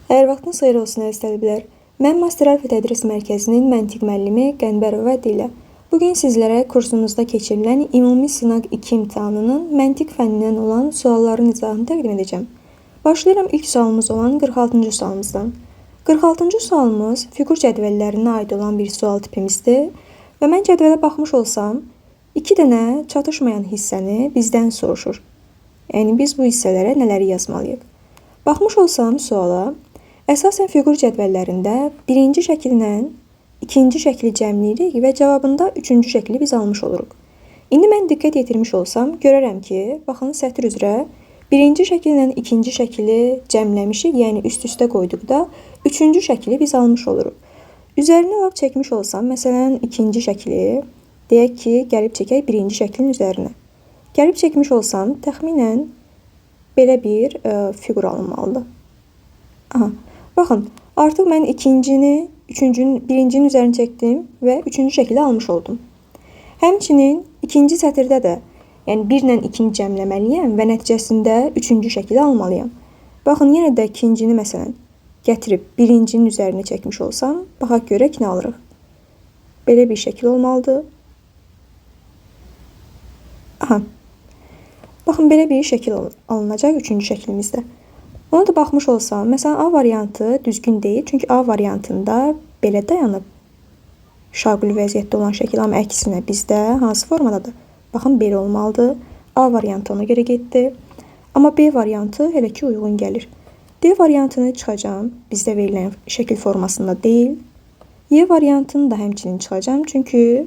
Hər vaxtınız xeyir olsun əziz tələbələr. Mən Master Alfa Tədris Mərkəzinin məntiq müəllimi Qənbərova Dilə. Bugün sizlərə kursumuzda keçirilən ümumi sınaq 2 imtahanının məntiq fənnindən olan sualların izahını təqdim edəcəm. Başlayıram ilk sualımız olan 46-cı sualımızdan. 46-cı sualımız fiqur cədvəllərinə aid olan bir sual tipimizdir və mən cədvələ baxmış olsam, 2 dənə çatışmayan hissəni bizdən soruşur. Yəni biz bu hissələrə nələri yazmalıyıq? Baxmış olsam suala, əsasən fiqur cədvəllərində birinci şəkillə ikinci şəkli cəmləyirik və cavabında üçüncü şəkli biz almış oluruq. İndi mən diqqət yetirmiş olsam, görərəm ki, baxın sətr üzrə birinci şəkillə ikinci şəkli cəmləmişik, yəni üst-üstə qoyduqda üçüncü şəkli biz almış oluruq. Üzərinə alıb çəkmiş olsam, məsələn, ikinci şəkli, deyək ki, gəlib çəkək birinci şəklin üzərinə. Gəlib çəkmiş olsam, təxminən belə bir fiqur alınmalıdır. Aha, baxın, artıq mən birincinin üzərini çəkdim və üçüncü şəkli almış oldum. Həmçinin ikinci sətirdə də, yəni 1 ilə 2-ni cəmləməliyəm və nəticəsində üçüncü şəkli almalıyam. Baxın, yenə də ikincini məsələn gətirib birincinin üzərini çəkmiş olsam, baxaq görək nə alırıq. Belə bir şəkil olmalıdır. Aha. Baxın, belə bir şəkil alınacaq üçüncü şəklimizdə. Ona da baxmış olsam, məsələn, A variantı düzgün deyil. Çünki A variantında belə dayanıb şaquli vəziyyətdə olan şəkil, amma əksinə bizdə hansı formadadır? Baxın, belə olmalıdır. A variantı ona görə getdi. Amma B variantı hələ ki uyğun gəlir. D variantını çıxacam. Bizdə verilən şəkil formasında deyil. Y variantını da həmçinin çıxacam. Çünki,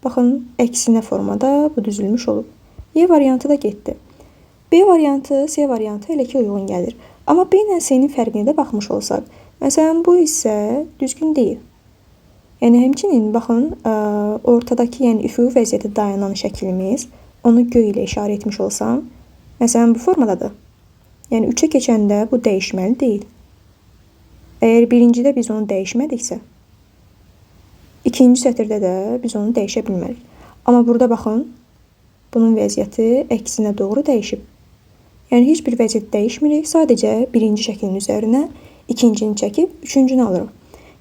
baxın, əksinə formada bu düzülmüş olub. Y variantı da getdi. B variantı, C variantı elə ki uyğun gəlir. Amma B ilə C-nin fərqinə də baxmış olsaq, məsələn, bu isə düzgün deyil. Yəni, həmçinin, baxın, ortadakı, yəni üfüqi vəziyyətdə dayanan şəklimiz, onu göy ilə işarə etmiş olsam, məsələn, bu formadadır. Yəni, 3-ə keçəndə bu dəyişməli deyil. Əgər birincidə biz onu dəyişmədiksə, ikinci sətirdə də biz onu dəyişə bilmərik. Amma burada baxın, bunun vəziyyəti əksinə doğru dəyişib. Yəni, heç bir vəziyyət dəyişmirik, sadəcə birinci şəklin üzərinə ikincini çəkib, üçüncünü alırıq.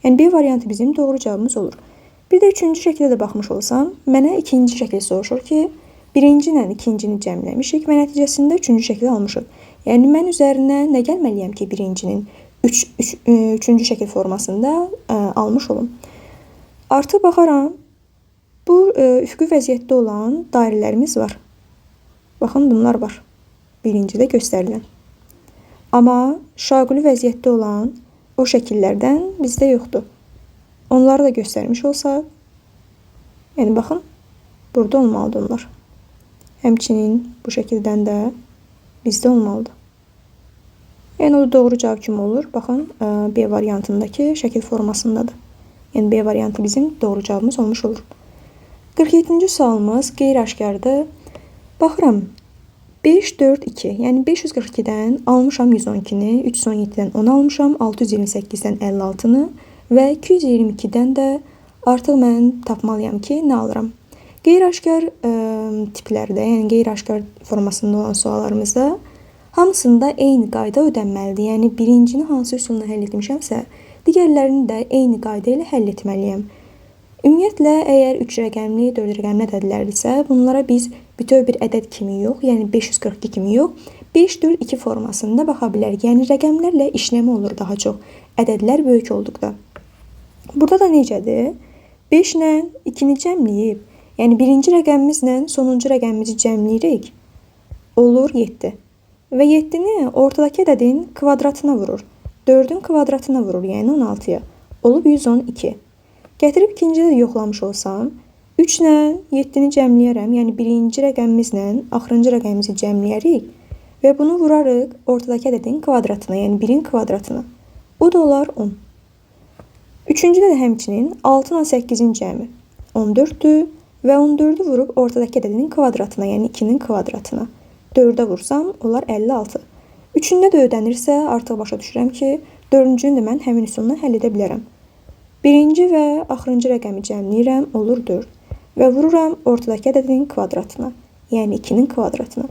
Yəni, B variantı bizim doğru cavabımız olur. Bir də üçüncü şəkildə də baxmış olsam, mənə ikinci şəkli soruşur ki, birinci ilə ikincini cəmləmişik və nəticəsində üçüncü şəkli almışıq. Yəni, mən üzərinə nə gəlməliyəm ki, birincinin üçüncü şəkil formasında almış olum. Artıq baxaram, bu üfüqi vəziyyətdə olan dairələrimiz var. Baxın, bunlar var. Birincidə göstərilən. Amma şaquli vəziyyətdə olan o şəkillərdən bizdə yoxdur. Onları da göstərmiş olsaq, yəni baxın, burada olmalıdır onlar. Həmçinin bu şəkildən də bizdə olmalıdır. Yəni, o da doğru cavab kimi olur. Baxın, B variantındakı şəkil formasındadır. Yəni, B variantı bizim doğru cavabımız olmuş olur. 47-ci sualımız qeyri-aşkardır. Baxıram, 5, 4, 2. Yəni, 542-dən almışam 112-ni, 317-dən 10 almışam, 628-dən 56-nı və 222-dən də artıq mən tapmalıyam ki, nə alıram? Qeyri-aşkar tiplərdə, yəni qeyri-aşkar formasında olan suallarımızda hamısında eyni qayda ödənməlidir. Yəni, birincini hansı üsulla həll etmişəmsə, digərlərini də eyni qayda ilə həll etməliyəm. Ümumiyyətlə, əgər 3 rəqəmli, 4 rəqəmli ədədlərdirsə, bunlara biz bütöv bir ədəd kimi yox, yəni 542 kimi yox, 5, 4, 2 formasında baxa bilərik. Yəni, rəqəmlərlə işləmə olur daha çox, ədədlər böyük olduqda. Burada da necədir? 5 ilə 2-ni cəmləyib, yəni birinci rəqəmimizlə sonuncu rəqəmimizi cəmləyirik, olur 7. Və 7-ni ortadakı ədədin kvadratına vurur, 4-ün kvadratına vurur, yəni 16-ya, olub 112. Gətirib ikincidə də yoxlamış olsam, 3 ilə 7-ni cəmləyərəm, yəni birinci rəqəmimizlə axırıncı rəqəmimizi cəmləyərik və bunu vurarıq ortadakı ədədin kvadratına, yəni 1-in kvadratına. Bu da olar 10. Üçüncüdə də həmçinin 6 ilə 8-in cəmi 14-dür və 14-ü vurub ortadakı ədədin kvadratına, yəni 2-nin kvadratına. 4-ə vursam, olar 56. Üçündə də ödənirsə, artıq başa düşürəm ki, 4-cünü də mən həmin üsulla həll edə bilərəm. Birinci və axırıncı rəqəmi cəmləyirəm, olur 4. Və vururam ortadakı ədədin kvadratına, yəni 2-nin kvadratına.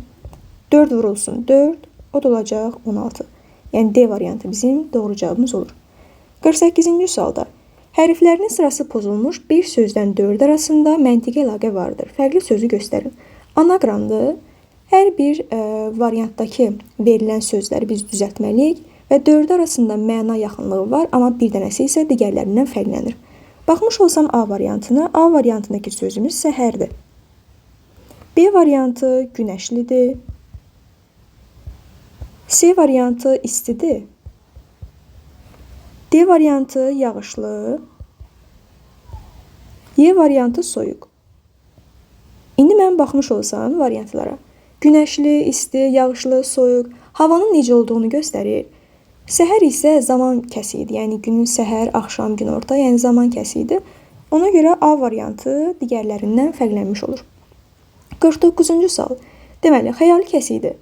4 vurulsun 4, o da olacaq 16. Yəni D variantı bizim doğru cavabımız olur. 48-ci sualda hərflərinin sırası pozulmuş bir sözdən 4 arasında məntiqi əlaqə vardır. Fərqli sözü göstərin. Anaqramdır. Hər bir variantdakı verilən sözləri biz düzəltməliyik və 4 arasında məna yaxınlığı var, amma bir dənəsi isə digərlərindən fərqlənir. Baxmış olsam A variantına, A variantındakı sözümüz səhərdir. B variantı günəşlidir. C variantı istidir. D variantı yağışlı. Y variantı soyuq. İndi mən baxmış olsam variantlara. Günəşli, isti, yağışlı, soyuq havanın necə olduğunu göstərir. Səhər isə zaman kəsi idi. Yəni günün səhər, axşam, günorta, yəni zaman kəsi idi. Ona görə A variantı digərlərindən fərqlənmiş olur. 49-cu sual. Deməli, xəyali kəsiyidir.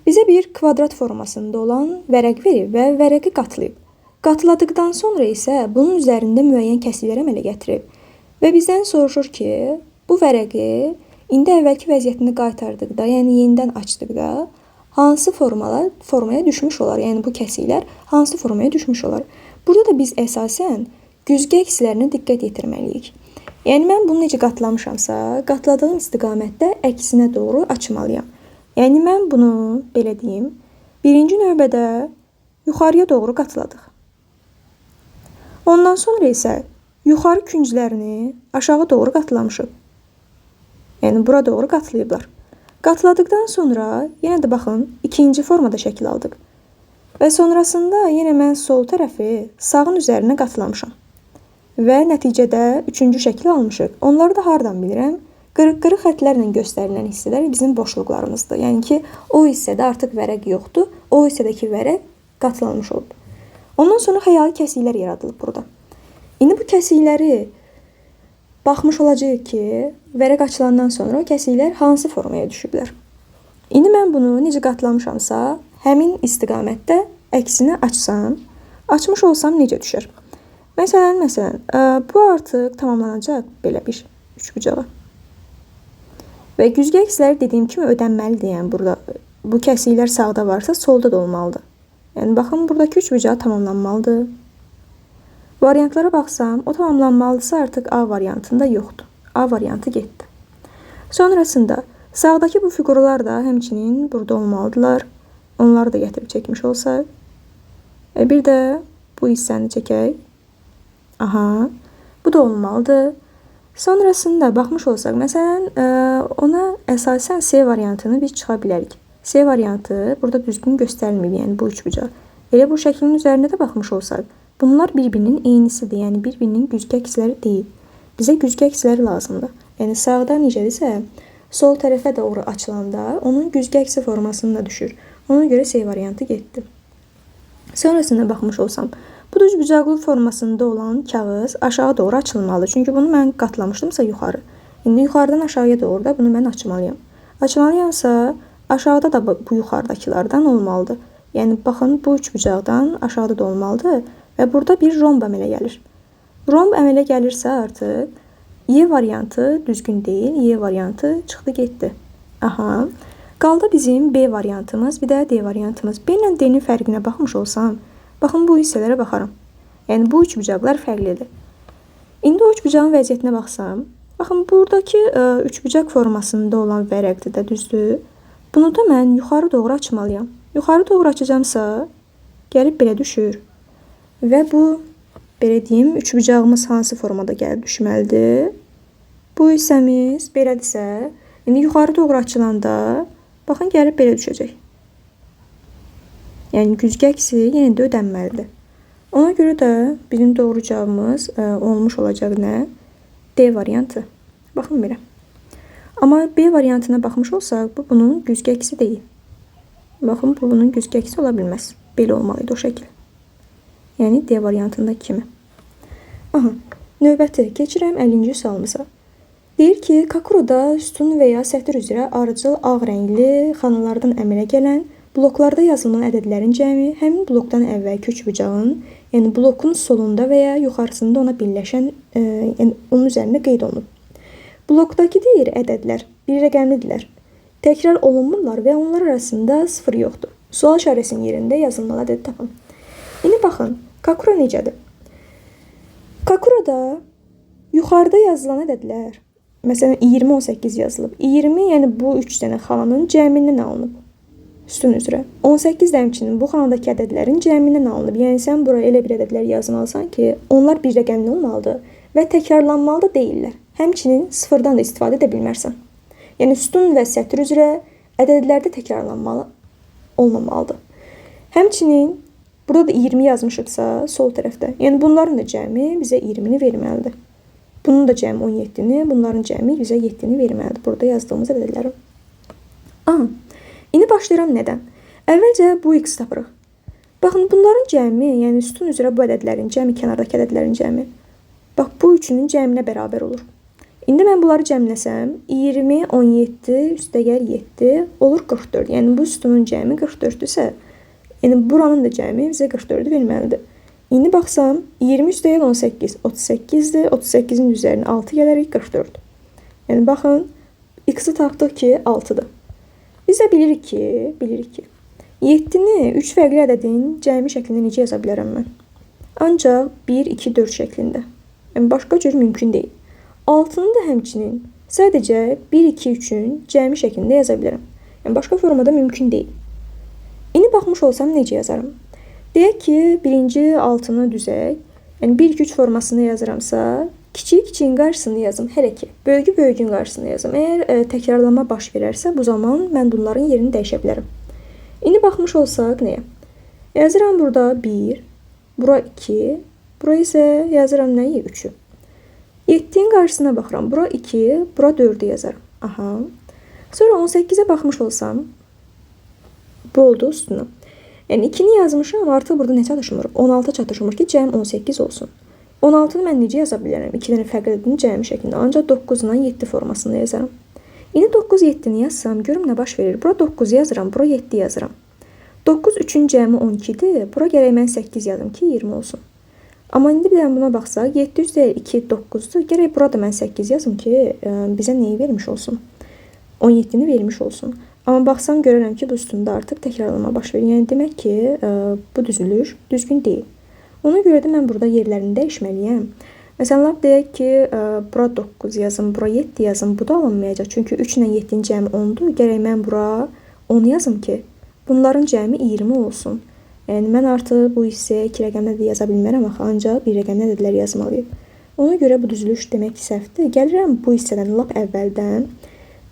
Bizə bir kvadrat formasında olan vərəq verib və vərəqi qatlayıb. Qatladıqdan sonra isə bunun üzərində müəyyən kəsiklər əmələ gətirib. Və bizdən soruşur ki, bu vərəqi indi əvvəlki vəziyyətini qaytardıqda, yəni yenidən açdıqda hansı formaya düşmüş olar? Yəni bu kəsiklər hansı formaya düşmüş olar? Burada da biz əsasən güzgə əkslərinə diqqət yetirməliyik. Yəni mən bunu necə qatlamışamsa, qatladığım istiqamətdə əksinə doğru açmalıyam. Yəni mən bunu belə deyim, birinci növbədə yuxarıya doğru qatladıq. Ondan sonra isə yuxarı künclərini aşağı doğru qatlamışıq. Yəni bura doğru qatlayıblar. Qatladıqdan sonra yenə də baxın, ikinci formada şəkil aldıq. Və sonrasında yenə mən sol tərəfi sağın üzərinə qatlamışam. Və nəticədə üçüncü şəkli almışıq. Onları da hardan bilirəm? Qırıq-qırıq xətlərlə göstərilən hissələr bizim boşluqlarımızdır. Yəni ki, o hissədə artıq vərəq yoxdur. O hissədəki vərəq qatlanmış olub. Ondan sonra xəyali kəsiklər yaradılıb burada. İndi bu kəsikləri baxmış olacağıq ki, vərəq açılandan sonra o kəsiklər hansı formaya düşüblər. İndi mən bunu necə qatlamışamsa, həmin istiqamətdə əksinə açsam, açmış olsam necə düşər? Məsələn, bu artıq tamamlanacaq belə bir üçbucağa. Və güzgə əksləri dediyim kimi ödənməlidir. Yəni burada bu kəsiklər sağda varsa, solda da olmalıdır. Yəni baxın, buradakı üçbucağı tamamlanmalıdır. Variantlara baxsam, o tamamlanmalıdırsa artıq A variantında yoxdur. A variantı getdi. Sonrasında sağdakı bu fiqurlar da həmçinin burada olmalıdırlar. Onları da gətirib çəkmiş olsaq. Bir də bu hissəni çəkək. Aha, bu da olmalıdır. Sonrasında baxmış olsaq, məsələn, ona əsasən C variantını biz çıxa bilərik. C variantı burada düzgün göstərilməyib, yəni bu üçbucaq. Elə bu şəklin üzərində də baxmış olsaq, bunlar bir-birinin eynisidir, yəni bir-birinin güzgə əksləri deyil. Bizə güzgə əksləri lazımdır. Yəni sağda necədirsə, sol tərəfə doğru açılanda onun güzgə əksi formasında düşür. Ona görə C variantı getdi. Sonrasında baxmış olsam, bu düz bucaqlı formasında olan kağız aşağı doğru açılmalı. Çünki bunu mən qatlamışdımsa yuxarı. İndi yuxarıdan aşağıya doğru da bunu mən açmalıyam. Açmalıyamsa aşağıda da bu yuxarıdakılardan olmalıdır. Yəni baxın, bu üçbucaqdan aşağıda da olmalıdır və burada bir romb əmələ gəlir. Romb əmələ gəlirsə artıq Y variantı düzgün deyil, Y variantı çıxdı getdi. Aha. Qaldı bizim B variantımız, bir də D variantımız. B ilə D-nin fərqinə baxmış olsam, baxın, bu hissələrə baxaram. Yəni, bu üçbucaqlar fərqlidir. İndi o üçbucağın vəziyyətinə baxsam, baxın, buradakı üçbucaq formasında olan vərəqdir də, düzdür. Bunu da mən yuxarı doğru açmalıyam. Yuxarı doğru açacamsa, gəlib belə düşür. Və bu, belə deyim, üçbucağımız hansı formada gəlib düşməlidir? Bu hissəmiz belədirsə, indi yuxarı doğru açılanda, baxın, gəlib belə düşəcək. Yəni, güzgə əksi yenə də ödənməlidir. Ona görə də bizim doğru cavabımız olmuş olacaq nə? D variantı. Baxın belə. Amma B variantına baxmış olsaq, bu bunun güzgə əksi deyil. Baxın, bu bunun güzgə əksi ola bilməz. Belə olmalıydı o şəkil. Yəni, D variantındakı kimi. Aha, növbəti keçirəm 50-ci sualımıza. Deyir ki, Kakuroda sütun və ya sətir üzrə arıcıl ağ rəngli xanalardan əmələ gələn bloklarda yazılmalı ədədlərin cəmi həmin blokdan əvvəlki üçbucağın, yəni blokun solunda və ya yuxarısında ona birləşən, yəni onun üzərində qeyd olunub. Blokdakı deyir ədədlər bir rəqəmlidirlər. Təkrar olunmurlar və onlar arasında sıfır yoxdur. Sual işarəsinin yerində yazılmalı ədədi tapın. İndi baxın, Kakura necədir? Kakurada yuxarıda yazılan ədədlər, məsələn 20-18 yazılıb. 20, yəni bu 3 dənə xananın cəmindən alınıb. Sütun üzrə. 18 də həmçinin bu xanadakı ədədlərin cəmindən alınıb. Yəni sən buraya elə bir ədədlər yazmalısan ki, onlar bir rəqəmli olmalıdır və təkrarlanmalı da deyirlər. Həmçinin sıfırdan da istifadə edə bilmərsən. Yəni sütun və sətr üzrə ədədlərdə təkrarlanmalı olmamalıdır. Həmçinin burada da 20 yazmışıqsa sol tərəfdə, yəni bunların da cəmi bizə 20-ni verməlidir. Bunun da cəmi 17-ni, bunların cəmi bizə 7-ni verməlidir. Burada yazdığımız ədədlərin. İndi başlayıram nədən? Əvvəlcə bu x tapırıq. Baxın, bunların cəmi, yəni sütun üzrə bu ədədlərin cəmi, kənardakı ədədlərin cəmi. Bax, bu üçünün cəminə bərabər olur. İndi mən bunları cəmləsəm, 20, 17, üstəgəl 7 olur 44. Yəni bu sütunun cəmi 44-dürsə, yəni buranın da cəmi bizə 44-ü verməlidir. İndi baxsam, 20 üstəgəl 18, 38-dir. 38-in üzərinə 6 gələrək 44. Yəni baxın, x-i tapdıq ki, 6-dır. Biz də bilirik ki, 7-ni 3 fərqli ədədin cəmi şəklində necə yaza bilərəm mən? Ancaq 1, 2, 4 şəklində. Yəni başqa cür mümkün deyil. 6-nı da həmçinin sadəcə 1, 2, 3-ün cəmi şəklində yaza bilərəm. Yəni başqa formada mümkün deyil. İndi baxmış olsam necə yazarım? Deyək ki, birinci 6-nı düzək. Yəni 1, 2, 3 formasını yazıramsa, kiçiyin qarşısını yazım. Hələ ki, böyüyün qarşısını yazım. Əgər təkrarlama baş verərsə, bu zaman mən bunların yerini dəyişə bilərəm. İndi baxmış olsaq nəyə? Yazıram burada 1, bura 2, bura isə yazıram nəyi? 3-ü. 7-nin qarşısına baxıram. Bura 2, bura 4-ü yazarım. Aha. Sonra 18-ə baxmış olsam, bu oldu üstünü. Yəni 2-ni yazmışam, artıq burada nə çatışmır? 16 çatışmır ki, cəm 18 olsun. 16-nı mən necə yaza bilərəm? 2 dənə fərqli ədədin cəmi şəklində. Ancaq 9-dan 7 formasında yazarım. İndi 9, 7-ni yazsam, görüm nə baş verir. Bura 9 yazıram, bura 7 yazıram. 9, 3-ün cəmi 12-dir. Bura gərək mən 8 yazım ki, 20 olsun. Amma indi bir dənə buna baxsaq, 7 üzrə 2, 9-dur. Gərək burada mən 8 yazım ki, bizə neyi vermiş olsun? 17-ni vermiş olsun. Amma baxsam, görürəm ki, bu üstündə artıq təkrarlama baş verir. Yəni demək ki, bu düzülüş düzgün deyil. Ona görə də mən burada yerlərini dəyişməliyəm. Məsələn, lap deyək ki, bura 9 yazım, bura 7 yazım, bu da alınmayacaq. Çünki 3 ilə 7-nin cəmi 10-dur. Gərək mən bura 10 yazım ki, bunların cəmi 20 olsun. Yəni, mən artıq bu hissəyə 2 rəqəmlə də yaza bilmərəm, ancaq 1 rəqəmlə ədədlər yazmalıyım. Ona görə bu düzülüş demək ki, səhvdir. Gəlirəm bu hissədən lap əvvəldən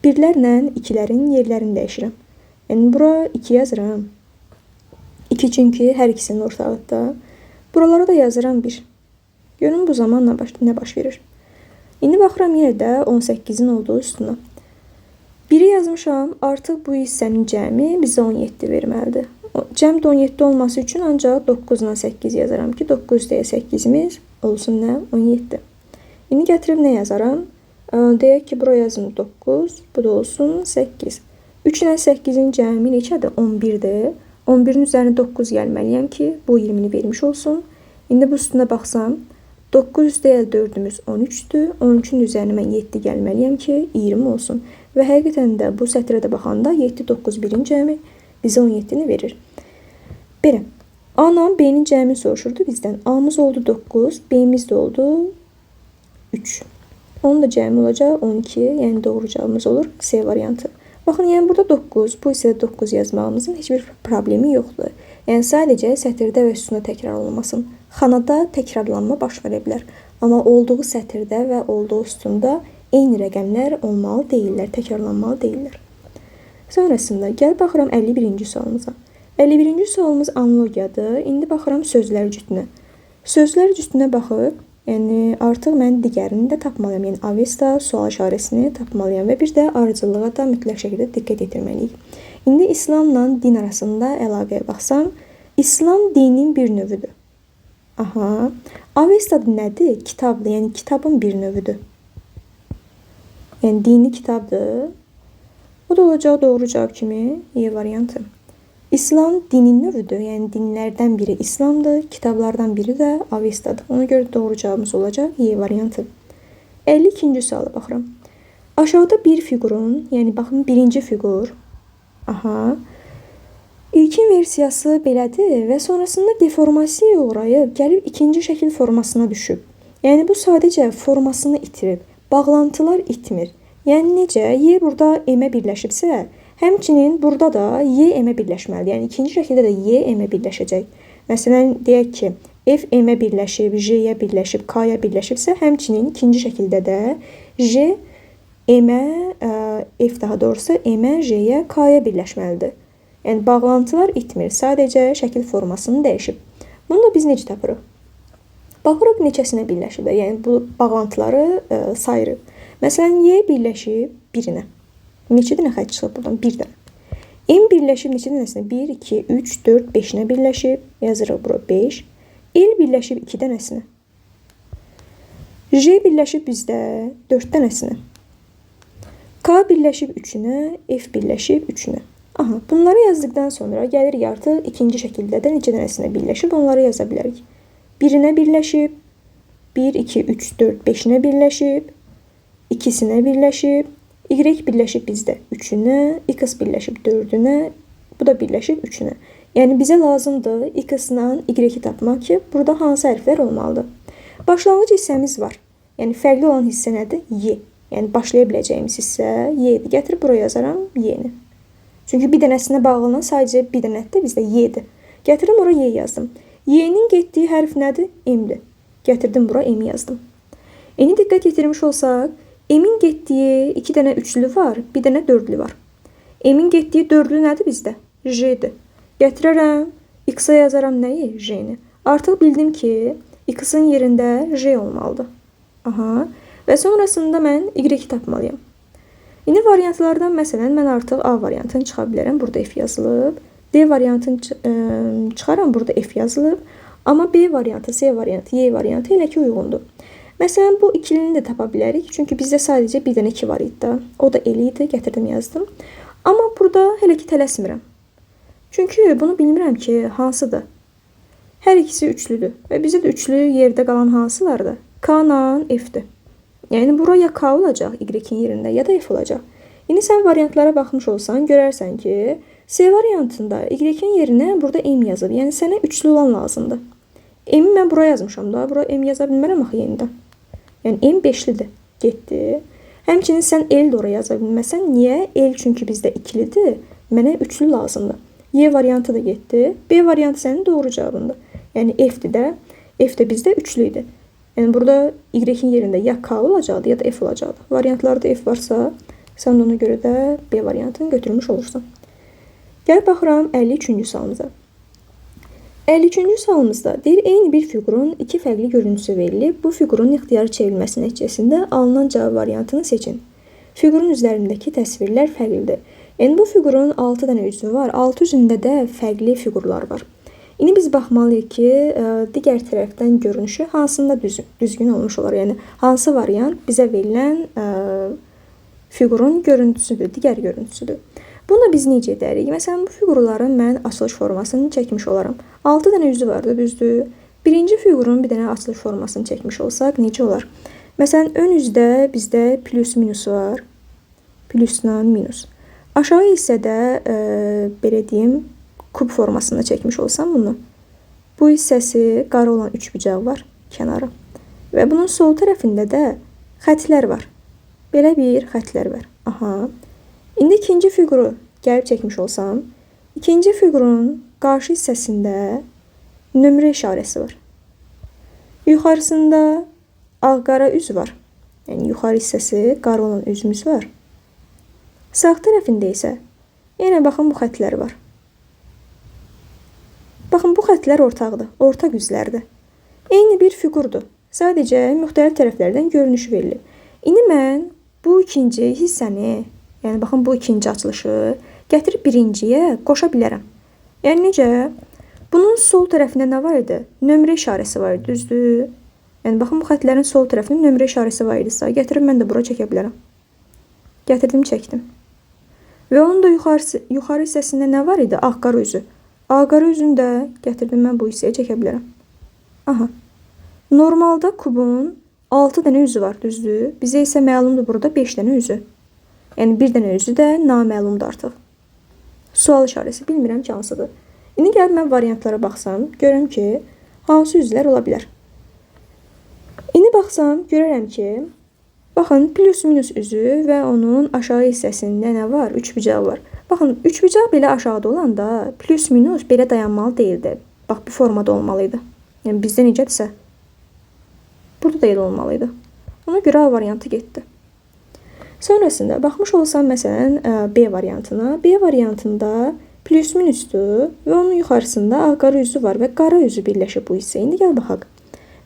birlərlə 2-lərin yerlərini dəyişirəm. Yəni, bura 2 yazıram. 2 çünki hər ikisinin ortağıdır. Buralara da yazıram 1. Görün bu zaman nə baş verir. İndi baxıram yenə də 18-in olduğu üstünə. 1-i yazmışam, artıq bu hissənin cəmi bizə 17 verməlidir. Cəmdə 17 olması üçün ancaq 9-dan 8 yazaram ki, 9 deyə 8-imiz olsun nə? 17. İndi gətirib nə yazaram? Deyək ki, bura yazım 9, bu da olsun 8. 3 ilə 8-in cəmi neçədir? 11-dir. 11-in üzərinə 9 gəlməliyəm ki, bu 20-ni vermiş olsun. İndi bu üstünə baxsam, 9 üstəyə 4-ümüz 13-dür. 13-ün üzərinə mən 7 gəlməliyəm ki, 20 olsun. Və həqiqətən də bu sətrə də baxanda 7, 9, 1-in cəmi bizə 17-ni verir. Belə, A-la B-nin cəmini soruşurdu bizdən. A-mız oldu 9, B-miz də oldu 3. Onun da cəmi olacaq 12, yəni doğru cavabımız olur C variantı. Baxın, yəni burada 9, bu isə 9 yazmağımızın heç bir problemi yoxdur. Yəni sadəcə sətirdə və üstündə təkrar olunmasın. Xanada təkrarlanma baş verə bilər. Amma olduğu sətirdə və olduğu üstündə eyni rəqəmlər olmalı deyillər, təkrarlanmalı deyillər. Sonrasında gəl baxıram 51-ci sualımıza. 51-ci sualımız analogiyadır. İndi baxıram sözlər cütünə. Sözlər cütünə baxıb, yəni artıq mən digərini də tapmalıyam. Yəni Avesta sual işarəsini tapmalıyam və bir də arıcılığa da mütləq şəkildə diqqət yetirməliyik. İndi İslamla din arasında əlaqəyə baxsam, İslam dinin bir növüdür. Aha. Avesta nədir? Kitabdır. Yəni kitabın bir növüdür. Yəni dini kitabdır. O da olacaq doğru cavab kimi E variantı. İslam dinin növüdür. Yəni dinlərdən biri İslamdır, kitablardan biri də Avestadır. Ona görə doğru cavabımız olacaq E variantı. 52-ci suala baxıram. Aşağıda bir fiqurun, yəni baxın birinci fiqur, aha, İlkin versiyası belədir və sonrasında deformasiyaya uğrayıb gəlib ikinci şəkil formasına düşüb. Yəni bu sadəcə formasını itirib, bağlantılar itmir. Yəni necə? Y burada M-ə birləşibsə, həmçinin burada da Y M-ə birləşməlidir. Yəni ikinci şəkildə də Y M-ə birləşəcək. Məsələn, deyək ki, F M-ə birləşib, J-yə birləşib, K-ya birləşibsə, həmçinin ikinci şəkildə də J M-ə, F daha doğrusu M-ə, J-yə, K-ya birləşməlidir. Yəni bağlantılar itmir, sadəcə şəkil formasını dəyişib. Bunu da biz necə tapırıq? Baxırıq neçəsinə birləşiblər, yəni bu bağlantıları sayırıq. Məsələn, Y birləşib birinə. Neçə dənə xətt çıxıb buradan? Bir dənə. M birləşib neçə dənəsinə? 1, 2, 3, 4, 5-nə birləşib. Yazırıq bura 5. L birləşib 2 dənəsinə. J birləşib bizdə 4 dənəsinə. K birləşib 3-ünə, F birləşib 3-ünə. Aha, bunları yazdıqdan sonra gəlirik artıq ikinci şəkildə də neçə dənəsinə birləşib, onları yaza bilərik. Birinə birləşib, 1, 2, 3, 4, 5-nə birləşib, ikisinə birləşib, Y birləşib bizdə 3-ünə, X birləşib 4-ünə, bu da birləşib 3-ünə. Yəni bizə lazımdır X-la Y-i tapmaq ki, burada hansı hərflər olmalıdır. Başlanğıc hissəmiz var. Yəni fərqli olan hissə nədir? Y. Yəni başlaya biləcəyimiz hissə Y-dir. Gətirib buraya yazaram Y-ni. Çünki bir dənəsinə bağlanan sadəcə bir dənədir də bizdə Y-dir. Gətirdim oraya Y yazdım. Y-nin getdiyi hərf nədir? M-dir. Gətirdim bura M yazdım. İndi diqqət yetirmiş olsaq, M-in getdiyi 2 dənə üçlü var, bir dənə dördlü var. M-in getdiyi dördlü nədir bizdə? J-dir. Gətirərəm, X-a yazaram nəyi? J-ni. Artıq bildim ki, X-in yerində J olmalıdır. Aha. Və sonrasında mən Y-i tapmalıyam. İndi variantlardan məsələn, mən artıq A variantını çıxa bilərəm. Burada F yazılıb. D variantını çıxaram. Burada F yazılıb. Amma B variantı, C variantı, Y variantı elə ki uyğundur. Məsələn, bu ikilini də tapa bilərik. Çünki bizdə sadəcə bir dənə 2 var idi da. O da L idi. Gətirdim, yazdım. Amma burada hələ ki tələsmirəm. Çünki bunu bilmirəm ki, hansıdır. Hər ikisi üçlüdür. Və bizdə də üçlü yerdə qalan hansılardır? K-la F-dir. Yəni buraya K olacaq Y-in yerində ya da F olacaq. İndi sən variantlara baxmış olsan, görərsən ki, C variantında Y-in yerinə burada M yazıb. Yəni sənə üçlü olan lazımdır. M-i mən buraya yazmışam da. Buraya M yaza bilmərəm axı yenidən. Yəni M 5-lidir. Getdi. Həmçinin sən L də oraya yaza bilməsən. Niyə? L çünki bizdə ikilidir. Mənə üçlü lazımdır. Y variantı da getdi. B variantı sənin doğru cavabındır. Yəni F-dir də. F də bizdə üçlü idi. Yəni burada Y-in yerində ya K olacaqdı, ya da F olacaqdı. Variantlarda F varsa, sən ona görə də B variantını götürmüş olursan. Gəlib baxıram 53-cü sualımıza. 53-cü sualımızda deyir, eyni bir fiqurun iki fərqli görüntüsü verilib. Bu fiqurun ixtiyari çevrilməsi nəticəsində alınan cavab variantını seçin. Fiqurun üzərindəki təsvirlər fərqlidir. Yəni bu fiqurun 6 dənə üzvü var. 6 üzündə də fərqli fiqurlar var. İndi biz baxmalıyıq ki, digər tərəfdən görünüşü hansında düzgün olmuş olar. Yəni, hansı variant bizə verilən fiqurun görüntüsüdür, digər görüntüsüdür. Bunu biz necə edərik? Məsələn, bu fiqurların mən açılış formasını çəkmiş olaram. 6 dənə üzü vardı, düzdür. Birinci fiqurun bir dənə açılış formasını çəkmiş olsaq, necə olar? Məsələn, ön üzdə bizdə plus minus var. Plusla minus. Aşağı hissədə, belə deyim, kub formasında çəkmiş olsam bunu. Bu hissəsi qara olan üçbucaq var, kənarı. Və bunun sol tərəfində də xətlər var. Belə bir xətlər var. Aha. İndi ikinci fiquru gəlib çəkmiş olsam, ikinci fiqurun qarşı hissəsində nömrə işarəsi var. Yuxarısında ağ-qara üz var. Yəni, yuxarı hissəsi qara olan üzümüz var. Sağ tərəfində isə yenə baxın bu xətlər var. Baxın, bu xətlər ortaqdır, ortaq üzlərdir. Eyni bir fiqurdur. Sadəcə müxtəlif tərəflərdən görünüşü verilir. İndi mən bu ikinci hissəni, yəni baxın bu ikinci açılışı gətirib birinciyə qoşa bilərəm. Yəni necə? Bunun sol tərəfində nə var idi? Nömrə işarəsi var idi, düzdür? Yəni baxın bu xətlərin sol tərəfində nömrə işarəsi var idisə, gətirib mən də bura çəkə bilərəm. Gətirdim, çəkdim. Və onun da yuxarı hissəsində nə var idi? Ağ-qara üzü. Ağ-qara üzünü də gətirdim, mən bu hissəyə çəkə bilərəm. Aha. Normalda kubun 6 dənə üzü var, düzdür? Bizə isə məlumdur burada 5 dənə üzü. Yəni bir dənə üzü də naməlumdur artıq. Sual işarəsi bilmirəm ki, hansıdır. İndi gəlib mən variantlara baxsam, görürəm ki, hansı üzlər ola bilər. İndi baxsam, görərəm ki, baxın, plus minus üzü və onun aşağı hissəsində nə var? Üçbucağı var. Baxın, üçbucaq belə aşağıda olanda plus minus belə dayanmalı deyildi. Bax, bu formada olmalıydı. Yəni, bizdə necədirsə, burada da elə olmalıydı. Ona görə A variantı getdi. Sonrasında baxmış olsam, məsələn, B variantına. B variantında plus minusdur və onun yuxarısında ağ qara üzü var və qara üzü birləşib bu hissə. İndi gəl baxaq.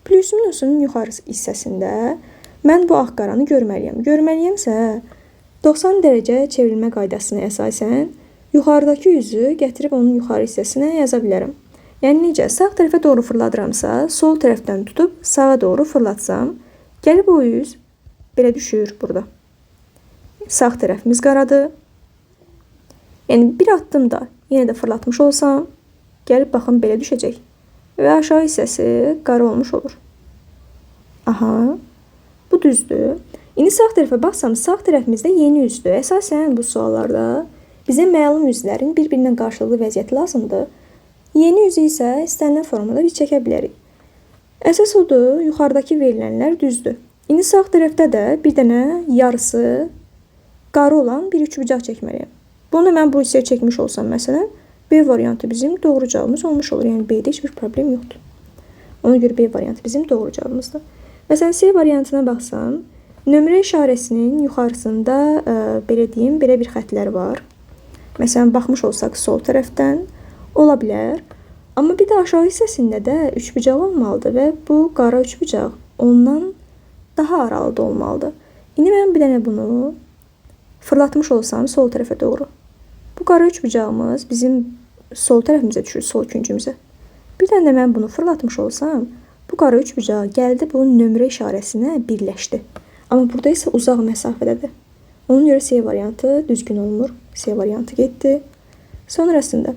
Plus minusun yuxarı hissəsində mən bu ağ qaranı görməliyəm. Görməliyəmsə 90 dərəcə çevrilmə qaydasına əsasən yuxarıdakı üzü gətirib onun yuxarı hissəsinə yaza bilərəm. Yəni necə? Sağ tərəfə doğru fırladıramsa, sol tərəfdən tutub sağa doğru fırlatsam, gəlib o üz belə düşür burada. Sağ tərəfimiz qaradır. Yəni bir addımda yenə də fırlatmış olsam, gəlib baxın belə düşəcək. Və aşağı hissəsi qara olmuş olur. Aha, bu düzdür. İndi sağ tərəfə baxsam, sağ tərəfimizdə yeni üzdür. Əsasən bu suallarda bizə məlum üzlərin bir-birinə qarşılıqlı vəziyyəti lazımdır. Yeni üzü isə istənilən formada biz çəkə bilərik. Əsas odur, yuxarıdakı verilənlər düzdür. İndi sağ tərəfdə də bir dənə yarısı qarı olan bir üçbucaq çəkməliyəm. Bunu da mən bu hissəyə çəkmiş olsam, məsələn, B variantı bizim doğru cavabımız olmuş olur. Yəni B-də heç bir problem yoxdur. Ona görə B variantı bizim doğru cavabımızdır. Məsələn, C variantına baxsam, nömrə işarəsinin yuxarısında belə deyim, belə bir xətlər var. Məsələn, baxmış olsaq sol tərəfdən ola bilər. Amma bir də aşağı hissəsində də üçbucaq olmalıdır və bu qara üçbucaq ondan daha aralıda olmalıdır. İndi mən bir dənə bunu fırlatmış olsam sol tərəfə doğru. Bu qara üçbucağımız bizim sol tərəfimizə düşür, sol küncümüzə. Bir dənə də mən bunu fırlatmış olsam, bu qara üçbucağı gəldi bu nömrə işarəsinə birləşdi. Amma burada isə uzaq məsafədədir. Ona görə C variantı düzgün olmur. C variantı getdi. Sonrasında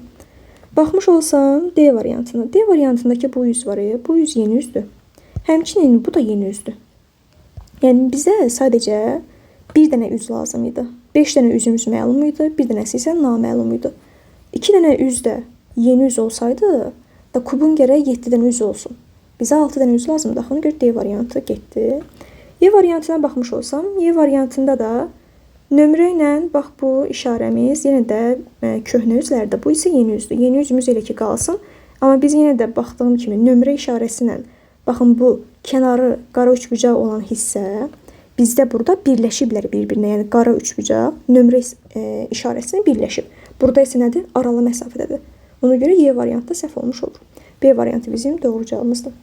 baxmış olsam D variantına. D variantındakı bu yüz var ya, bu yüz yeni üzdür. Həmçinin bu da yeni üzdür. Yəni bizə sadəcə bir dənə üz lazım idi. 5 dənə üzümüz məlum idi, bir dənəsi isə naməlum idi. 2 dənə üz də yeni üz olsaydı, da kubun gərək 7 dənə üz olsun. Bizə 6 dənə üz lazımdır. Ona görə D variantı getdi. Y variantına baxmış olsam, Y variantında da nömrə ilə bax bu işarəmiz yenə də köhnə üzlərdə. Bu isə yeni üzdür. Yeni üzümüz elə ki qalsın. Amma biz yenə də baxdığım kimi nömrə işarəsi ilə baxın bu kənarı qara üçbucaq olan hissə bizdə burada birləşiblər bir-birinə. Yəni qara üçbucaq nömrə işarəsilə birləşib. Burada isə nədir? Aralı məsafədədir. Ona görə Y variantı səhv olmuş olur. B variantı bizim doğru cavabımızdır.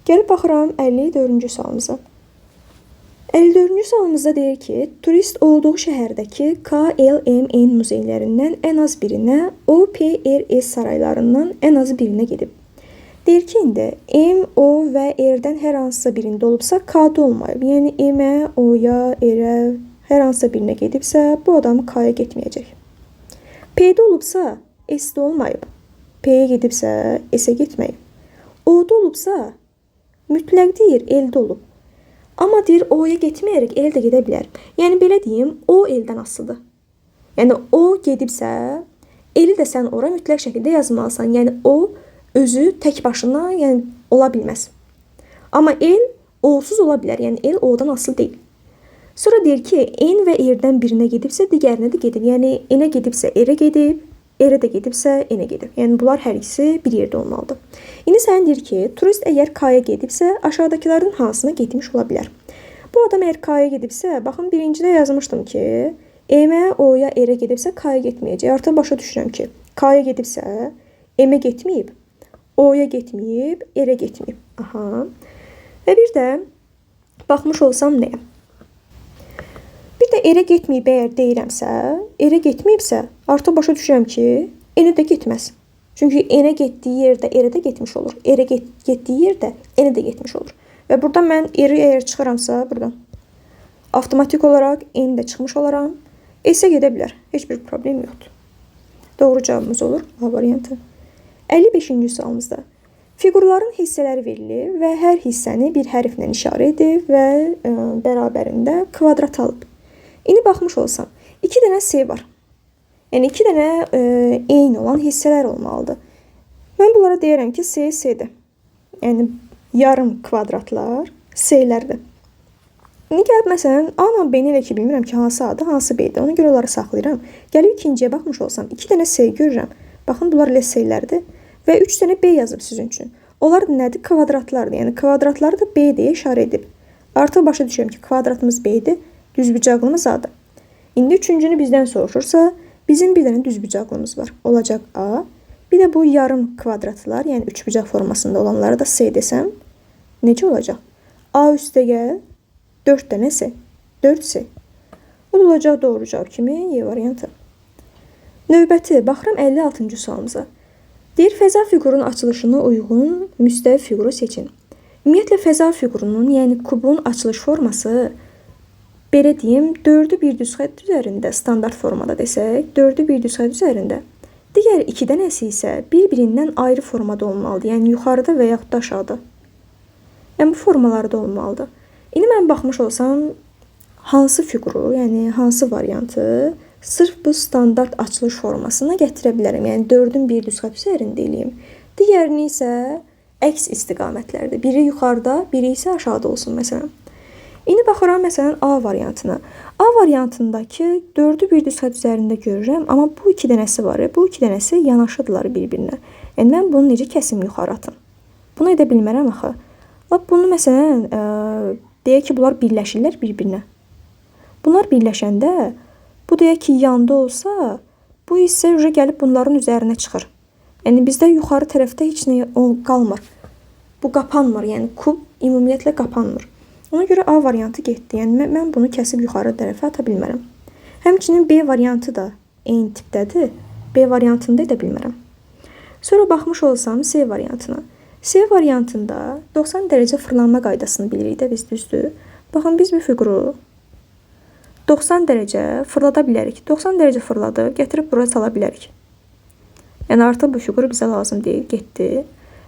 Gəlib baxıram 54-cü sualımıza. 54-cü sualımızda deyir ki, turist olduğu şəhərdəki KLMN muzeylərindən ən az birinə, OPRS saraylarından ən azı birinə gedib. Deyir ki, indi M, O və R-dən hər hansısa birində olubsa, K-da olmayıb. Yəni M-ə, O-ya, R-ə hər hansısa birinə gedibsə, bu adam K-ya getməyəcək. P-də olubsa, S-də olmayıb. P-yə gedibsə, S-ə getməyib. O-da olubsa, mütləq deyir, L-də olub. Amma deyir, O-ya getməyərək L də gedə bilər. Yəni, belə deyim, O L-dən asılıdır. Yəni, O gedibsə, L-i də sən ora mütləq şəkildə yazmalısan. Yəni, O özü tək başına ola bilməz. Amma L O-suz ola bilər. Yəni, L O-dan asılı deyil. Sonra deyir ki, N və R-dən birinə gedibsə, digərinə də gedib. Yəni, N-ə gedibsə, R-ə gedib, R-ə də gedibsə, N-ə gedib. Yəni, bunlar hər ikisi bir yerdə olmalıdır. İndi sən deyir ki, turist əgər K-ya gedibsə, aşağıdakıların hansına getmiş ola bilər? Bu adam əgər K-ya gedibsə, baxın, birincidə yazmışdım ki, M-ə, O-ya, R-ə gedibsə, K-ya getməyəcək. Artıq başa düşürəm ki, K-ya gedibsə, M-ə getməyib, O-ya getməyib, R-ə getməyib. Aha. Və bir də baxmış olsam nəyə? Bir də R-ə getməyib əgər deyirəmsə, R-ə getməyibsə, artıq başa düşürəm ki, N-ə də getməz. Çünki N-ə getdiyi yerdə R-ə də getmiş olur. R-ə getdiyi yerdə N-ə də getmiş olur. Və burada mən R-i əgər çıxıramsa, buradan avtomatik olaraq N-də çıxmış olaram. S-ə gedə bilər. Heç bir problem yoxdur. Doğru cavabımız olur A variantı. 55-ci sualımızda. Fiqurların hissələri verilir və hər hissəni bir hərflə işarə edib və bərabərində kvadrat alıb. İndi baxmış olsam, 2 dənə S var. Yəni 2 dənə eyni olan hissələr olmalıdır. Mən bunlara deyərəm ki, C, C-dir. Yəni yarım kvadratlar C-lərdir. İndi gəlib məsələn A-la B-ni elə ki bilmirəm ki, hansı A-dır, hansı B-dir. Ona görə onları saxlayıram. Gəlib ikinciyə baxmış olsam, 2 dənə C görürəm. Baxın, bunlar elə C-lərdir və 3 dənə B yazıb sizin üçün. Onlar nədir? Kvadratlardır. Yəni kvadratları da B deyə işarə edib. Artıq başa düşürəm ki, kvadratımız B-dir, düzbucaqlımız A-dır. İndi üçüncünü bizdən soruşursa, bizim bir dənə düzbucaqlımız var. Olacaq A. Bir də bu yarım kvadratlar, yəni üçbucaq formasında olanları da C desəm, necə olacaq? A üstə gəl, 4 dənə C. 4C. Bu da olacaq doğru cavab kimi Y variantı. Növbəti, baxıram 56-cı sualımıza. Deyir, fəza fiqurunun açılışına uyğun müstəvi fiquru seçin. Ümumiyyətlə, fəza fiqurunun, yəni kubun açılış forması, belə deyim, 4'ü bir düz xətt üzərində, standart formada desək, 4'ü bir düz xətt üzərində. Digər 2 dənəsi isə bir-birindən ayrı formada olmalıdır. Yəni, yuxarıda və yaxud da aşağıda. Yəni, bu formalarda olmalıdır. İndi mən baxmış olsam, hansı fiquru, yəni hansı variantı sırf bu standart açılış formasına gətirə bilərəm. Yəni 4'ün bir düz xətt üzərində eləyim. Digərini isə əks istiqamətlərdə. Biri yuxarıda, biri isə aşağıda olsun məsələn. İndi baxıram məsələn A variantına. A variantındakı 4'ü bir düz xətt üzərində görürəm, amma bu 2 dənəsi var. Bu 2 dənəsi yanaşıdırlar bir-birinə. Yəni mən bunu necə kəsim yuxarı atım? Bunu edə bilmərəm axı. Bunu məsələn deyək ki, bunlar birləşirlər bir-birinə. Bunlar birləşəndə, bu deyək ki, yanda olsa, bu hissə gəlib bunların üzərinə çıxır. Yəni, bizdə yuxarı tərəfdə heç nə qalmır. Bu qapanmır, yəni kub ümumiyyətlə qapanmır. Ona görə A variantı getdi. Yəni, mən bunu kəsib yuxarı tərəfə ata bilmərəm. Həmçinin B variantı da eyni tipdədir. B variantını da edə bilmərəm. Sonra baxmış olsam C variantına. C variantında 90 dərəcə fırlanma qaydasını bilirik də biz, düzdür. Baxın, biz bu fiquru 90 dərəcə fırlada bilərik. 90 dərəcə fırladı, gətirib buraya sala bilərik. Yəni, artıq bu fiquru bizə lazım deyil, getdi.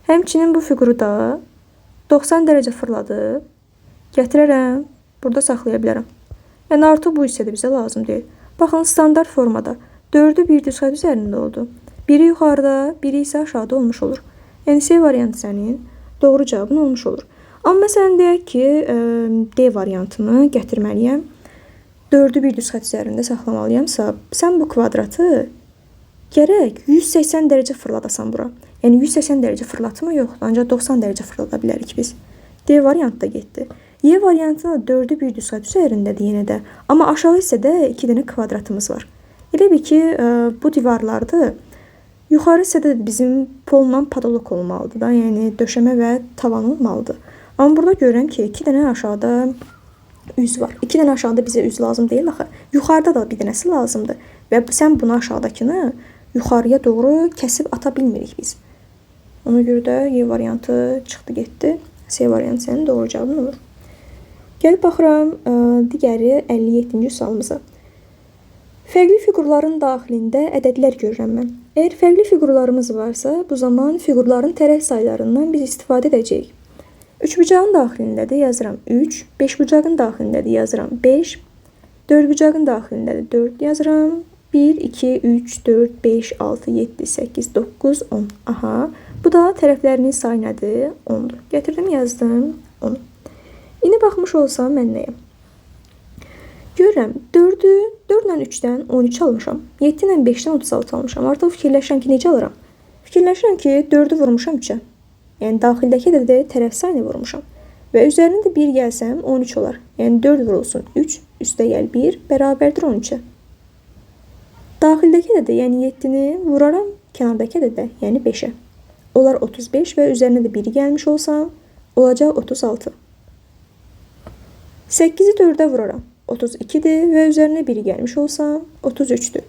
Həmçinin bu fiquru da 90 dərəcə fırladı, gətirərəm, burada saxlaya bilərəm. Yəni, artıq bu hissə də bizə lazım deyil. Baxın, standart formada 4'ü bir düz xətt üzərində oldu. Biri yuxarıda, biri isə aşağıda olmuş olur. Yəni, C variantı sənin doğru cavabın olmuş olur. Amma məsələn, deyək ki, D variantını gətirməliyəm. 4'ü bir düz xətt üzərində saxlamalıyamsa, sən bu kvadratı gərək 180 dərəcə fırladasan bura. Yəni, 180 dərəcə fırlatma yoxdur, ancaq 90 dərəcə fırlada bilərik biz. D variantı da getdi. Y variantında 4'ü bir düz xətt üzərindədir yenə də. Amma aşağı hissədə 2 dənə kvadratımız var. Elə bil ki, bu divarlardır. Yuxarı hissədə bizim polla padolok olmalıdır da, yəni döşəmə və tavan olmalıdır. Amma burada görürəm ki, 2 dənə aşağıda üz var. 2 dənə aşağıda bizə üz lazım deyil axı. Yuxarıda da bir dənəsi lazımdır. Və sən bunu aşağıdakını yuxarıya doğru kəsib ata bilmirik biz. Ona görə də Y variantı çıxdı getdi. C variantı sənin doğru cavabın olur. Gəlib baxıram digəri 57-ci sualımıza. Fərqli fiqurların daxilində ədədlər görürəm mən. Əgər fərqli fiqurlarımız varsa, bu zaman fiqurların tərəf saylarından biz istifadə edəcəyik. Üçbucağın daxilindədir, yazıram 3. Beşbucağın daxilindədir, yazıram 5. Dördbucağın daxilindədir, 4 yazıram. 1, 2, 3, 4, 5, 6, 7, 8, 9, 10. Aha, bu da tərəflərinin sayı nədir? 10'dur. Gətirdim, yazdım 10. İndi baxmış olsam mən nəyəm? Görürəm, 4'ü 4 ilə 3-dən 13 almışam. 7 ilə 5-dən 36 almışam. Artıq fikirləşirəm ki, necə alıram? Fikirləşirəm ki, 4'ü vurmuşam 3-ə. Yəni, daxildəki də tərəf sayını vurmuşam. Və üzərinə də 1 gəlsəm 13 olar. Yəni, 4 vurulsun 3, üstə gəl 1, bərabərdir 13'ə. Daxildəki də, yəni 7'ni vuraram, kənardakı də, yəni 5'ə. Olar 35 və üzərinə də 1 gəlmiş olsam, olacaq 36. 8'i 4'ə vuraram. 32'dir və üzərinə 1 gəlmiş olsam 33'dür.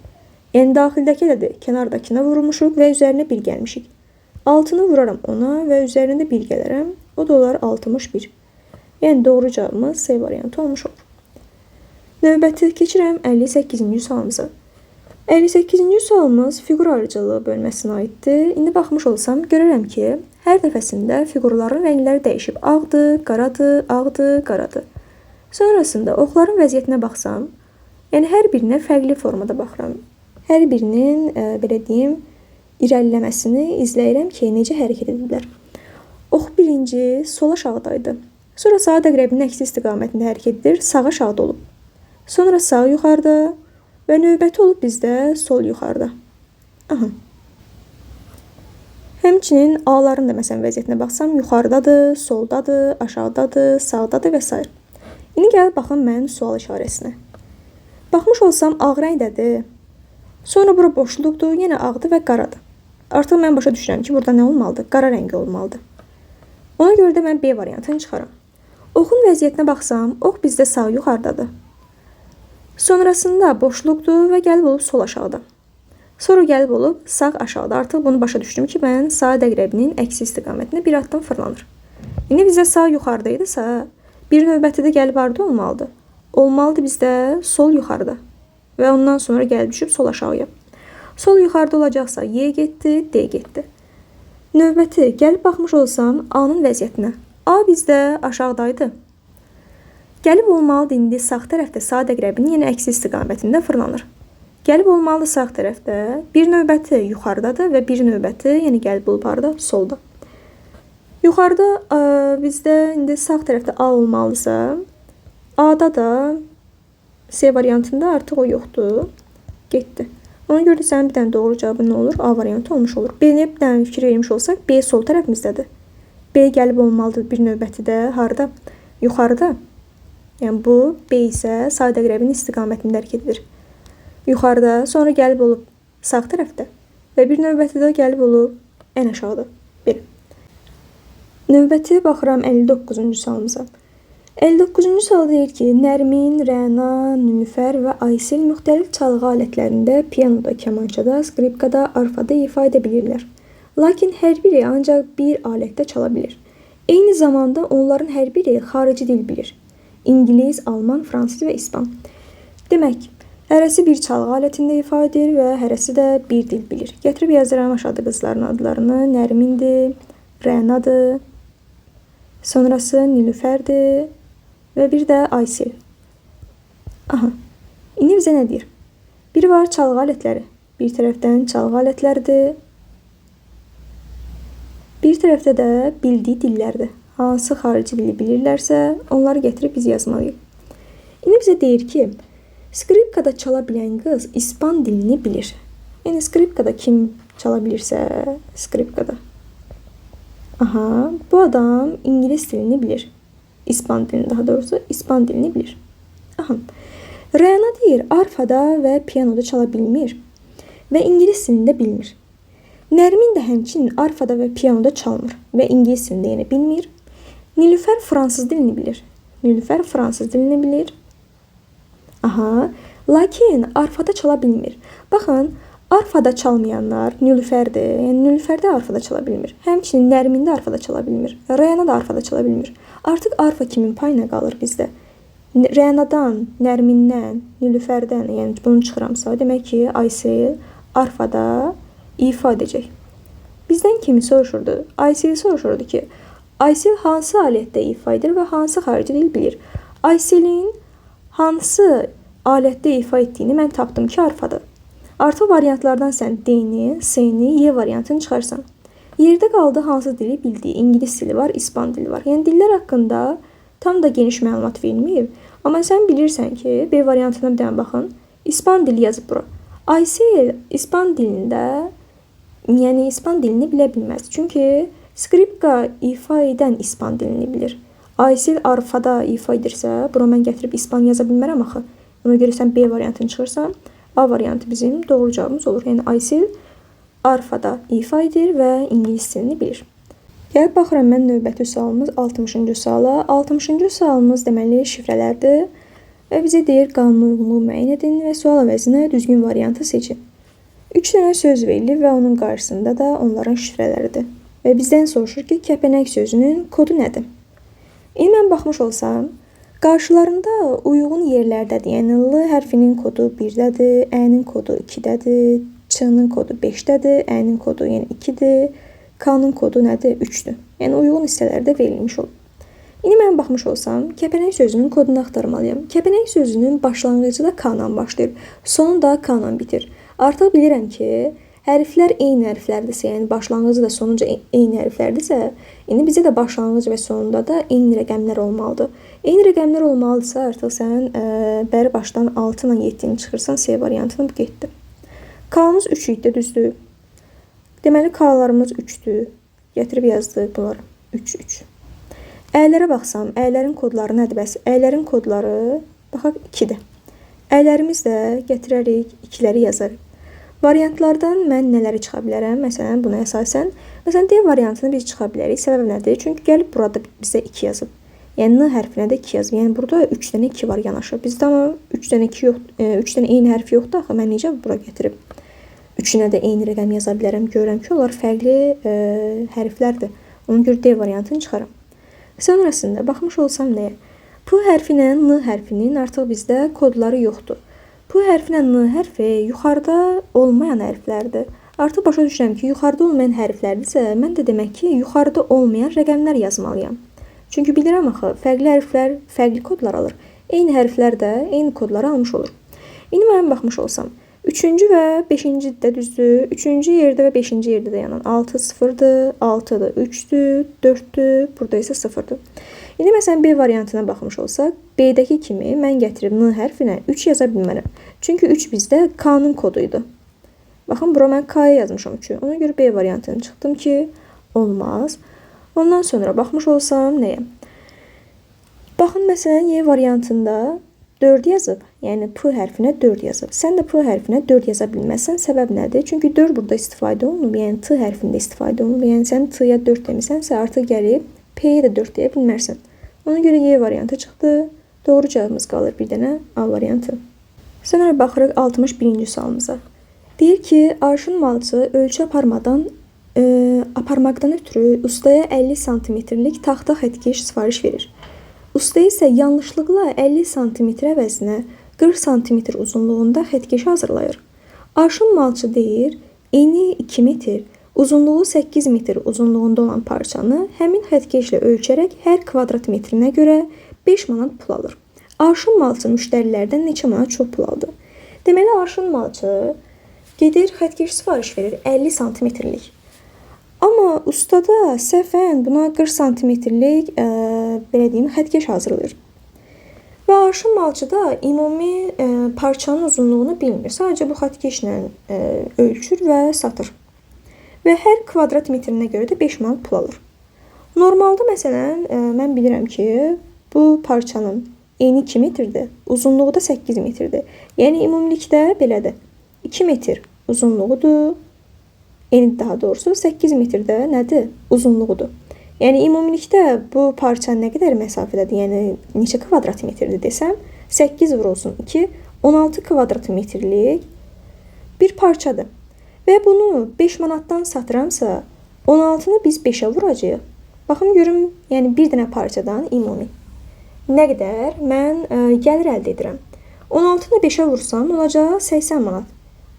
Yəni daxildəki də kənardakına vurmuşuq və üzərinə 1 gəlmişik. 6'nı vuraram ona və üzərinə 1 gələrəm. O da olar 61. Yəni doğru cavabımız C variantı olmuş olur. Növbəti keçirəm 58-ci sualımıza. 58-ci sualımız fiqur ayrıcalığı bölməsinə aiddir. İndi baxmış olsam görürəm ki, hər dəfəsində fiqurların rəngləri dəyişib. Ağdır, qaradır, ağdır, qaradır. Sonrasında oxların vəziyyətinə baxsam, yəni hər birinə fərqli formada baxıram. Hər birinin belə deyim, irəliləməsini izləyirəm ki, necə hərəkət edirlər. Ox birinci sol aşağıdaydı. Sonra saat əqrəbinin əksi istiqamətində hərəkət edir, sağ aşağıda olub. Sonra sağ yuxarıda və növbəti olub bizdə sol yuxarıda. Aha. Həmçinin A-ların da məsələn vəziyyətinə baxsam, yuxarıdadır, soldadır, aşağıdadır, sağdadır və s. İndi gəlib baxın mən sual işarəsinə. Baxmış olsam ağ rəngdədir. Sonra bura boşluqdur, yenə ağdır və qaradır. Artıq mən başa düşürəm ki, burada nə olmalıdır? Qara rəngi olmalıdır. Ona görə də mən B variantını çıxaram. Oxun vəziyyətinə baxsam, ox bizdə sağ yuxarıdadır. Sonrasında boşluqdur və gəlib olub sol aşağıda. Sonra gəlib olub sağ aşağıda. Artıq bunu başa düşdüm ki, mən saat əqrəbinin əksi istiqamətində bir addım fırlanır. İndi bizdə sağ yuxarıdaydısa, bir növbətidə gəlib harda olmalıdır? Olmalıdır bizdə sol yuxarıda. Və ondan sonra gəlib düşüb sol aşağıya. Sol yuxarıda olacaqsa Y getdi, D getdi. Növbəti gəlib baxmış olsam A-nın vəziyyətinə. A bizdə aşağıdaydı. Gəlib olmalıdır indi sağ tərəfdə saat əqrəbinin yenə əksi istiqamətində fırlanır. Gəlib olmalıdır sağ tərəfdə bir növbəti yuxarıdadır və bir növbəti yenə gəlib olub harda? Solda. Yuxarıda bizdə indi sağ tərəfdə A olmalıdırsa, A-da da C variantında artıq o yoxdur. Getdi. Ona görə də sənin bir dənə doğru cavabı nə olur? A variantı olmuş olur. B-yə bir dənə fikir vermiş olsaq, B sol tərəfimizdədir. B gəlib olmalıdır bir növbətidə harda? Yuxarıda. Yəni bu B isə saat əqrəbinin istiqamətində hərəkət edir. Yuxarıda, sonra gəlib olub sağ tərəfdə və bir növbətidə gəlib olub ən aşağıda. Bir. Növbəti baxıram 59-cu sualımıza. 59-cu sual deyir ki, Nərmin, Rəna, Nilüfər və Aysil müxtəlif çalğı alətlərində, pianoda, kamançada, skripkada, arfada ifa edə bilirlər. Lakin hər biri ancaq bir alətdə çala bilir. Eyni zamanda onların hər biri xarici dil bilir. İngilis, Alman, Fransız və İspan. Demək, hərəsi bir çalğı alətində ifa edir və hərəsi də bir dil bilir. Gətirib yazıram aşağıda qızların adlarını. Nərmindir, Rənadır, sonrası Nilüfərdir və bir də Aysil. Aha, indi bizə nə deyir? Biri var çalğı alətləri. Bir tərəfdən çalğı alətləridir. Bir tərəfdə də bildiyi dillərdir. Hansı xarici dili bilirlərsə, onları gətirib biz yazmalıyıq. İndi bizə deyir ki, skripkada çala bilən qız İspan dilini bilir. Yəni skripkada kim çala bilirsə, skripkada. Aha, bu adam İngilis dilini bilir. İspan dilini, daha doğrusu İspan dilini bilir. Aha. Rəna deyir, arfada və pianoda çala bilmir və İngilis dilində bilmir. Nərmin də həmçinin arfada və pianoda çalmır və İngilis dilində yenə bilmir. Nilüfər Fransız dilini bilir. Nilüfər Fransız dilini bilir. Aha, lakin arfada çala bilmir. Baxın, arfada çalmayanlar Nilüfərdir. Yəni Nilüfər də arfada çala bilmir. Həmçinin Nərmin də arfada çala bilmir. Rəna da arfada çala bilmir. Artıq arfa kimin payına qalır bizdə? Rənadan, Nərmindən, Nilüfərdən, yəni bunu çıxıramsa, demək ki, Aysil arfada ifa edəcək. Bizdən kimi soruşurdu? Aysil soruşurdu ki, Aysil hansı alətdə ifa edir və hansı xarici dil bilir? Aysilin hansı alətdə ifa etdiyini mən tapdım ki, arfadır. Artıq variantlardan sən D-ni, C-ni, Y variantını çıxarsan. Yerdə qaldı hansı dili bildiyi? İngilis dili var, İspan dili var. Yəni dillər haqqında tam da geniş məlumat verməyib. Amma sən bilirsən ki, B variantına bir dənə baxın. İspan dili yazıb bura. Aysil İspan dilində, yəni İspan dilini bilə bilməz. Çünki skripka ifa edən İspan dilini bilir. Aysil arfada ifa edirsə, bura mən gətirib İspan yaza bilmərəm axı. Ona görə sən B variantını çıxırsan, A variantı bizim doğru cavabımız olur. Yəni Aysil arfada ifa edir və İngilis dilini bilir. Gəlib baxıram mən növbəti sualımız 60-cı suala. 60-cı sualımız deməli şifrələrdir və bizə deyir qanun uyğunluğu müəyyən edin və sual əvəzinə düzgün variantı seçin. 3 dənə söz verilir və onun qarşısında da onların şifrələridir. Və bizdən soruşur ki, kəpənək sözünün kodu nədir? İndi mən baxmış olsam, qarşılarında uyğun yerlərdədir. Yəni L hərfinin kodu 1-dədir, Ə-nin kodu 2-dədir, Ç-nin kodu 5-dədir, Ə-nin kodu yəni 2-dir, K-nın kodu nədir? 3-dür. Yəni uyğun hissələrdə verilmiş olur. İndi mən baxmış olsam, kəpənək sözünün kodunu axtarmalıyam. Kəpənək sözünün başlanğıcı da K-dan başlayır, sonu da K-dan bitir. Artıq bilirəm ki, hərflər eyni hərflərdirsə, yəni başlanğıcı da sonuncu eyni hərflərdirsə, indi bizə də başlanğıc və sonunda da eyni rəqəmlər olmalıdır. Eyni rəqəmlər olmalıdırsa, artıq sən bəri başdan 6 ilə 7-ni çıxırsan, C variantını bu getdi. K-mız 3 idi, düzdür? Deməli, K-larımız 3-dür. Gətirib yazdıq bunları. 3, 3. Əylərə baxsam, əylərin kodları nədir bəs? Əylərin kodları, baxaq, 2-dir. Əylərimiz də gətirərik, 2-ləri yazarıq. Variantlardan mən nələri çıxa bilərəm? Məsələn, buna əsasən, D variantını biz çıxa bilərik. Səbəb nədir? Çünki gəlib burada bizə 2 yazıb. Yəni, N hərfinə də 2 yazıb. Yəni, burada 3 dənə 2 var yanaşı. Bizdə amma 3 dənə 2 yox, 3 dənə eyni hərf yoxdur. Axı, mən necə bura gətirib 3-ünə də eyni rəqəm yaza bilərəm. Görürəm ki, onlar fərqli hərflərdir. Ona görə D variantını çıxaram. Sonrasında baxmış olsam nəyə? P hərfi ilə N hərfinin artıq bizdə kodları yoxdur. P hərfi ilə N hərfi yuxarıda olmayan hərflərdir. Artıq başa düşürəm ki, yuxarıda olmayan hərflərdirsə, mən də demək ki, yuxarıda olmayan rəqəmlər yazmalıyam. Çünki bilirəm axı, fərqli hərflər fərqli kodlar alır. Eyni hərflər də eyni kodları almış olur. İndi mən baxmış olsam, 3-cü və 5-ci də düzdür. 3-cü yerdə və 5-ci yerdə də yanan 6 0-dır, 6-dır, 3-dür, 4-dür, burada isə 0-dır. İndi məsələn B variantına baxmış olsaq, B-dəki kimi mən gətirib N hərfinə 3 yaza bilmərəm. Çünki 3 bizdə K-nın koduydu. Baxın, bura mən K-ya yazmışam 3-ü. Ona görə B variantını çıxdım ki, olmaz. Ondan sonra baxmış olsam nəyə? Baxın, məsələn, Y variantında 4 yazıb. Yəni, P hərfinə 4 yazıb. Sən də P hərfinə 4 yaza bilməzsən. Səbəb nədir? Çünki 4 burada istifadə olunub. Yəni, T hərfində istifadə olunub. Yəni, sən T-ya 4 demisənsə, artıq gəlib P-yə də 4 deyə bilmərsən. Ona görə Y variantı çıxdı. Doğru cavabımız qalır bir dənə A variantı. Sonra baxırıq 61-ci sualımıza. Deyir ki, Arşın malçı ölçü aparmaqdan ötürü ustaya 50 santimetrlik taxta xətkeş sifariş verir. Usta isə yanlışlıqla 50 santimetr əvəzinə 40 santimetr uzunluğunda xətkeş hazırlayır. Arşın malçı deyir, eni 2 metr, uzunluğu 8 metr uzunluğunda olan parçanı həmin xətkeşlə ölçərək hər kvadrat metrinə görə 5 manat pul alır. Arşın malçı müştərilərdən neçə manat çox pul aldı? Deməli, arşın malçı gedir, xətkeş sifariş verir 50 santimetrlik. Amma ustada səhvən buna 40 santimetrlik belə deyim, xətkeş hazırlayır. Və arşın malçı da ümumi parçanın uzunluğunu bilmir. Sadəcə bu xətkeşlə ölçür və satır. Və hər kvadrat metrinə görə də 5 manat pul alır. Normalda məsələn, mən bilirəm ki, bu parçanın eni 2 metrdir, uzunluğu da 8 metrdir. Yəni, ümumilikdə belədir. 2 metr uzunluğudur, eni daha doğrusu 8 metrdə nədir? Uzunluğudur. Yəni, ümumilikdə bu parça nə qədər məsafədədir? Yəni, neçə kvadrat metrdir desəm, 8 vurulsun 2, 16 kvadrat metrlik bir parçadır. Və bunu 5 manatdan satıramsa, 16-nı biz 5-ə vuracağıq. Baxın, görüm, yəni bir dənə parçadan ümumi nə qədər mən gəlir əldə edirəm. 16-nı 5-ə vursam, olacaq 80 manat.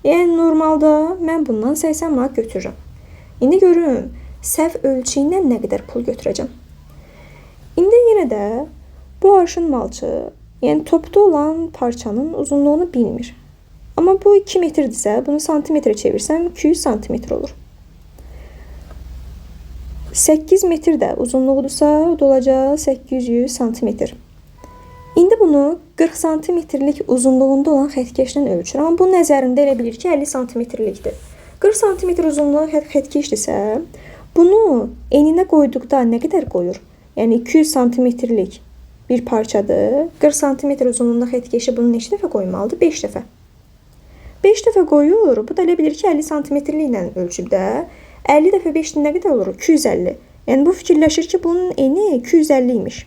Yəni, normalda mən bundan 80 manat götürürəm. İndi görüm, səhv ölçü ilə nə qədər pul götürəcəm. İndi yenə də bu arşın malçı, yəni topda olan parçanın uzunluğunu bilmir. Amma bu 2 metrdirsə, bunu santimetrə çevirsəm 200 santimetr olur. 8 metr də uzunluğudursa, o da olacaq 800 santimetr. İndi bunu 40 santimetrlik uzunluğunda olan xətkeşlə ölçür. Amma bu nəzərində elə bilir ki, 50 santimetrlikdir. 40 santimetr uzunluğu xətkeşdirsə, bunu eninə qoyduqda nə qədər qoyur? Yəni 200 santimetrlik bir parçadır. 40 santimetr uzunluğunda xətkeşi bunu neçə dəfə qoymalıdır? 5 dəfə. 5 dəfə qoyur. Bu da elə bilir ki, 50 santimetrliklə ölçüb də. 50 dəfə 5 nə qədər olur? 250. Yəni, bu fikirləşir ki, bunun eni 250 imiş.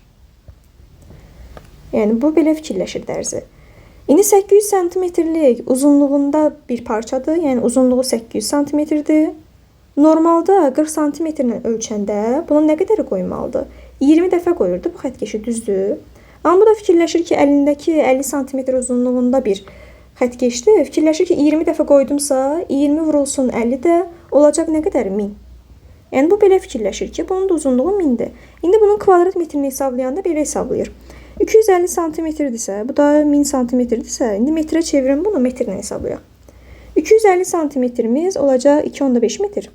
Yəni, bu belə fikirləşir dərzi. İndi 800 santimetrlik uzunluğunda bir parçadır. Yəni, uzunluğu 800 santimetrdir. Normalda 40 santimetrlə ölçəndə buna nə qədər qoymalıdır? 20 dəfə qoyurdu bu xətkeşi, düzdür. Amma bu da fikirləşir ki, əlindəki 50 santimetr uzunluğunda bir xətkeşdir. Fikirləşir ki, 20 dəfə qoydumsa, 20 vurulsun 50 də olacaq nə qədər? 1000. Yəni, bu belə fikirləşir ki, bunun da uzunluğu 1000-dir. İndi bunun kvadrat metrini hesablayanda belə hesablayır. 250 santimetrdirsə, bu da 1000 santimetrdirsə, indi metrə çevirin bunu, metrlə hesablayaq. 250 santimetrimiz olacaq 2,5 metr.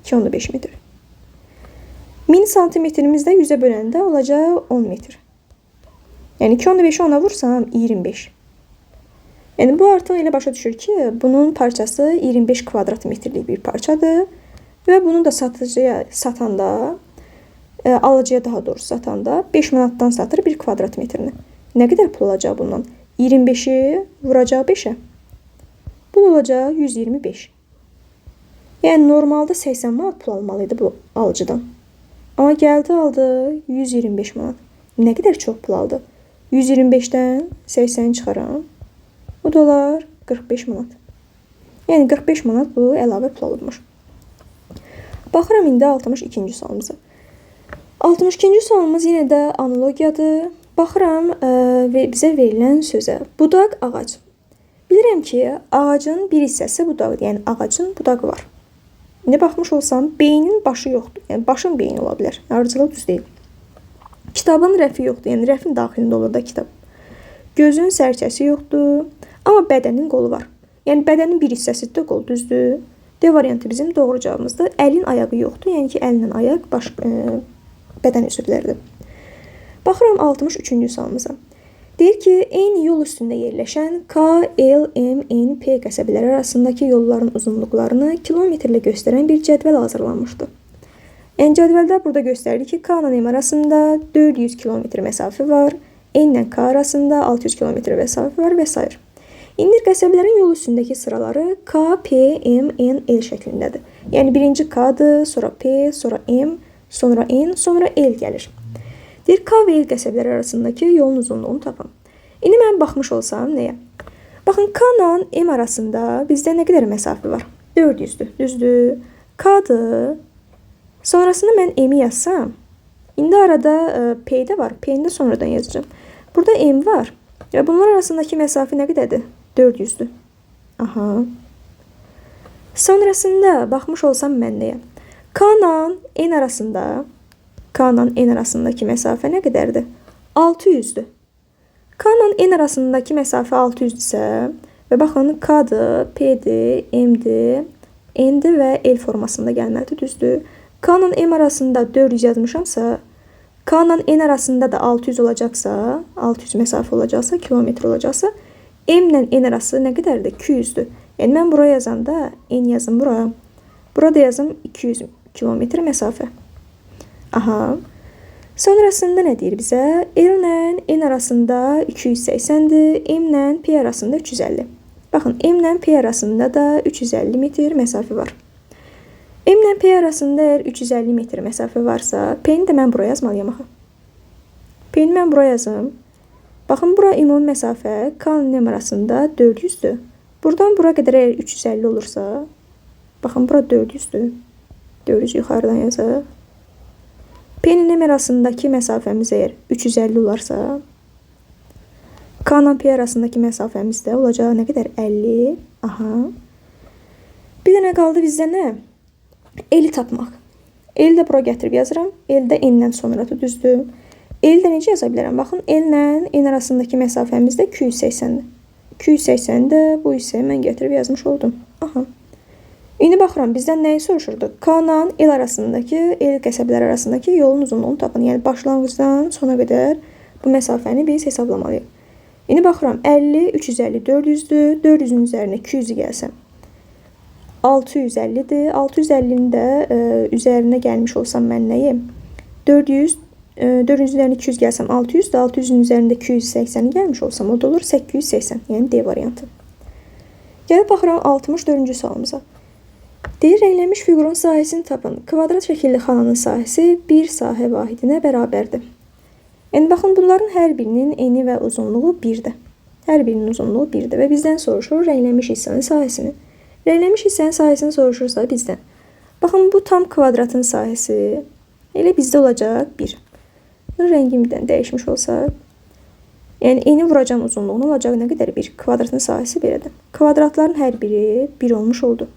2,5 metr. 1000 santimetrimiz də 100-ə böləndə olacaq 10 metr. Yəni 2,5-i 10-a vursam 25. Yəni bu artıq elə başa düşür ki, bunun parçası 25 kvadrat metrlik bir parçadır və bunu da satıcıya satanda, alıcıya daha doğrusu satanda 5 manatdan satır 1 kvadrat metrini. Nə qədər pul olacaq bundan? 25-i vuracaq 5-ə. Bu olacaq 125. Yəni normalda 80 manat pul almalıydı bu alıcıdan. Amma gəldi aldı 125 manat. Nə qədər çox pul aldı? 125-dən 80 çıxaram. Bu da olar 45 manat. Yəni 45 manat bu əlavə pul alınmış. Baxıram indi 62-ci sualımıza. 62-ci sualımız yenə də analogiyadır. Baxıram bizə verilən sözə. Budaq ağac. Bilirəm ki, ağacın bir hissəsi budaqdır. Yəni ağacın budağı var. İndi baxmış olsam, beynin başı yoxdur. Yəni başın beyni ola bilər. Arıcılıq düz deyil. Kitabın rəfi yoxdur. Yəni rəfin daxilində olur da kitab. Gözün sərçəsi yoxdur. Amma bədənin qolu var. Yəni bədənin bir hissəsi də qol, düzdür. D variantı bizim doğru cavabımızdır. Əlin ayağı yoxdur. Yəni ki, əllə ayaq bədən üzvləridir. Baxıram 63-cü sualımıza. Deyir ki, eyni yol üstündə yerləşən K, L, M, N, P qəsəbələri arasındakı yolların uzunluqlarını kilometrlə göstərən bir cədvəl hazırlanmışdır. Yəni cədvəldə burada göstərir ki, K ilə M arasında 400 kilometr məsafə var, N ilə K arasında 600 kilometr məsafə var və s. İndi qəsəbələrin yol üstündəki sıraları K, P, M, N, L şəklindədir. Yəni birinci K-dır, sonra P, sonra M, sonra N, sonra L gəlir. Deyir, K və L qəsəbələri arasındakı yolun uzunluğunu tapın. İndi mən baxmış olsam nəyə? Baxın, K ilə M arasında bizdə nə qədər məsafə var? 400-dür, düzdür. K-dır. Sonrasında mən M-i yazsam, indi arada P-də var. P-ni də sonradan yazacağım. Burada M var. Və bunlar arasındakı məsafə nə qədərdir? 400-dür. Aha. Sonrasında baxmış olsam mən nəyə? K ilə N arasındakı məsafə nə qədərdir? 600-dür. K ilə N arasındakı məsafə 600-dürsə və baxın K-dır, P-dir, M-dir, N-dir və L formasında gəlməlidir, düzdür. K ilə M arasında 400 yazmışamsa, K ilə N arasında da 600 olacaqsa, 600 məsafə olacaqsa, kilometr olacaqsa, M ilə N arası nə qədərdir? 200-dür. Yəni mən bura yazanda N yazım bura. Burada yazım 200 kilometr məsafə. Aha. Sonrasında nə deyir bizə? L ilə N arasında 280-dir, M ilə P arasında 350. Baxın, M ilə P arasında da 350 metr məsafə var. M ilə P arasında əgər 350 metr məsafə varsa, P-ni də mən bura yazmalıyam axı. P-ni mən bura yazım. Baxın, bura ümumi məsafə K ilə M arasında 400-dür. Buradan bura qədər əgər 350 olursa, baxın, bura 400-dür. 400 yuxarıdan yazaq. P ilə M arasındakı məsafəmiz əgər 350 olarsa, K ilə P arasındakı məsafəmiz də olacaq nə qədər? 50. Aha. Bir dənə qaldı bizdə nə? L-i tapmaq. L-i də bura gətirib yazıram. L də N-dən sonradır, düzdür. L-i də necə yaza bilərəm? Baxın, L ilə N arasındakı məsafəmiz də 280-dir. 280 də bu hissəyə mən gətirib yazmış oldum. Aha. İndi baxıram, bizdən nəyi soruşurdu? K ilə L arasındakı, L qəsəbələri arasındakı yolun uzunluğunu tapın. Yəni başlanğıcdan sona qədər bu məsafəni biz hesablamalıyıq. İndi baxıram, 50, 350, 400-dür. 400-ün üzərinə 200-ü gəlsəm. 650-dir. 650-nin də üzərinə gəlmiş olsam mən nəyim? 400, 400-ün üzərinə 200 gəlsəm 600-dir. 600-ün üzərində 280-i gəlmiş olsam, o da olur 880. Yəni D variantı. Gəlib baxıram 64-cü sualımıza. Deyir, rənglənmiş fiqurun sahəsini tapın. Kvadrat şəkilli xananın sahəsi bir sahə vahidinə bərabərdir. Yəni, baxın, bunların hər birinin eni və uzunluğu 1-dir. Hər birinin uzunluğu 1-dir və bizdən soruşur rənglənmiş hissənin sahəsini. Rənglənmiş hissənin sahəsini soruşursa bizdən. Baxın, bu tam kvadratın sahəsi elə bizdə olacaq 1. Rəngimdən dəyişmiş olsa, yəni eni vuracam uzunluğunu olacaq nə qədər 1. Kvadratın sahəsi belədir. Kvadratların hər biri 1 olmuş oldu.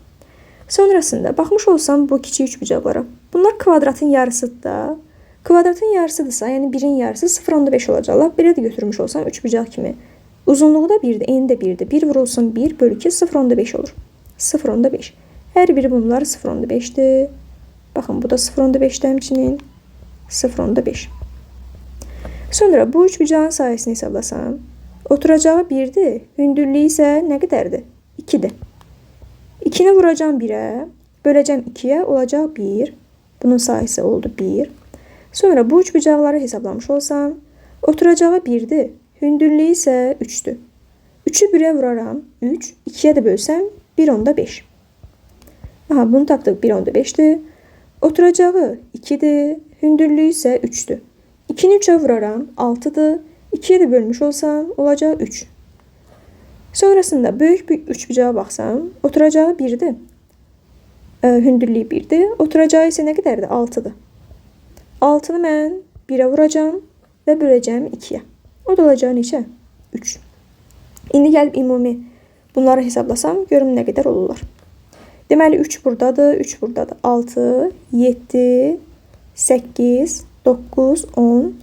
Sonrasında baxmış olsam bu kiçik üçbucaqlara. Bunlar kvadratın yarısıdır da. Kvadratın yarısıdırsa, yəni 1-in yarısı 0,5 olacaqlar. Belə də götürmüş olsam üçbucaq kimi Uzunluğu da 1-dir, eni də 1-dir. 1 vurulsun 1 bölü 2 0,5 olur. 0,5. Hər biri bunlar 0,5'dir. Baxın, bu da 0,5 həmçinin 0,5. Sonra bu üçbucağın sayısını hesablasam, oturacağı 1'dir, hündürlüyü isə nə qədərdir? 2'dir. 2'ni vuracağım 1'ə, böləcəm 2'yə, olacaq 1. Bunun sayısı oldu 1. Sonra bu üçbucaqları hesaplamış olsam, oturacağı 1'dir, hündürlüyü isə 3'dür. 3'ü 1'ə vuraram, 3, 2'yə də bölsəm 1,5. Aha, bunu tapdıq, 1,5'dir. Oturacağı 2'dir, hündürlüyü isə 3'dür. 2'ni 3'ə vuraram, 6'dır. 2'ye də bölmüş olsam, olacaq 3. Sonrasında böyük bir üçbucağa baxsam, oturacağı 1'dir. Hündürlüyü 1'dir. Oturacağı isə nə qədərdir? 6'dır. 6'nı mən 1'ə vuracam və böləcəm 2'yə. O da olacağı neçə? 3. İndi gəlib ümumi bunları hesablasam, görüm nə qədər olurlar. Deməli 3 buradadır, 3 buradadır. 6, 7, 8, 9, 10.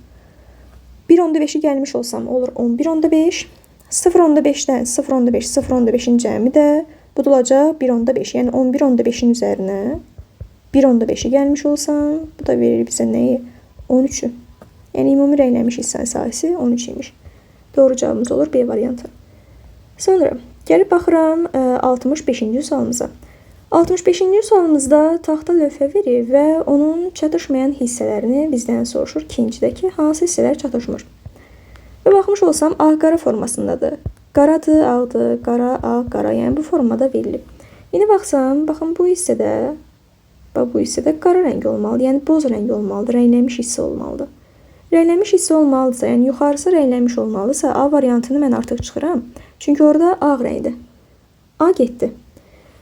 1,5'i gəlmiş olsam olur 11,5. 0,5'dən 0,5, 0,5'in cəmi də bu da olacaq 1,5. Yəni 11,5'in üzərinə 1,5'i gəlmiş olsam, bu da verir bizə nəyi? 13'ü. Yəni ümumi rəngləmiş hissənin sayısı 13 imiş. Doğru cavabımız olur B variantı. Sonra gəlib baxıram 65-ci sualımıza. 65-ci sualımızda taxta lövhə verir və onun çatışmayan hissələrini bizdən soruşur. İkincidəki hansı hissələr çatışmır? Və baxmış olsam ağ-qara formasındadır. Qaradır, ağdır, qara, ağ, qara. Yəni bu formada verilib. İndi baxsam, baxın bu hissədə qara rəng olmalıdır. Yəni boz rəng olmalıdır, rənglənmiş hissə olmalıdır. Rənglənmiş hissə olmalıdırsa, yəni yuxarısı rənglənmiş olmalıdırsa, A variantını mən artıq çıxıram. Çünki orada ağ rəngdir. A getdi.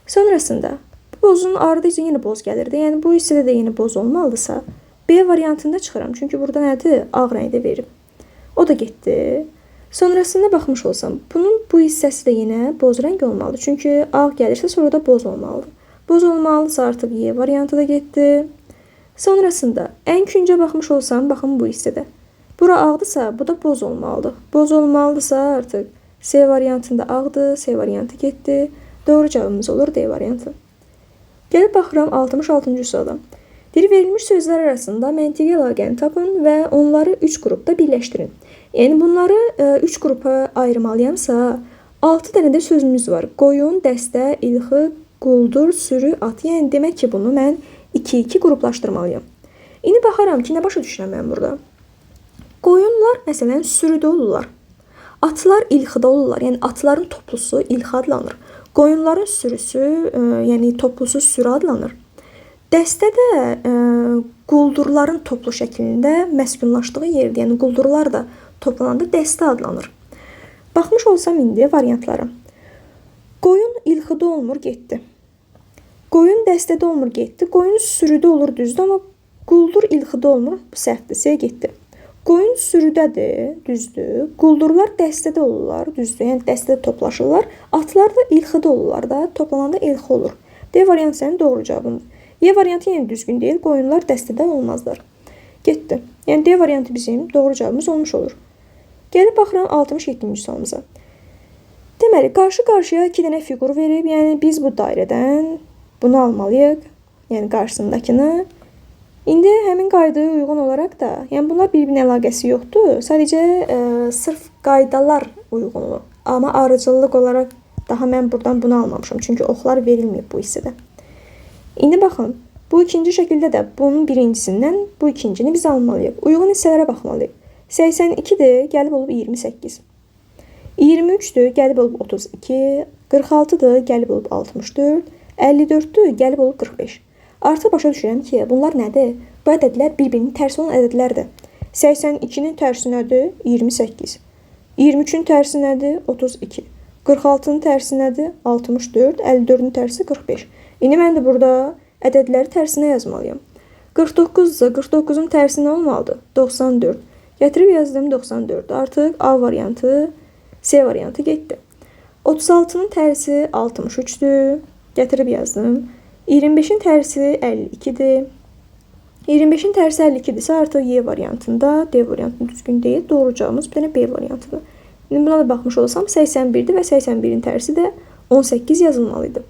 Sonrasında bozun ardıcı yenə boz gəlirdi. Yəni bu hissədə də yenə boz olmalıdırsa, B variantında çıxıram. Çünki burada nədir? Ağ rəngdə verib. O da getdi. Sonrasında baxmış olsam, bunun bu hissəsi də yenə boz rəng olmalıdır. Çünki ağ gəlirsə, sonra da boz olmalıdır. Boz olmalıdırsa artıq Y variantı da getdi. Sonrasında ən küncə baxmış olsam, baxın bu hissədə. Bura ağdırsa, bu da boz olmalıdır. Boz olmalıdırsa artıq C variantında ağdır, C variantı getdi. Doğru cavabımız olur D variantı. Gəlib baxıram 66-cı suala. Verilmiş sözlər arasında məntiqi əlaqəni tapın və onları 3 qrupda birləşdirin. Yəni bunları 3 qrupa ayırmalıyamsa, 6 dənə də sözümüz var. Qoyun, dəstə, ilxi, quldur, sürü, at. Yəni demək ki, bunu mən 2-2 qruplaşdırmalıyam. İndi baxaram ki, nə başa düşürəm mən burada? Qoyunlar məsələn sürüdə olurlar. Atlar ilxidə olurlar. Yəni atların toplusu ilxi adlanır. Qoyunların sürüsü, yəni toplusu sürü adlanır. Dəstə də quldurların toplu şəklində məskunlaşdığı yerdir. Yəni quldurlar da toplananda dəstə adlanır. Baxmış olsam indi variantlara. Qoyun ilxidə olmur, getdi. Qoyun dəstədə olmur, getdi. Qoyun sürüdə olur, düzdür, amma quldur ilxidə olmur, bu səhvdir, C getdi. Qoyun sürüdədir, düzdür. Quldurlar dəstədə olurlar, düzdür. Yəni dəstədə toplaşırlar. Atlar da ilxidə olurlar da, toplananda ilxi olur. D variantı sənin doğru cavabındır. Y variantı yenə düzgün deyil, qoyunlar dəstədə olmazlar. Getdi. Yəni D variantı bizim doğru cavabımız olmuş olur. Gəlib baxıram 67-ci sualımıza. Deməli, qarşı-qarşıya 2 dənə fiqur verib, yəni biz bu dairədən bunu almalıyıq, yəni qarşısındakını. İndi həmin qaydaya uyğun olaraq da, yəni bunlar bir-birinin əlaqəsi yoxdur, sadəcə sırf qaydalar uyğun olur. Amma arıcıllıq olaraq daha mən buradan bunu almamışam, çünki oxlar verilməyib bu hissədə. İndi baxın, bu ikinci şəkildə də bunun birincisindən bu ikincini biz almalıyıq. Uyğun hissələrə baxmalıyıq. 82-dir, gəlib olub 28. 23-dür, gəlib olub 32. 46-dır, gəlib olub 64. 54-dür, gəlib olub 45. Artıq başa düşürəm ki, bunlar nədir? Bu ədədlər bir-birinin tərsi olan ədədlərdir. 82-nin tərsi nədir? 28. 23-ün tərsi nədir? 32. 46-nın tərsi nədir? 64. 54-ün tərsi 45. İndi mən də burada ədədləri tərsinə yazmalıyam. 49-dur, 49-un tərsi nə olmalıdır? 94. Gətirib yazdım 94. Artıq A variantı, C variantı getdi. 36-nın tərsi 63-dür. Gətirib yazdım. 25-in tərsi 52-dir. 25-in tərsi 52-dirsə artıq Y variantında, D variantında düzgün deyil. Doğru cavabımız B variantıdır. İndi buna da baxmış olsam 81-dir və 81-in tərsi də 18 yazılmalıydı.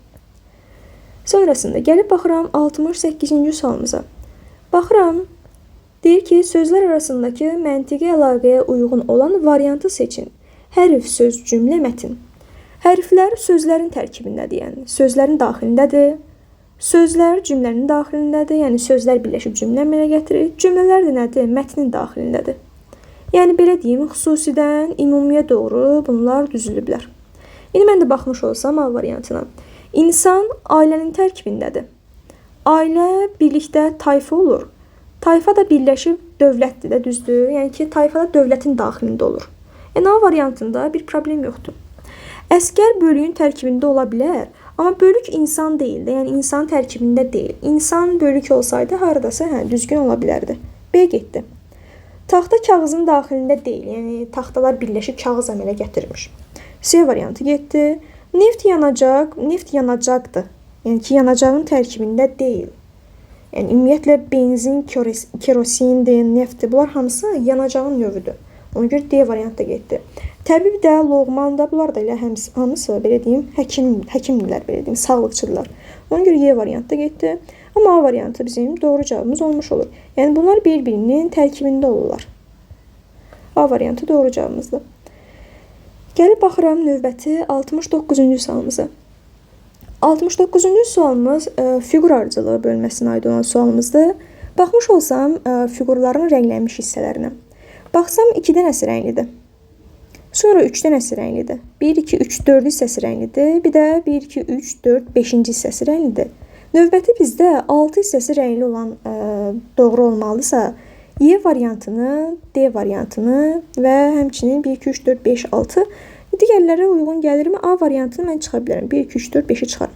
Sonrasında gəlib baxıram 68-ci sualımıza. Baxıram, deyir ki, sözlər arasındakı məntiqi əlaqəyə uyğun olan variantı seçin. Hərf, söz, cümlə, mətin. Hərflər sözlərin tərkibindədir, yəni sözlərin daxilindədir. Sözlər cümlənin daxilindədir, yəni sözlər birləşib cümlə əmələ gətirir. Cümlələr də nədir? Mətnin daxilindədir. Yəni belə deyim, xüsusidən ümumiyə doğru bunlar düzülüblər. İndi mən də baxmış olsam A variantına. İnsan ailənin tərkibindədir. Ailə birlikdə tayfa olur. Tayfa da birləşib dövlətdir də, düzdür? Yəni ki, tayfa da dövlətin daxilində olur. Yəni A variantında bir problem yoxdur. Əskər bölüyün tərkibində ola bilər, amma bölük insan deyil də, yəni insan tərkibində deyil. İnsan bölük olsaydı haradasa düzgün ola bilərdi. B getdi. Taxta kağızın daxilində deyil, yəni taxtalar birləşib kağız əmələ gətirmiş. C variantı getdi. Neft yanacaq, neft yanacaqdır. Yəni ki, yanacağın tərkibində deyil. Yəni ümumiyyətlə benzin, kerosindir, neftdir. Bunlar hamısı yanacağın növüdür. Ona görə D variantı getdi. Təbib də, loğman da, bunlar da elə hamısı belə deyim, həkimdirlər, belə deyim, sağlıqçıdırlar. Ona görə Y variantı getdi. Amma A variantı bizim doğru cavabımız olmuş olur. Yəni bunlar bir-birinin tərkibində olurlar. A variantı doğru cavabımızdır. Gəlib baxıram növbəti 69-cu sualımıza. 69-cu sualımız fiqur arıcılığı bölməsinə aid olan sualımızdır. Baxmış olsam fiqurların rənglənmiş hissələrinə. Baxsam 2 dənəsi rənglidir. Sonra 3 dənəsi rənglidir. 1, 2, 3, 4 hissəsi rənglidir. Bir də 1, 2, 3, 4, 5-ci hissəsi rənglidir. Növbəti bizdə 6 hissəsi rəngli olan doğru olmalıdırsa, Y variantını, D variantını və həmçinin 1, 2, 3, 4, 5, 6 digərlərə uyğun gəlirmi? A variantını mən çıxa bilərəm. 1, 2, 3, 4, 5-i çıxarım.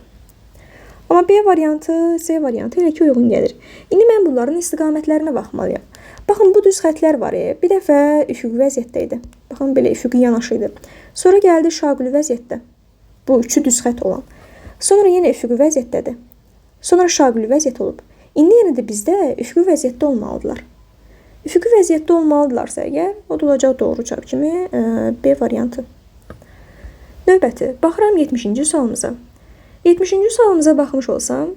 Amma B variantı, C variantı elə ki uyğun gəlir. İndi mən bunların istiqamətlərinə baxmalıyam. Baxın, bu düz xətlər var. Bir dəfə üfüqi vəziyyətdə idi. Baxın, belə üfüqi yanaşı idi. Sonra gəldi şaquli vəziyyətdə. Bu üçü düz xət olan. Sonra yenə üfüqi vəziyyətdədir. Sonra şaquli vəziyyət olub. İndi yenə də bizdə üfüqi vəziyyətdə olmalıdırlar. Üfüqi vəziyyətdə olmalıdırlarsa əgər, o da olacaq doğru cavab kimi B variantı. Növbəti, baxıram 70-ci sualımıza. 70-ci sualımıza baxmış olsam,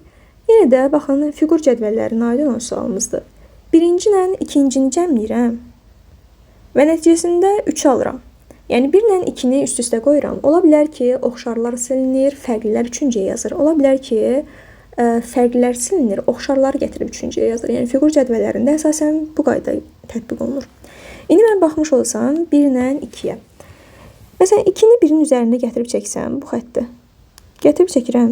yenə də baxın, fiqur cədvəllərinə aid olan sualımızdır. Birinci ilə ikincini cəmləyirəm və nəticəsində 3 alıram. Yəni 1 ilə 2-ni üst-üstə qoyuram. Ola bilər ki, oxşarlar silinir, fərqlilər üçüncüyə yazır. Ola bilər ki, fərqlilər silinir, oxşarları gətirib üçüncüyə yazır. Yəni fiqur cədvəllərində əsasən bu qayda tətbiq olunur. İndi mən baxmış olsam 1 ilə 2-yə. Məsələn, 2-ni 1-in üzərində gətirib çəksəm, bu xəttdir. Gətirib çəkirəm,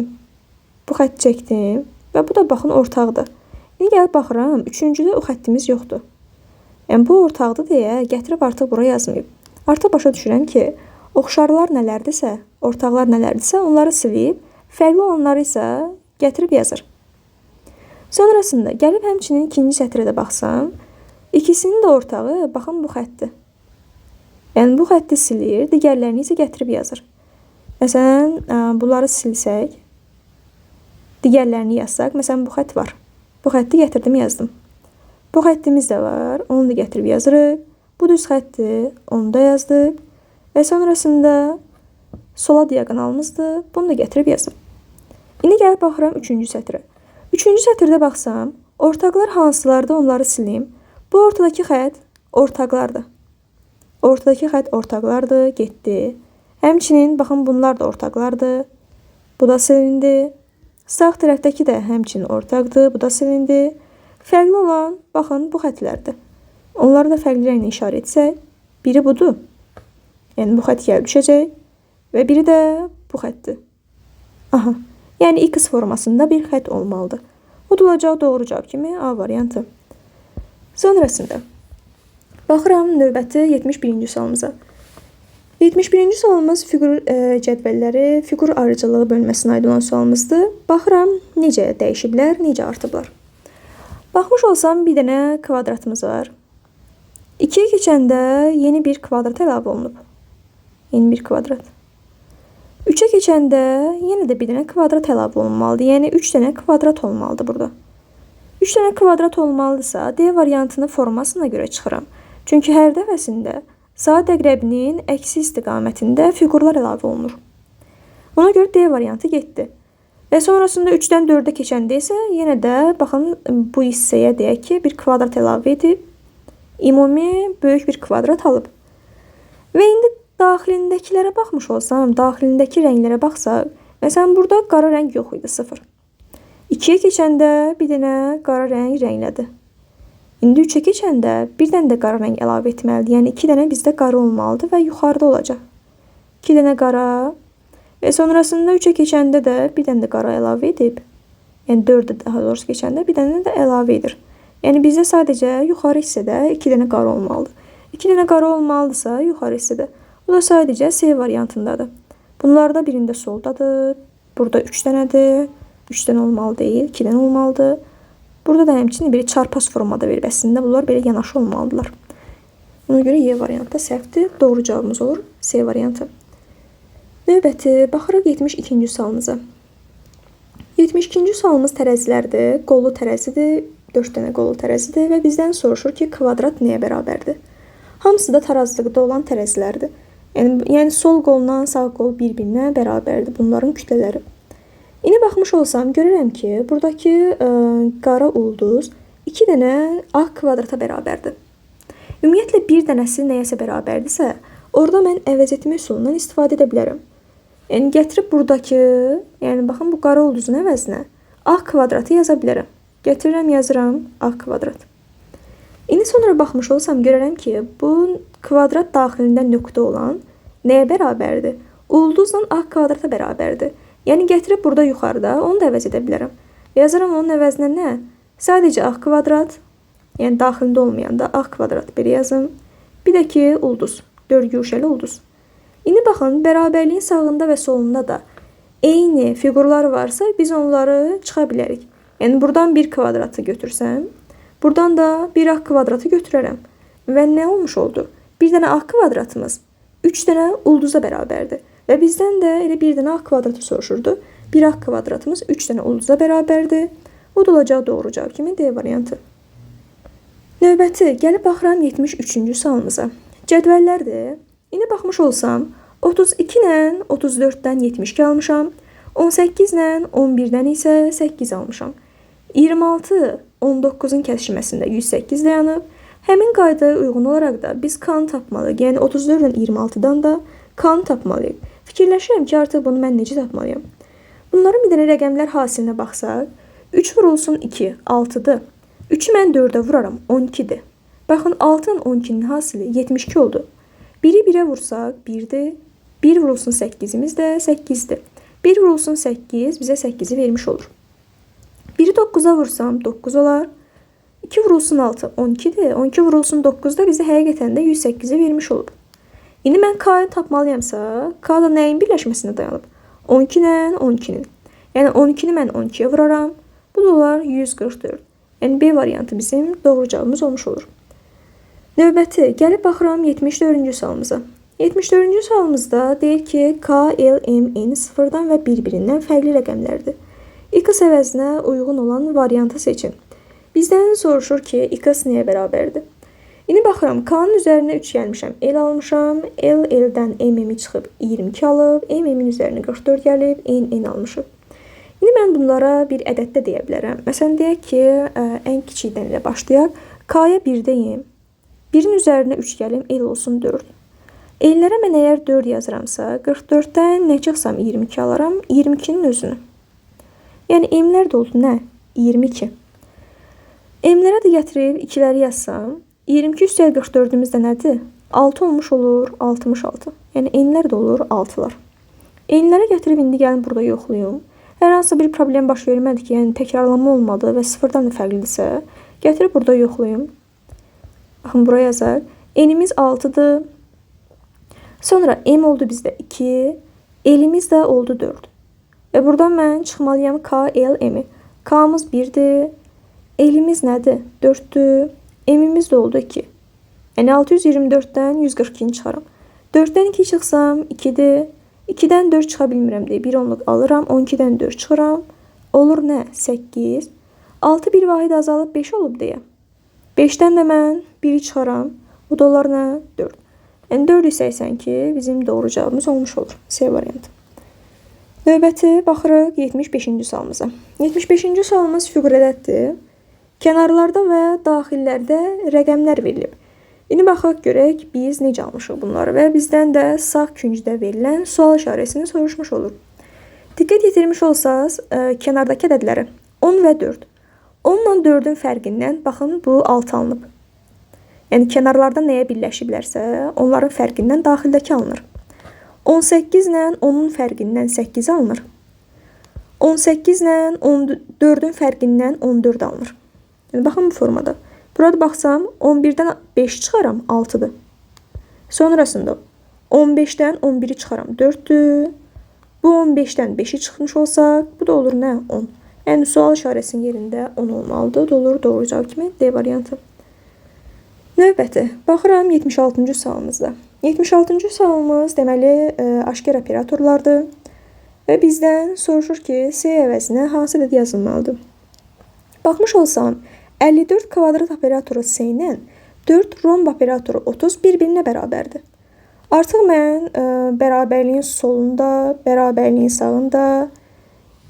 bu xətti çəkdim və bu da baxın ortaqdır. İndi gəlib baxıram, üçüncüdə o xəttimiz yoxdur. Yəni bu ortaqdır deyə gətirib artıq bura yazmayıb. Artıq başa düşürəm ki, oxşarlar nələrdirsə, ortaqlar nələrdirsə, onları silib, fərqli olanları isə gətirib yazır. Sonrasında gəlib həmçinin ikinci sətrə də baxsam, ikisinin də ortağı, baxın bu xəttdir. Yəni bu xətti silir, digərlərini isə gətirib yazır. Məsələn, bunları silsək, digərlərini yazsaq, məsələn, bu xətt var. Bu xətti gətirdim, yazdım. Bu xəttimiz də var, onu da gətirib yazırıq. Bu düz xətti, onu da yazdıq. Və sonrasında sola diaqonalımızdır, bunu da gətirib yazdım. İndi gəlib baxıram 3-cü sətrə. 3-cü sətrdə baxsam, ortaqlar hansılarda onları silim. Bu ortadakı xətt ortaqlardır. Ortadakı xətt ortaqlardır, getdi. Həmçinin, baxın, bunlar da ortaqlardır. Bu da silindi. Sağ tərəfdəki də həmçinin ortaqdır, bu da silindi. Fərqli olan, baxın, bu xətlərdir. Onları da fərqli rənglə işarə etsək, biri budur. Yəni, bu xət gəlib düşəcək və biri də bu xətdir. Aha, yəni X formasında bir xət olmalıdır. O da olacaq doğru cavab kimi A variantı. Sonrasında baxıram növbəti 71-ci sualımıza. 71-ci sualımız fiqur cədvəlləri, fiqur arıcılığı bölməsinə aid olan sualımızdır. Baxıram necə dəyişiblər, necə artıblar. Baxmış olsam bir dənə kvadratımız var. 2-yə keçəndə yeni bir kvadrat əlavə olunub. Yeni bir kvadrat. 3-ə keçəndə yenə də bir dənə kvadrat əlavə olunmalıdır. Yəni 3 dənə kvadrat olmalıdır burada. 3 dənə kvadrat olmalıdırsa D variantını formasına görə çıxıram. Çünki hər dəfəsində Saat əqrəbinin əksi istiqamətində fiqurlar əlavə olunur. Ona görə D variantı getdi. Və sonrasında 3-dən 4-ə keçəndə isə yenə də baxın bu hissəyə deyək ki, bir kvadrat əlavə edib ümumi böyük bir kvadrat alıb. Və indi daxilindəkilərə baxmış olsam, daxilindəki rənglərə baxsaq, məsələn burada qara rəng yox idi, 0. 2-yə keçəndə bir dənə qara rəng rənglədi. İndi 3-ə keçəndə bir dənə də qara rəng əlavə etməlidir. Yəni 2 dənə bizdə qara olmalıdır və yuxarıda olacaq. 2 dənə qara və sonrasında 3-ə keçəndə də bir dənə də qara əlavə edib, yəni 4-ə daha doğrusu keçəndə bir dənə də əlavə edir. Yəni bizdə sadəcə yuxarı hissədə 2 dənə qara olmalıdır. 2 dənə qara olmalıdırsa yuxarı hissədə. Bu da sadəcə C variantındadır. Bunlarda birində soldadır, burada 3 dənədir, 3 dənə olmalı deyil, 2 dənə olmalıdır. Burada da həmçinin belə çarpaz formada verib. Əslində bunlar belə yanaşı olmalıdırlar. Ona görə Y variantı səhvdir. Doğru cavabımız olur C variantı. Növbəti baxırıq 72-ci sualımıza. 72-ci sualımız tərəzilərdir. Qollu tərəzidir, 4 dənə qollu tərəzidir və bizdən soruşur ki, kvadrat nəyə bərabərdir? Hamısı da tarazlıqda olan tərəzilərdir. Yəni sol qolla sağ qol bir-birinə bərabərdir bunların kütlələri. İndi baxmış olsam görürəm ki, buradakı qara ulduz 2 dənə ağ kvadrata bərabərdir. Ümumiyyətlə bir dənəsi nəyəsə bərabərdirsə, orada mən əvəz etmə üsulundan istifadə edə bilərəm. Yəni gətirib buradakı, yəni baxın bu qara ulduzun əvəzinə ağ kvadratı yaza bilərəm. Gətirirəm, yazıram ağ kvadrat. İndi sonra baxmış olsam görərəm ki, bu kvadrat daxilində nöqtə olan nəyə bərabərdir? Ulduzla ağ kvadrata bərabərdir. Yəni gətirib burada yuxarıda onu da əvəz edə bilərəm. Yazıram onun əvəzinə nə? Sadəcə ağ kvadrat, yəni daxilində olmayanda ağ kvadrat belə yazım. Bir də ki ulduz, dörd-güşəli ulduz. İndi baxın, bərabərliyin sağında və solunda da eyni fiqurlar varsa biz onları çıxa bilərik. Yəni buradan bir kvadratı götürsəm, buradan da bir ağ kvadratı götürərəm. Və nə olmuş oldu? Bir dənə ağ kvadratımız 3 dənə ulduza bərabərdir. Və bizdən də elə bir dənə ağ kvadratı soruşurdu. Bir ağ kvadratımız 3 dənə ulduza bərabərdir. O da olacaq doğru cavab kimi D variantı. Növbəti, gəlib baxıram 73-cü sualımıza. Cədvəllərdir. İndi baxmış olsam, 32 ilə 34-dən 72 almışam. 18 ilə 11-dən isə 8 almışam. 26, 19-un kəsişməsində 108 dayanıb. Həmin qaydaya uyğun olaraq da biz K-nı tapmalıyıq. Yəni 34 ilə 26-dan da K-nı tapmalıyıq. Fikirləşirəm ki, artıq bunu mən necə tapmalıyam? Bunların bir dənə rəqəmlər hasilinə baxsaq, 3 vurulsun 2, 6-dır. 3-ü mən 4-ə vuraram, 12-dir. Baxın, 6-nın 12-nin hasili 72 oldu. 1-i 1-ə vursaq, 1-dir. 1 vurulsun 8-imiz də 8-dir. 1 vurulsun 8 bizə 8-i vermiş olur. 1-i 9-a vursam 9 olar. 2 vurulsun 6, 12-dir. 12 vurulsun 9 da bizə həqiqətən də 108-i vermiş olub. İndi mən K-nı tapmalıyamsa, K da nəyin birləşməsində dayanıb? 12 ilə 12-nin. Yəni 12-ni mən 12-yə vuraram. Bu da olar 144. Yəni B variantı bizim doğru cavabımız olmuş olur. Növbəti, gəlib baxıram 74-cü sualımıza. 74-cü sualımızda deyir ki, K, L, M, N sıfırdan və bir-birindən fərqli rəqəmlərdir. X əvəzinə uyğun olan variantı seçin. Bizdən soruşur ki, X nəyə bərabərdir? İndi baxıram, K-nın üzərinə 3 gəlmişəm, L almışam, L, L-dən M-i çıxıb 22 alıb, M-in üzərinə 44 gəlib, N almışım. İndi mən bunlara bir ədəddə deyə bilərəm. Məsələn, deyək ki, ən kiçikdən ilə başlayaq. K-ya 1-deyim, 1-in üzərinə 3 gəlim, L olsun 4. L-lərə mən əgər 4 yazıramsa, 44-dən nə çıxsam 22 alaram, 22-nin özünü. Yəni, M-lər də oldu nə? 22. M-lərə də gətirib 2-ləri yazsam, 22 üstəl 44-ümüz də nədir? 6 olmuş olur, 66. Yəni, N-lər də olur, 6-lar. N-lərə gətirib indi gəlin burada yoxlayım. Hər hansı bir problem baş vermədi ki, yəni təkrarlanma olmadı və sıfırdan da fərqlidirsə, gətirib burada yoxlayım. Baxın, buraya yazaq. N-imiz 6-dır. Sonra M oldu bizdə 2. L-imiz də oldu 4. Və buradan mən çıxmalıyam K, L, M-i. K-mız 1-dir. L-imiz nədir? 4-dür. M-imiz də oldu 2. Yəni 624-dən 142-ni çıxaram. 4-dən 2 çıxsam 2-dir. 2-dən 4 çıxa bilmirəm deyə 1 onluq alıram. 12-dən 4 çıxıram. Olur nə? 8. 6 bir vahid azalıb 5 olub deyə. 5-dən də mən 1-i çıxaram. Bu da olar nə? 4. Yəni 482 bizim doğru cavabımız olmuş olur. C variantı. Növbəti baxırıq 75-ci sualımıza. 75-ci sualımız fiqurədədir. Kənarlarda və daxillərdə rəqəmlər verilib. İndi baxaq görək biz necə almışıq bunları və bizdən də sağ küncdə verilən sual işarəsini soruşmuş olur. Diqqət yetirmiş olsaz, kənardakı ədədləri 10 və 4. 10 ilə 4-ün fərqindən baxın bu 6 alınıb. Yəni kənarlarda nəyə birləşiblərsə, onların fərqindən daxildəki alınır. 18 ilə 10-un fərqindən 8 alınır. 18 ilə 4-ün fərqindən 14 alınır. Yəni baxın bu formada. Burada baxsam 11-dən 5 çıxaram 6-dır. Sonrasında 15-dən 11-i çıxaram 4-dür. Bu 15-dən 5-i çıxmış olsaq, bu da olur nə? 10. Yəni sual işarəsinin yerində 10 olmalıdır. Da olur doğru cavab kimi D variantı. Növbəti, baxıram 76-cı sualımızda. 76-cı sualımız deməli aşkar operatorlardır və bizdən soruşur ki, C əvəzinə hansı ədəd yazılmalıdır? Baxmış olsam, 54 kvadrat operatoru C ilə 4 romb operatoru 30 bir-birinə bərabərdir. Artıq mən bərabərliyin solunda, bərabərliyin sağında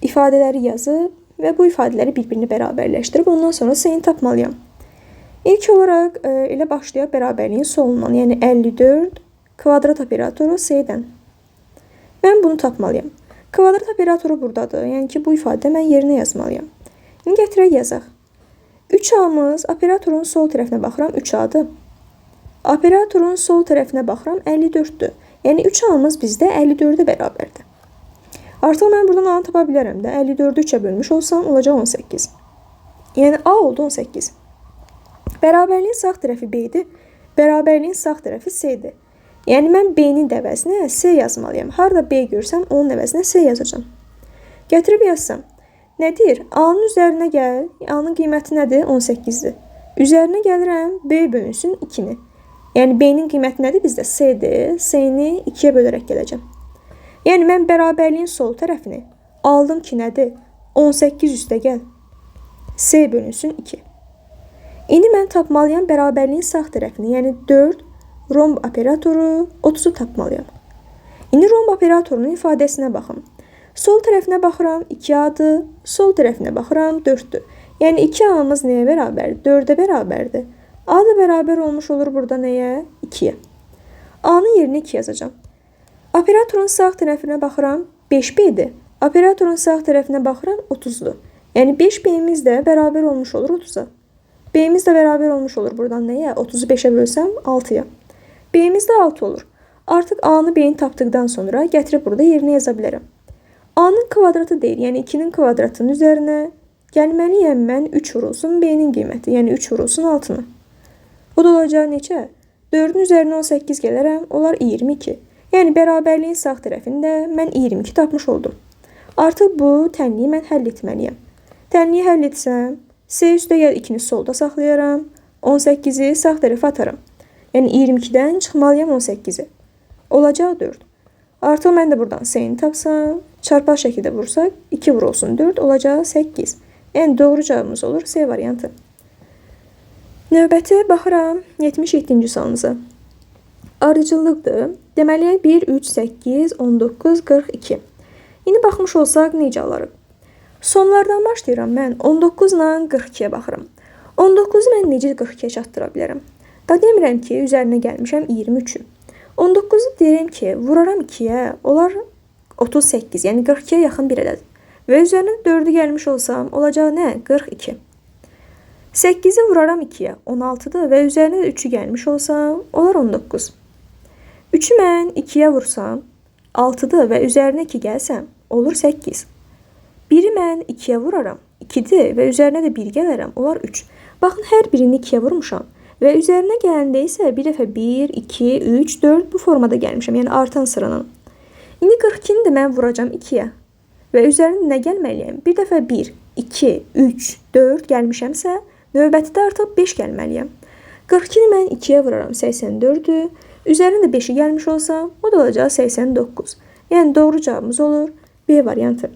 ifadələri yazıb və bu ifadələri bir-birini bərabərləşdirib ondan sonra C-ni tapmalıyam. İlk olaraq elə başlayaq bərabərliyin solundan, yəni 54 kvadrat operatoru C-dən. Mən bunu tapmalıyam. Kvadrat operatoru buradadır, yəni ki bu ifadə mən yerinə yazmalıyam. İndi gətirək yazaq. 3A-mız operatorun sol tərəfinə baxıram 3A-dır. Operatorun sol tərəfinə baxıram 54-dür. Yəni 3A-mız bizdə 54-ə bərabərdir. Artıq mən buradan A-nı tapa bilərəm də. 54-ü 3-ə bölmüş olsam olacaq 18. Yəni A oldu 18. Bərabərliyin sağ tərəfi B-dir. Bərabərliyin sağ tərəfi C-dir. Yəni mən B-nin əvəzinə C yazmalıyam. Harada B görsəm onun əvəzinə C yazacağam. Gətirib yazsam. Nədir? A-nın üzərinə gəl. A-nın qiyməti nədir? 18-dir. Üzərinə gəlirəm B bölünsün 2-ni. Yəni B-nin qiyməti nədir bizdə? C-dir. C-ni 2-yə bölərək gələcəm. Yəni mən bərabərliyin sol tərəfini aldım ki nədir? 18 üstə gəl. C bölünsün 2. İndi mən tapmalıyam bərabərliyin sağ tərəfini. Yəni 4 romb operatoru 30-u tapmalıyam. İndi romb operatorunun ifadəsinə baxım. Sol tərəfinə baxıram 2A-dır, sol tərəfinə baxıram 4-dür. Yəni 2A-mız nəyə bərabərdir? 4-ə bərabərdir. A da bərabər olmuş olur burada nəyə? 2-yə. A-nın yerinə 2 yazacağam. Operatorun sağ tərəfinə baxıram 5B-dir. Operatorun sağ tərəfinə baxıram 30-dur. Yəni 5B-miz də bərabər olmuş olur 30-a. B-miz də bərabər olmuş olur buradan nəyə? 30-u 5-ə bölsəm 6-ya. B-miz də 6 olur. Artıq A-nı B-ni tapdıqdan sonra gətirib burada yerinə yaza bilərəm. A-nın kvadratı deyil, yəni 2-nin kvadratının üzərinə gəlməliyəm mən 3 vurulsun B-nin qiyməti, yəni 3 vurulsun 6-nı. Bu da olacaq neçə? 4-ün üzərinə 18 gələrəm, olar 22. Yəni bərabərliyin sağ tərəfində mən 22 tapmış oldum. Artıq bu tənliyi mən həll etməliyəm. Tənliyi həll etsəm, C üstə gəl 2-ni solda saxlayaram, 18-i sağ tərəfə atarım. Yəni 22-dən çıxmalıyam 18-i. Olacaq 4. Artıq mən də buradan C-ni tapsam, çarpaq şəkildə vursaq, 2 vurulsun 4 olacaq 8. Yəni doğru cavabımız olur C variantı. Növbəti baxıram 77-ci sualımıza. Arıcıllıqdır. Deməli 1, 3, 8, 19, 42. İndi baxmış olsaq necə alarıq? Sonlardan başlayıram mən 19 ilə 42-yə baxıram. 19-u mən necə 42-yə çatdıra bilərəm? Da demirəm ki, üzərinə gəlmişəm 23-ü. 19-u deyirəm ki, vuraram 2-yə, olar 38, yəni 42-yə yaxın bir ədəd. Və üzərinə 4-ü gəlmiş olsam, olacaq nə? 42. 8-i vuraram 2-yə, 16-dır və üzərinə də 3-ü gəlmiş olsam, olar 19. 3-ü mən 2-yə vursam, 6-dır və üzərinə 2 gəlsəm, olur 8. 1-i mən 2-yə vuraram, 2-dir və üzərinə də 1 gələrəm, olar 3. Baxın, hər birini 2-yə vurmuşam. Və üzərinə gələndə isə bir dəfə 1, 2, 3, 4 bu formada gəlmişəm. Yəni artan sıranın. İndi 42-ni də mən vuracam 2-yə. Və üzərinə nə gəlməliyəm? Bir dəfə 1, 2, 3, 4 gəlmişəmsə, növbətidə artıq 5 gəlməliyəm. 42-ni mən 2-yə vuraram 84-dür. Üzərinə də 5-i gəlmiş olsam, o da olacaq 89. Yəni doğru cavabımız olur B variantı.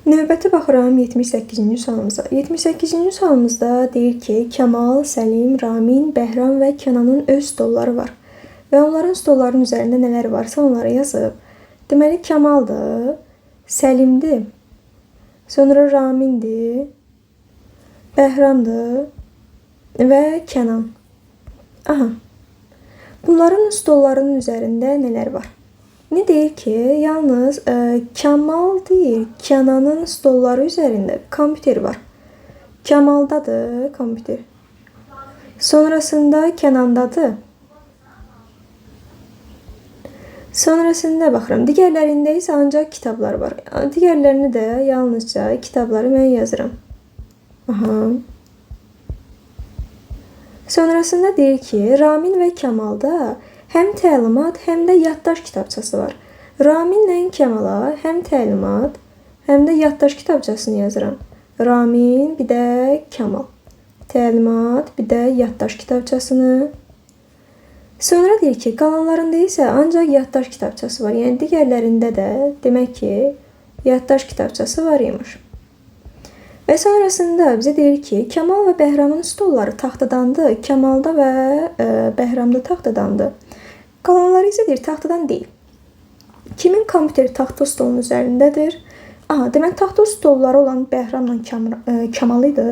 Növbəti baxıram 78-ci sualımıza. 78-ci sualımızda deyir ki, Kəmal, Səlim, Ramin, Bəhram və Kənanın öz stolları var. Və və onların stollarının üzərində nələr varsa onları yazıb. Deməli, Kamaldır, Səlimdir, sonra Ramindir, Bəhramdır və Kənan. Aha. Bunların stollarının üzərində nələr var? Ne deyir ki, yalnız Kamal deyir, Kənanın stolları üzərində kompüter var. Kamaldadır kompüter. Sonrasında Kənandadır. Sonrasında baxıram. Digərlərində isə ancaq kitablar var. Digərlərini də yalnızca kitabları mən yazıram. Aha. Sonrasında deyir ki, Ramin və Kamalda həm təlimat, həm də yaddaş kitabçası var. Raminlə Kamala həm təlimat, həm də yaddaş kitabçasını yazıram. Ramin, bir də Kamal. Təlimat, bir də yaddaş kitabçasını. Sonra deyir ki, qalanlarında isə ancaq yaddaş kitabçası var. Yəni digərlərində də demək ki, yaddaş kitabçası var imiş. Və sonrasında bizə deyir ki, Kamal və Bəhramın stolları taxtadandır. Kamalda və Bəhramda taxtadandır. Qalanları isə deyir, taxtadan deyil. Kimin kompüteri taxta stolunun üzərindədir? Aha, demək taxta stolları olan Bəhramla Kamal idi.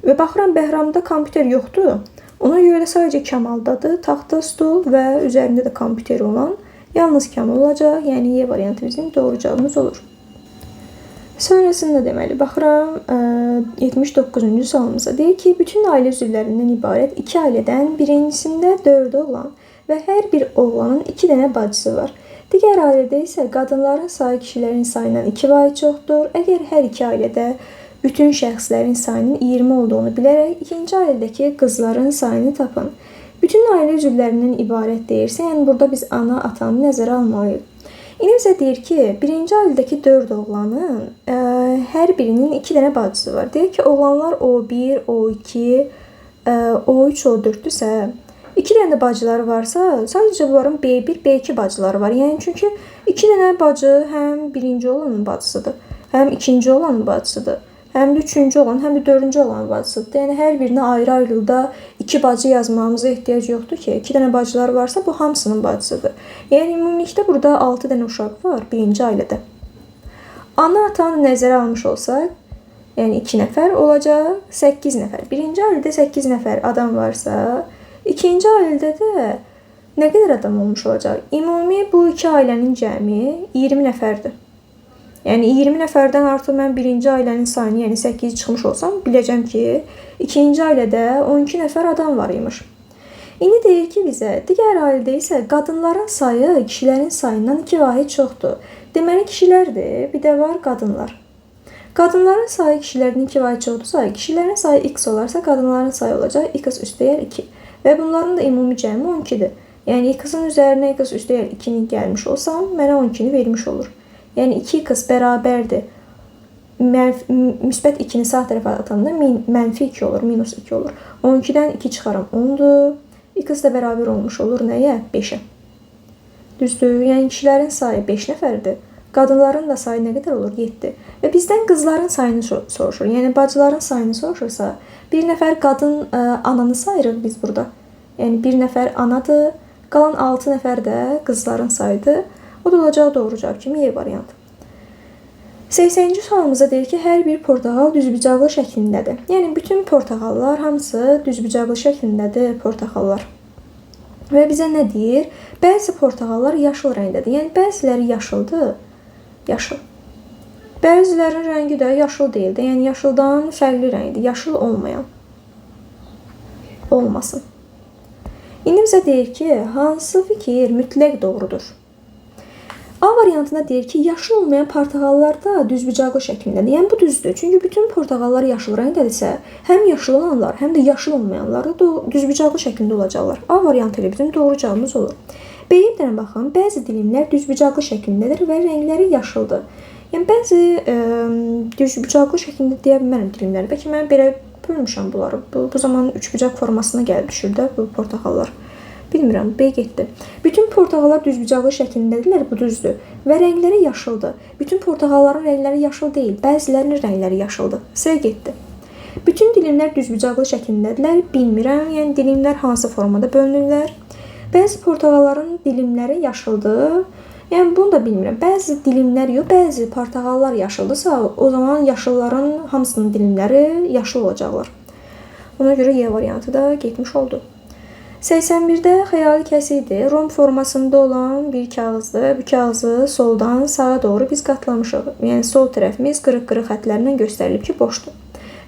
Və baxıram, Bəhramda kompüter yoxdur. Ona görə də sadəcə Kamaldadır. Taxta stol və üzərində də kompüteri olan yalnız Kamal olacaq. Yəni, Y variantı bizim doğru cavabımız olur. Sonrasında deməli, baxıram 79-cu sualımıza. Deyir ki, bütün ailə üzvlərindən ibarət 2 ailədən birincisində 4 oğlan və hər bir oğlanın 2 dənə bacısı var. Digər ailədə isə qadınların sayı kişilərin sayından 2 vahid çoxdur. Əgər hər iki ailədə bütün şəxslərin sayının 20 olduğunu bilərək, ikinci ailədəki qızların sayını tapın. Bütün ailə üzvlərindən ibarət deyirsə, yəni burada biz ana, atanı nəzərə almalıyıq. İndi bizə deyir ki, birinci ailədəki 4 oğlanın hər birinin 2 dənə bacısı var. Deyir ki, oğlanlar O1, O2, O3, O4-dürsə, 2 dənə də bacıları varsa, sadəcə bunların B1, B2 bacıları var. Yəni, çünki 2 dənə bacı həm birinci olanın bacısıdır, həm ikinci olanın bacısıdır, həm də üçüncü olan, həm də dördüncü olanın bacısıdır. Yəni, hər birinə ayrı-ayrılıqda 2 bacı yazmamıza ehtiyac yoxdur ki, 2 dənə bacıları varsa, bu hamısının bacısıdır. Yəni, ümumilikdə burada 6 dənə uşaq var birinci ailədə. Ana atanı nəzərə almış olsaq, yəni 2 nəfər olacaq, 8 nəfər. Birinci ailədə 8 nəfər adam varsa, ikinci ailədə də nə qədər adam olmuş olacaq? Ümumi bu 2 ailənin cəmi 20 nəfərdir. Yəni 20 nəfərdən artıq mən birinci ailənin sayını, yəni 8 çıxmış olsam, biləcəm ki, ikinci ailədə 12 nəfər adam var imiş. İndi deyir ki, bizə digər ailədə isə qadınların sayı kişilərin sayından 2 vahid çoxdur. Deməli, kişilərdir, bir də var qadınlar. Qadınların sayı kişilərdən 2 vahid çoxdursa, kişilərin sayı x olarsa, qadınların sayı olacaq x üstəyər 2. Və bunların da ümumi cəmi 12-dir. Yəni, x-in üzərinə x üstəyər 2-ni gəlmiş olsam, mənə 12-ni vermiş olur. Yəni, 2x bərabərdir. Müsbət 2-ni sağ tərəfə atanda mənfi 2 olur, minus 2 olur. 12-dən 2 çıxaram 10-dur. X də bərabər olmuş olur nəyə? 5-ə. Düzdür? Yəni, kişilərin sayı 5 nəfərdir. Qadınların da sayı nə qədər olur? 7. Və bizdən qızların sayını soruşur. Yəni, bacıların sayını soruşursa, bir nəfər qadın ananı sayırıq biz burada. Yəni, bir nəfər anadır, qalan 6 nəfər də qızların sayıdır. O da olacaq doğru cavab kimi Y variantı. 80-ci sualımızda deyir ki, hər bir portağal düzbucaqlı şəklindədir. Yəni, bütün portağallar hamısı düzbucaqlı şəklindədir portağallar. Və bizə nə deyir? Bəzi portağallar yaşıl rəngdədir. Yəni, bəziləri yaşıldır, yaşıl. Bəzilərin rəngi də yaşıl deyildi. Yəni, yaşıldan fərqli rəngdir, yaşıl olmayan. Olmasın. İndi bizə deyir ki, hansı fikir mütləq doğrudur? A variantında deyir ki, yaşıl olmayan portağallar da düzbucaqlı şəklindədir. Yəni, bu düzdür. Çünki bütün portağallar yaşıl rəngdədirsə, həm yaşıl olanlar, həm də yaşıl olmayanlar da düzbucaqlı şəklində olacaqlar. A variantı ilə bizim doğru cavabımız olur. B-yə bir dənə baxın, bəzi dilimlər düzbucaqlı şəklindədir və rəngləri yaşıldır. Yəni, bəzi düzbucaqlı şəklində deyə bilmərəm dilimləri. Bəlkə mən belə bölmüşəm bunları. Bu zaman üçbucaq formasına gəlib düşür də bu portağallar. Bilmirəm, B getdi. Bütün portağallar düzbucaqlı şəklindədirlər, bu düzdür. Və rəngləri yaşıldır. Bütün portağalların rəngləri yaşıl deyil, bəzilərinin rəngləri yaşıldır. C getdi. Bütün dilimlər düzbucaqlı şəklindədirlər, bilmirəm. Yəni, dilimlər hansı formada bölünürlər? Bəzi portağalların dilimləri yaşıldır. Yəni bunu da bilmirəm. Bəzi dilimlər yox, bəzi portağallar yaşıldırsa, o zaman yaşılların hamısının dilimləri yaşıl olacaqlar. Ona görə Y variantı da getmiş oldu. 81-də xəyali kəsikdir. Romb formasında olan bir kağızdır. Bu kağızı soldan sağa doğru biz qatlamışıq. Yəni sol tərəfimiz qırıq-qırıq xətlərlə göstərilib ki, boşdur.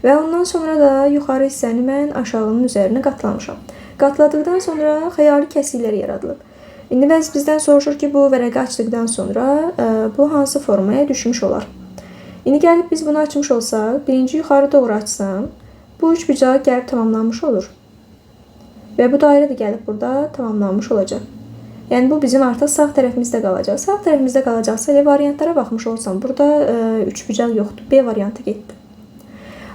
Və ondan sonra da yuxarı hissəni mən aşağının üzərinə qatlamışam. Qatladıqdan sonra xəyali kəsiklər yaradılıb. İndi bəzi bizdən soruşur ki, bu vərəqi açdıqdan sonra bu hansı formaya düşmüş olar? İndi gəlib biz bunu açmış olsaq, birinci yuxarı doğru açsam, bu üçbucağı gəlib tamamlanmış olur. Və bu dairə də gəlib burada tamamlanmış olacaq. Yəni bu bizim artıq sağ tərəfimizdə qalacaq. Sağ tərəfimizdə qalacaqsa elə variantlara baxmış olsam, burada üçbucaq yoxdur. B variantı getdi.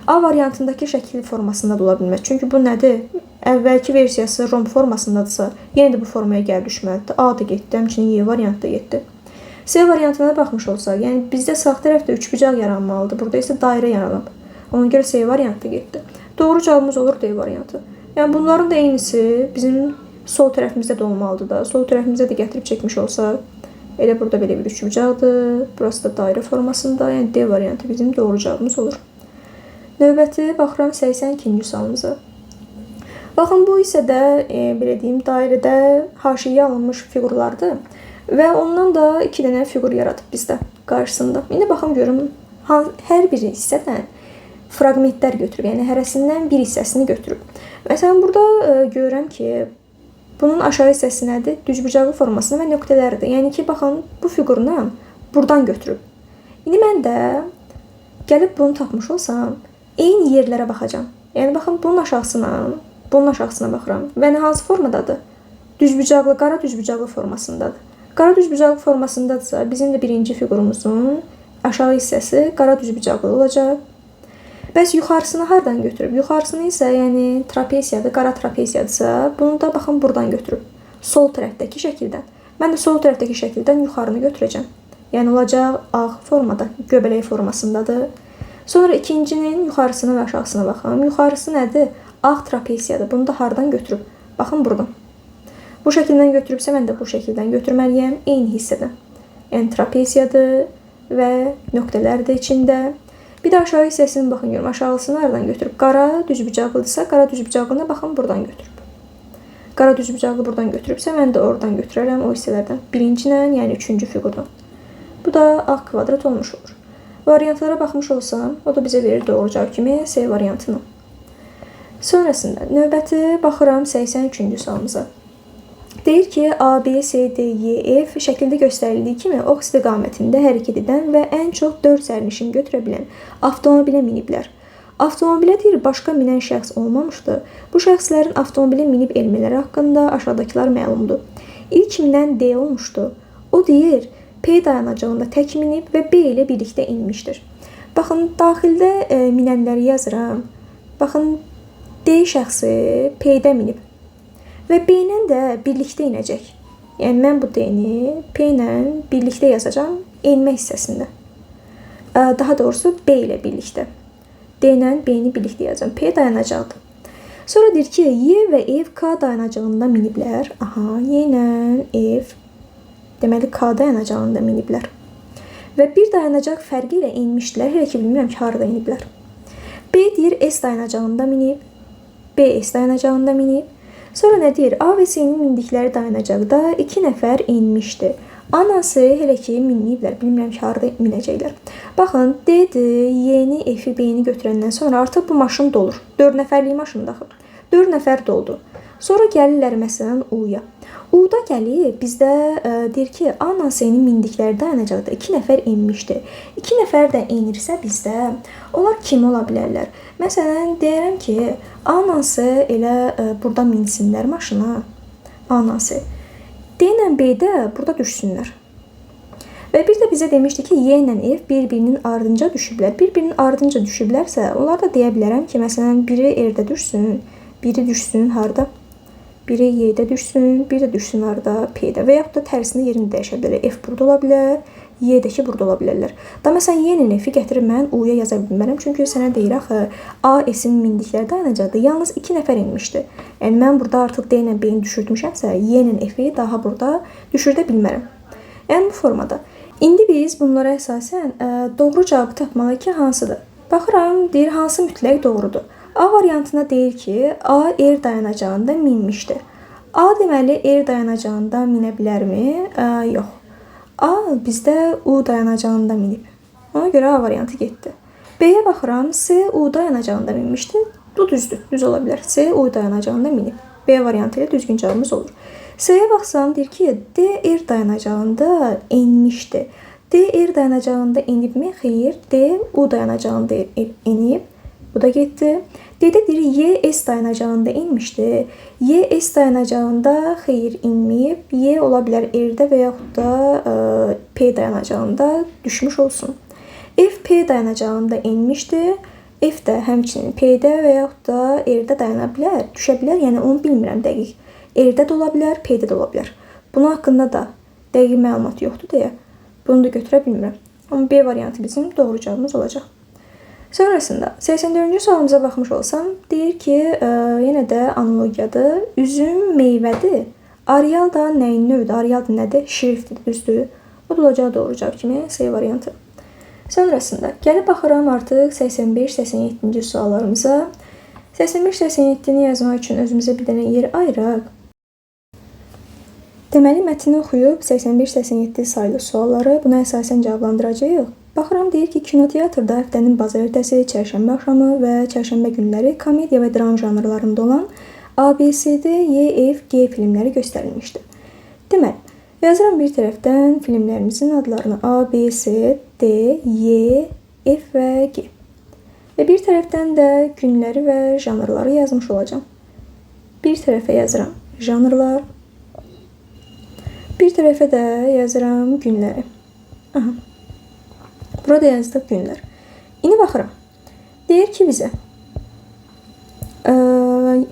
A variantındakı şəkil formasında da ola bilməz. Çünki bu nədir? Əvvəlki versiyası romb formasındadırsa, yenə də bu formaya gəlib düşməlidir. A da getdi, həmçinin Y variantı da getdi. C variantına baxmış olsaq, yəni bizdə sağ tərəfdə üçbucaq yaranmalıdır. Burada isə dairə yaranıb. Ona görə C variantı getdi. Doğru cavabımız olur D variantı. Yəni bunların da eynisi bizim sol tərəfimizdə də olmalıdır da. Sol tərəfimizə də gətirib çəkmiş olsaq, elə burada belə bir üçbucaqdır. Burası da dairə formasında. Yəni D variantı bizim doğru cavabımız olur. Növbəti baxıram 82-ci sualımıza. Baxın, bu isə də belə deyim, dairədə haşiyə alınmış fiqurlardır və ondan da 2 dənə fiqur yaradıb bizdə qarşısında. İndi baxım görüm, hər bir hissədən fraqmentlər götürüb, yəni hərəsindən bir hissəsini götürüb. Məsələn, burada görürəm ki, bunun aşağı hissəsi nədir? Düzbucaqlı formasında və nöqtələrdir. Yəni ki, baxın, bu fiqurunu buradan götürüb. İndi mən də gəlib bunu tapmış olsam, eyni yerlərə baxacam. Yəni, baxın, bunun aşağısına baxıram. Və nə hansı formadadır? Düzbucaqlı, qara düzbucaqlı formasındadır. Qara düzbucaqlı formasındadırsa, bizim də birinci fiqurumuzun aşağı hissəsi qara düzbucaqlı olacaq. Bəs yuxarısını hardan götürüb? Yuxarısını isə, yəni trapesiyadır, qara trapesiyadırsa, bunu da baxın buradan götürüb. Sol tərəfdəki şəkildən. Mən də sol tərəfdəki şəkildən yuxarını götürəcəm. Yəni olacaq ağ formada, göbələk formasındadır. Sonra ikincinin yuxarısına və aşağısına baxım. Yuxarısı nədir? Ağ trapesiyadır. Bunu da hardan götürüb? Baxın buradan. Bu şəkildən götürübsə, mən də bu şəkildən götürməliyəm. Eyni hissədən. Yəni trapesiyadır və nöqtələrdir içində. Bir də aşağı hissəsini baxın görüm. Aşağısını hardan götürüb? Qara düzbucaqlıdırsa, qara düzbucaqlına baxın buradan götürüb. Qara düzbucaqlı buradan götürübsə, mən də oradan götürərəm o hissələrdən. Birincilə, yəni üçüncü fiqurdan. Bu da ağ kvadrat olmuş olur. Variantlara baxmış olsam, o da bizə verir doğru cavab kimi C variantını. Sonrasında növbəti baxıram 83-cü sualımıza. Deyir ki, A, B, C, D, Y, F şəkildə göstərildiyi kimi ox istiqamətində hərəkət edən və ən çox 4 sərnişin götürə bilən avtomobilə miniblər. Avtomobilə deyir, başqa minən şəxs olmamışdır. Bu şəxslərin avtomobilə minib elmələri haqqında aşağıdakılar məlumdur. İlk minən D olmuşdu. O deyir, P dayanacağında tək minib və B ilə birlikdə inmişdir. Baxın, daxildə minənləri yazıram. Baxın, D şəxsi P-də minib. Və B ilə də birlikdə inəcək. Yəni, mən bu D-ni P ilə birlikdə yazacağım enmə hissəsində. Daha doğrusu B ilə birlikdə. D ilə B-ni birlikdə yazacağım. P dayanacaqdır. Sonra deyir ki, Y və F K dayanacağında miniblər. Aha, Y ilə F deməli K dayanacağında miniblər. Və bir dayanacaq fərqi ilə enmişdilər. Hələ ki, bilmirəm ki, harada iniblər. B deyir, S dayanacağında minib. B, S dayanacağında minib. Sonra nə deyir? A və C-nin mindikləri dayanacaqda 2 nəfər inmişdi. Anası hələ ki minləyiblər. Bilmirəm ki, harada minəcəklər. Baxın, D-dir, Y-ni, F-i, B-ni götürəndən sonra artıq bu maşın dolur. 4 nəfərlik maşın daxil. 4 nəfər doldu. Sonra gəlirlər məsələn U-ya. U-da gəlib bizdə deyir ki, A-la C-nin mindikləri dayanacaqda 2 nəfər enmişdi. 2 nəfər də enirsə bizdə onlar kim ola bilərlər? Məsələn, deyirəm ki, A-la C elə burada minsinlər maşına. A-la C. D ilə B də burada düşsünlər. Və bir də bizə demişdi ki, Y ilə F bir-birinin ardınca düşüblər. Bir-birinin ardınca düşüblərsə, onlar da deyə bilərəm ki, məsələn, biri R-də düşsün, biri düşsün harda? Biri Y-də düşsün, biri də düşsün harda? P-də. Və yaxud da tərsində yerini dəyişə bilər. F burada ola bilər, Y də ki, burada ola bilərlər. Da məsələn, Y-nin F-i gətirib mən U-ya yaza bilmərəm. Çünki sənə deyir axı, A, S-in mindikləri dayanacaqda yalnız 2 nəfər enmişdi. Yəni, mən burada artıq D ilə B-ni düşürtmüşəmsə, Y-nin F-i daha burada düşürdə bilmərəm. Yəni, bu formada. İndi biz bunlara əsasən doğru cavabı tapmalıyıq ki, hansıdır? Baxıram, deyir, hansı mütləq doğrudur? A variantına deyir ki, A R dayanacağında minmişdir. A deməli, R dayanacağında minə bilərmi? Yox. A bizdə U dayanacağında minib. Ona görə A variantı getdi. B-yə baxıram, C U dayanacağında minmişdi. Bu düzdür, düz ola bilər. C U dayanacağında minib. B variantı ilə düzgün cavabımız olur. C-yə baxsam, deyir ki, D R dayanacağında enmişdi. D R dayanacağında enibmi? Xeyr. D U dayanacağında enib. Bu da getdi. D-də deyir, Y S dayanacağında enmişdi. Y S dayanacağında xeyr inməyib. Y ola bilər R-də və yaxud da P dayanacağında düşmüş olsun. F P dayanacağında enmişdi. F də həmçinin P-də və yaxud da R-də dayana bilər, düşə bilər. Yəni, onu bilmirəm dəqiq. R-də də ola bilər, P-də də ola bilər. Bunun haqqında da dəqiq məlumat yoxdur deyə bunu da götürə bilmirəm. Amma B variantı bizim doğru cavabımız olacaq. Sonrasında 84-cü sualımıza baxmış olsam, deyir ki, yenə də analogiyadır. Üzüm meyvədir. Arial da nəyin növüdür? Arial da nədir? Şriftdir, düzdür. O da olacaq doğru cavab kimi C variantı. Sonrasında gəlib baxıram artıq 85-87-ci suallarımıza. 85-87-ni yazmaq üçün özümüzə bir dənə yer ayıraq. Deməli, mətni oxuyub 85-87 sayılı sualları buna əsasən cavablandıracağıq. Baxıram, deyir ki, kinoteatrda həftənin bazar ertəsi, çərşənbə axşamı və çərşənbə günləri komediya və dram janrlarında olan ABCD, Y, F, G filmləri göstərilmişdir. Deməli, yazıram bir tərəfdən filmlərimizin adlarını A, B, C, D, Y, F və G. Və bir tərəfdən də günləri və janrları yazmış olacağım. Bir tərəfə yazıram janrlar, bir tərəfə də yazıram günləri. Aha. Burada yazdıq günlər. İndi baxıram. Deyir ki, bizə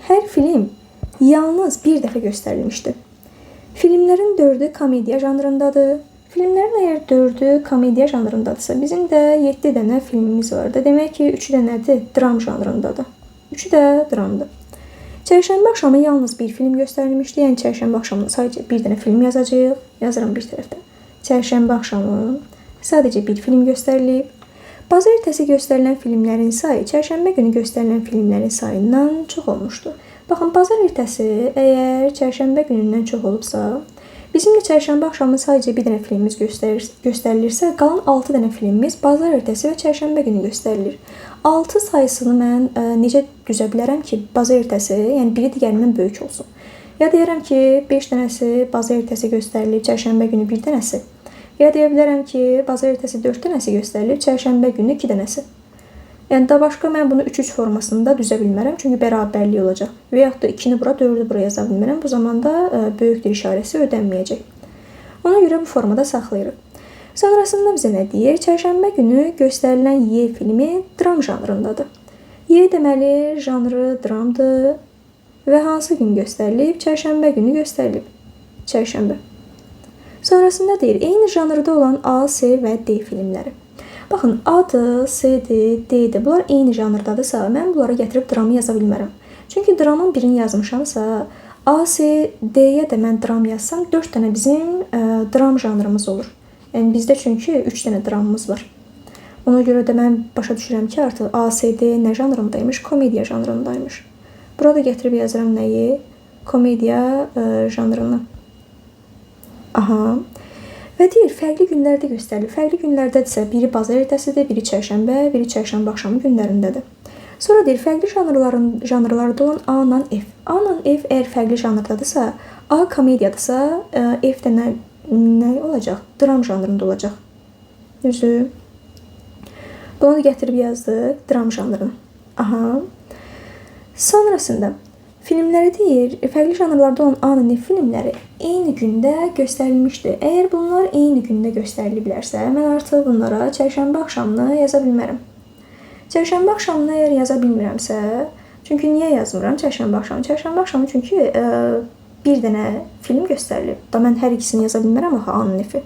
hər film yalnız bir dəfə göstərilmişdir. Filmlərin 4-ü komediya janrındadır. Filmlərin əgər 4-ü komediya janrındadırsa, bizim də 7 dənə filmimiz vardır. Demək ki, 3-ü də nədir? Dram janrındadır. 3-ü də dramdır. Çərşənbə axşamı yalnız bir film göstərilmişdir. Yəni, çərşənbə axşamı sadəcə bir dənə film yazacağıq. Yazıram bir tərəfdə. Çərşənbə axşamı sadəcə bir film göstərilib. Bazar ertəsi göstərilən filmlərin sayı çərşənbə günü göstərilən filmlərin sayından çox olmuşdur. Baxın, bazar ertəsi əgər çərşənbə günündən çox olubsa, bizim də çərşənbə axşamı sadəcə bir dənə filmimiz göstərilirsə, qalan 6 dənə filmimiz bazar ertəsi və çərşənbə günü göstərilir. 6 sayısını mən necə düzə bilərəm ki, bazar ertəsi, yəni biri digərindən böyük olsun. Ya deyərəm ki, 5 dənəsi bazar ertəsi göstərilib, çərşənbə günü bir dənəsi. Ya deyə bilərəm ki, bazar ertəsi 4 dənəsi göstərilir, çərşənbə günü 2 dənəsi. Yəni, da başqa mən bunu 3-3 formasında düzə bilmərəm, çünki bərabərlik olacaq. Və yaxud da 2-ni bura, 4-ü bura yaza bilmərəm. Bu zamanda böyükdür işarəsi ödənməyəcək. Ona görə bu formada saxlayırıq. Sonrasında bizə nə deyir? Çərşənbə günü göstərilən Y filmi dram janrındadır. Y deməli, janrı dramdır və hansı gün göstərilib? Çərşənbə günü göstərilib. Çərşənbə. Sonrasında deyir, eyni janrda olan A, C və D filmləri. Baxın, A-dır, C-dir, D-dir. Bunlar eyni janrdadırsa, mən bunlara gətirib dramı yaza bilmərəm. Çünki dramın birini yazmışamsa, A, C, D-yə də mən dram yazsam, 4 dənə bizim dram janrımız olur. Yəni, bizdə çünki 3 dənə dramımız var. Ona görə də mən başa düşürəm ki, artıq A, C, D nə janrındaymış? Komediya janrındaymış. Burada gətirib yazıram nəyi? Komediya janrını. Aha. Və deyir, fərqli günlərdə göstərilir. Fərqli günlərdədirsə, biri bazar ertəsidir, biri çərşənbə axşamı günlərindədir. Sonra deyir, fərqli janrlarda olan A ilə F. A ilə F əgər fərqli janrdadırsa, A komediyadırsa, F də nə olacaq? Dram janrında olacaq. Düzdür. Bunu da gətirib yazdıq, dram janrını. Aha. Sonrasında filmləri deyir, fərqli janrlarda olan A ilə F filmləri eyni gündə göstərilmişdir. Əgər bunlar eyni gündə göstəriliblərsə, mən artıq bunlara çərşənbə axşamını yaza bilmərəm. Çərşənbə axşamını əgər yaza bilmirəmsə, çünki niyə yazmıram çərşənbə axşamı? Çərşənbə axşamı çünki bir dənə film göstərilib. Da mən hər ikisini yaza bilmərəm axı A ilə F-i.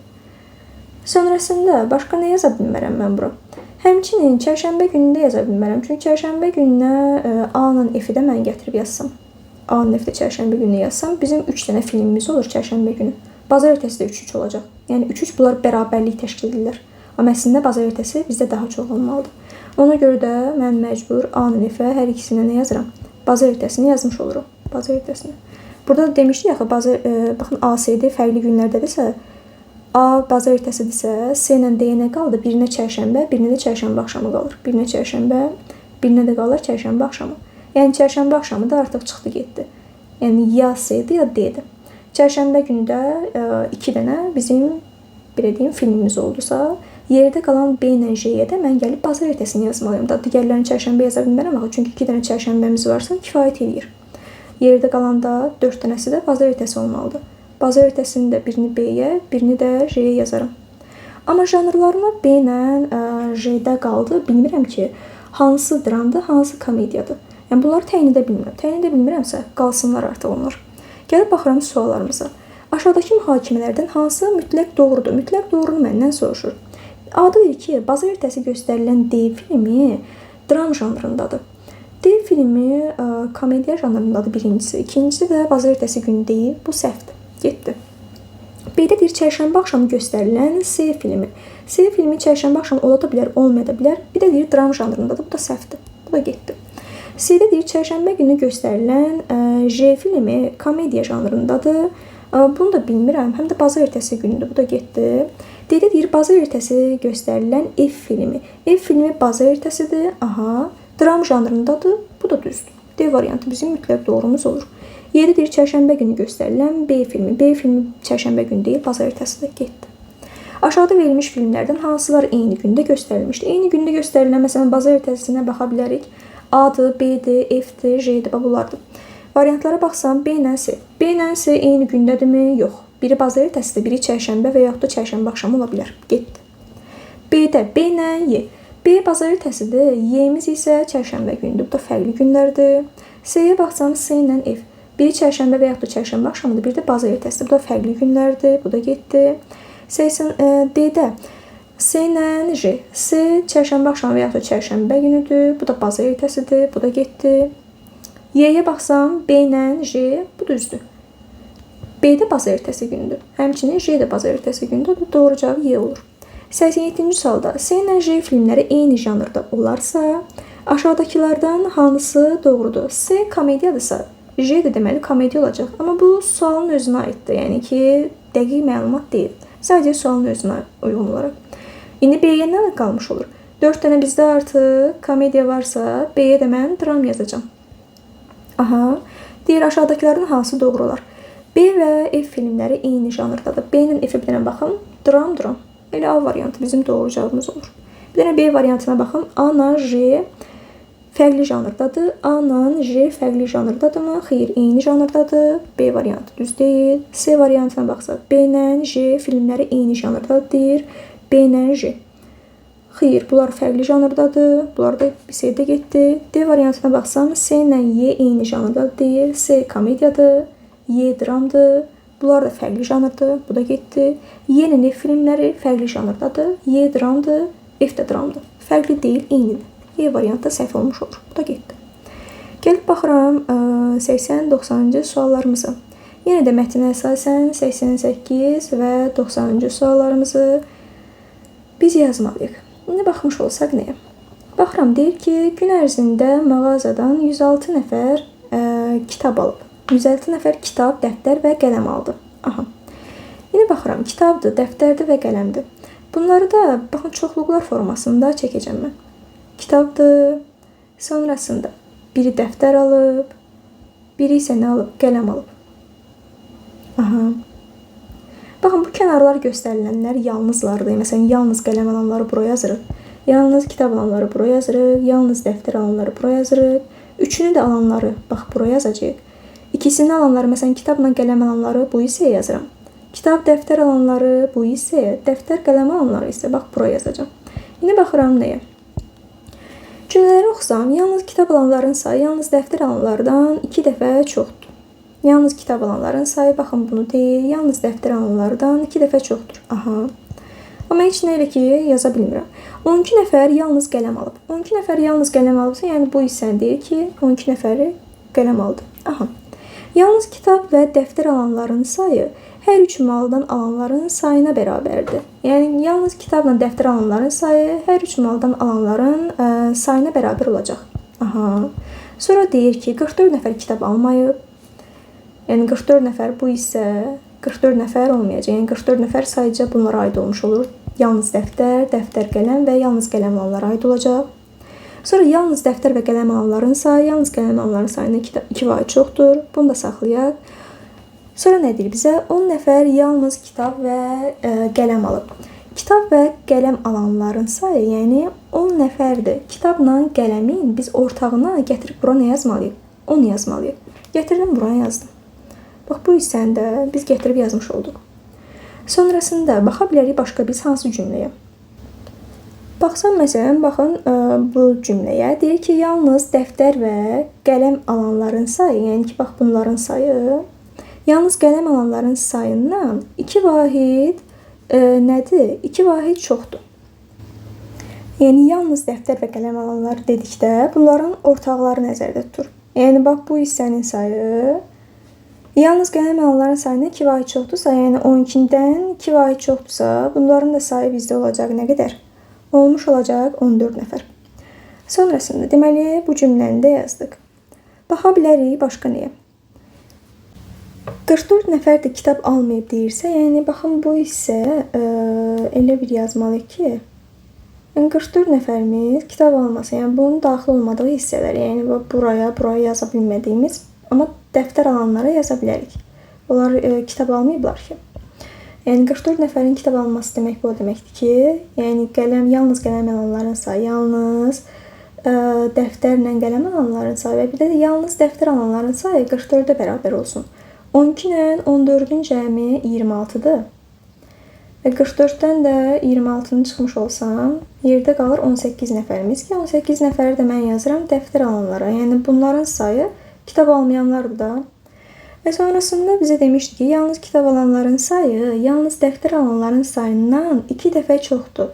Sonrasında başqa nə yaza bilmərəm mən bura? Həmçinin çərşənbə günündə yaza bilmərəm. Çünki çərşənbə gününə A-nın F-i də mən gətirib yazsam. A-nın F-i də çərşənbə günü yazsam, bizim 3 dənə filmimiz olur çərşənbə günü. Bazar ertəsi də 3-3 olacaq. Yəni 3-3 bunlar bərabərlik təşkil edirlər. Amma əslində bazar ertəsi bizdə daha çox olmalıdır. Ona görə də mən məcbur A-nın F-ə hər ikisinə nə yazıram? Bazar ertəsini yazmış olurum. Bazar ertəsini. Burada da demişdik axı, baxın A-S-D fərqli günlərdədirsə, A bazar ertəsidirsə, S ilə D nə qaldı? Birinə çərşənbə, birinə də çərşənbə axşamı qalır. Birinə çərşənbə, birinə də qalır çərşənbə axşamı. Yəni çərşənbə axşamı da artıq çıxdı getdi. Yəni ya S-dir, ya D-dir. Çərşənbə günü də 2 dənə bizim belə deyim filmimiz oldusa, yerdə qalan B ilə J-yə də mən gəlib bazar ertəsini yazmalıyım. Da digərlərini çərşənbə yaza bilmərəm axı, çünki 2 dənə çərşənbəmiz varsa kifayət edir. Yerdə qalanda 4 dənəsi də bazar ertəsi olmalıdır. Bazar ertəsinin də birini B-yə, birini də J-yə yazaram. Amma janrlarına B ilə J-də qaldı. Bilmirəm ki, hansı dramdır, hansı komediyadır. Yəni bunları təyin edə bilmirəm. Təyin edə bilmirəmsə, qalsınlar artıq onlar. Gəlib baxıram suallarımıza. Aşağıdakı mühakimələrdən hansı mütləq doğrudur? Mütləq doğrunu məndən soruşur. Adı deyir ki, bazar ertəsi göstərilən D filmi dram janrındadır. D filmi komediya janrındadır birincisi. İkincisi də bazar ertəsi günü deyil. Bu səhvdir. Getdi. B-də deyir çərşənbə axşamı göstərilən S filmi. S filmi çərşənbə axşamı ola da bilər, olmaya da bilər. Bir də deyir dram janrındadır. Bu da səhvdir. Bu da getdi. C-də deyir çərşənbə günü göstərilən J filmi komediya janrındadır. Bunu da bilmirəm. Həm də bazar ertəsi günüdür. Bu da getdi. D-də deyir bazar ertəsi göstərilən F filmi. F filmi bazar ertəsidir. Aha. Dram janrındadır. Bu da düzdür. D variantı bizim mütləq doğrumuz olur. Y-də deyir çərşənbə günü göstərilən B filmi. B filmi çərşənbə günü deyil, bazar ertəsi də getdi. Aşağıda verilmiş filmlərdən hansılar eyni gündə göstərilmişdir? Eyni gündə göstərilən, məsələn, bazar ertəsinə baxa bilərik. A-dır, B-dir, F-dir, J-dir, bunlardır. Variantlara baxsam, B ilə S. B ilə S eyni gündədirmi? Yox. Biri bazar ertəsidir, biri çərşənbə və yaxud da çərşənbə axşamı ola bilər. Getdi. B-də B ilə Y. B bazar ertəsidir, Y-miz isə çərşənbə günüdür. Bu da fərqli günlərdir. S-yə baxsam, S ilə F. Biri çərşənbə və yaxud da çərşənbə axşamıdır, biri də bazar ertəsidir. Bu da fərqli günlərdir. Bu da getdi. D-də S ilə J. S çərşənbə axşamı və yaxud da çərşənbə günüdür. Bu da bazar ertəsidir. Bu da getdi. Y-yə baxsam, B ilə J. Bu düzdür. B-də bazar ertəsi günüdür. Həmçinin J də bazar ertəsi gündür. Doğru cavab Y olur. 87-ci sualda S ilə J filmləri eyni janrda olarsa, aşağıdakılardan hansı doğrudur? S komediyadırsa, J də deməli komediya olacaq. Amma bu sualın özünə aiddir. Yəni ki, dəqiq məlumat deyil. Sadəcə sualın özünə uyğun olaraq. İndi B-yə nə qalmış olur? 4 dənə bizdə artıq komediya varsa, B-yə də mən dram yazacağam. Aha. Deyir, aşağıdakılardan hansı doğru olar? B və F filmləri eyni janrdadır. B ilə F-ə bir dənə baxın. Dram. Elə A variantı bizim doğru cavabımız olur. Bir dənə B variantına baxın. A ilə J fərqli janrdadır. A ilə J fərqli janrdadırmı? Xeyr, eyni janrdadır. B variantı düz deyil. C variantına baxsaq, B ilə J filmləri eyni janrdadır deyir. B ilə J. Xeyr, bunlar fərqli janrdadır. Bunlar da C-də getdi. D variantına baxsam, C ilə Y eyni janrdadır deyir. C komediyadır. Y dramdır. Bunlar da fərqli janrdır. Bu da getdi. Y ilə F filmləri fərqli janrdadır. Y dramdır. F də dramdır. Fərqli deyil, eynidir. Y variantda səhv olmuş olur. Bu da getdi. Gəlib baxıram 80-90-cı suallarımıza. Yenə də mətnə əsasən 88 və 90-cı suallarımızı biz yazmalıyıq. İndi baxmış olsaq nəyə? Baxıram, deyir ki, gün ərzində mağazadan 106 nəfər kitab alıb. 106 nəfər kitab, dəftər və qələm aldı. Aha. İndi baxıram, kitabdır, dəftərdir və qələmdir. Bunları da baxın çoxluqlar formasında çəkəcəm mən. Kitabdır, sonrasında biri dəftər alıb, biri isə nə alıb? Qələm alıb. Aha. Baxın, bu kənarlar göstərilənlər yalnızlardır. Məsələn, yalnız qələm alanları bura yazırıq. Yalnız kitab alanları bura yazırıq. Yalnız dəftər alanları bura yazırıq. Üçünü də alanları bax bura yazacağıq. İkisini alanları, məsələn, kitabla qələm alanları bu hissəyə yazıram. Kitab, dəftər alanları bu hissəyə, dəftər, qələm alanları isə bax bura yazacağam. İndi baxıram nəyə? Cümlələri oxusam, yalnız kitab alanların sayı yalnız dəftər alanlardan 2 dəfə çoxdur. Yalnız kitab alanların sayı, baxın bunu deyil, yalnız dəftər alanlardan 2 dəfə çoxdur. Aha. Amma heç nə elə ki, yaza bilmirəm. 12 nəfər yalnız qələm alıb. 12 nəfər yalnız qələm alıbsa, yəni bu hissəni deyir ki, 12 nəfəri qələm aldı. Aha. Yalnız kitab və dəftər alanların sayı hər üç maldan alanların sayına bərabərdir. Yəni, yalnız kitabla dəftər alanların sayı hər üç maldan alanların sayına bərabər olacaq. Aha. Sonra deyir ki, 44 nəfər kitab almayıb. Yəni, 44 nəfər bu hissə 44 nəfər olmayacaq. Yəni, 44 nəfər sadəcə bunlara aid olmuş olur. Yalnız dəftər, dəftər qələm və yalnız qələm alanlara aid olacaq. Sonra yalnız dəftər və qələm alanların sayı, yalnız qələm alanların sayından 2 vahid çoxdur. Bunu da saxlayaq. Sonra nə deyir bizə? 10 nəfər yalnız kitab və qələm alıb. Kitab və qələm alanların sayı, yəni 10 nəfərdir. Kitabla qələmin biz ortağına gətirib bura nə yazmalıyıq? 10 yazmalıyıq. Gətirdim, bura yazdım. Bax, bu hissəni də biz gətirib yazmış olduq. Sonrasında baxa bilərik başqa biz hansı cümləyə. Baxsam, məsələn, baxın bu cümləyə. Deyir ki, yalnız dəftər və qələm alanların sayı, yəni ki, bax bunların sayı, yalnız qələm alanların sayından 2 vahid nədir? 2 vahid çoxdur. Yəni, yalnız dəftər və qələm alanlar dedikdə bunların ortaqları nəzərdə tutur. Yəni, bax bu hissənin sayı, yalnız qələm alanların sayından 2 vahid çoxdursa, yəni 12-dən 2 vahid çoxdursa, bunların da sayı bizdə olacaq nə qədər? Olmuş olacaq 14 nəfər. Sonrasında deməli bu cümləni də yazdıq. Baxa bilərik başqa nəyə? 44 nəfər də kitab almayıb deyirsə, yəni baxın bu hissə elə bir yazmalıyıq ki, yəni 44 nəfərimiz kitab almasa, yəni bunun daxil olmadığı hissələr, yəni buraya yaza bilmədiyimiz, amma dəftər alanlara yaza bilərik. Onlar kitab almayıblar ki. Yəni 44 nəfərin kitab alması demək bu deməkdir ki, yəni yalnız qələm alanların sayı, yalnız dəftərlə qələm alanların sayı və bir də yalnız dəftər alanların sayı 44-ə bərabər olsun. 12 ilə 14-ün cəmi 26-dır. Və 44-dən də 26-nı çıxmış olsam, yerdə qalır 18 nəfərimiz ki, 18 nəfəri də mən yazıram dəftər alanlara. Yəni bunların sayı kitab almayanlardır da. Və sonrasında bizə demişdi ki, yalnız kitab alanların sayı, yalnız dəftər alanların sayından 2 dəfə çoxdur.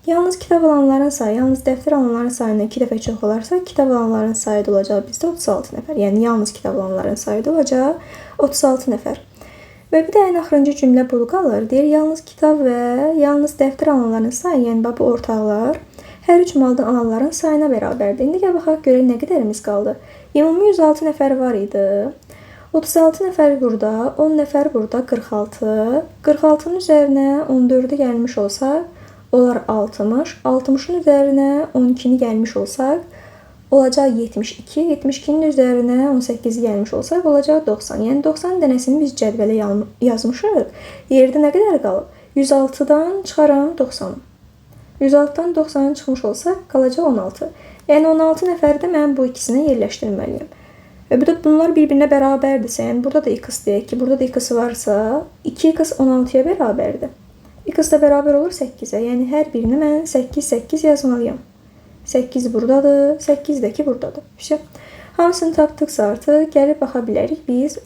Yalnız kitab alanların sayı, yalnız dəftər alanların sayından 2 dəfə çox olarsa, kitab alanların sayı da olacaq bizdə 36 nəfər. Yəni, yalnız kitab alanların sayı da olacaq 36 nəfər. Və bir də ən axırıncı cümlə bu qalır. Deyir, yalnız kitab və yalnız dəftər alanların sayı, yəni bu ortaqlar, hər üç maldan alanların sayına bərabərdir. İndi gəl baxaq, görək nə qədərimiz qaldı. Ümumi 106 nəfər var idi. 36 nəfər burada, 10 nəfər burada, 46. 46-nın üzərinə 14-ü gəlmiş olsaq, olar 60. 60-ın üzərinə 12-ni gəlmiş olsaq, olacaq 72. 72-nin üzərinə 18-i gəlmiş olsaq, olacaq 90. Yəni 90 dənəsini biz cədvələ yazmışıq. Yerdə nə qədər qalıb? 106-dan çıxaram 90-ı. 106-dan 90-ı çıxmış olsaq, qalacaq 16. Yəni 16 nəfərdə mən bu ikisini yerləşdirməliyim. Və bir də bunlar bir-birinə bərabərdirsə, yəni burada da x deyək ki, burada da x varsa, 2x 16-ya bərabərdir. X da bərabər olur 8-ə, yəni hər birini mən 8 yazmalıyam. 8 buradadır, 8 də ki buradadır. Hamısını tapdıqsa artıq gəlib baxa bilərik biz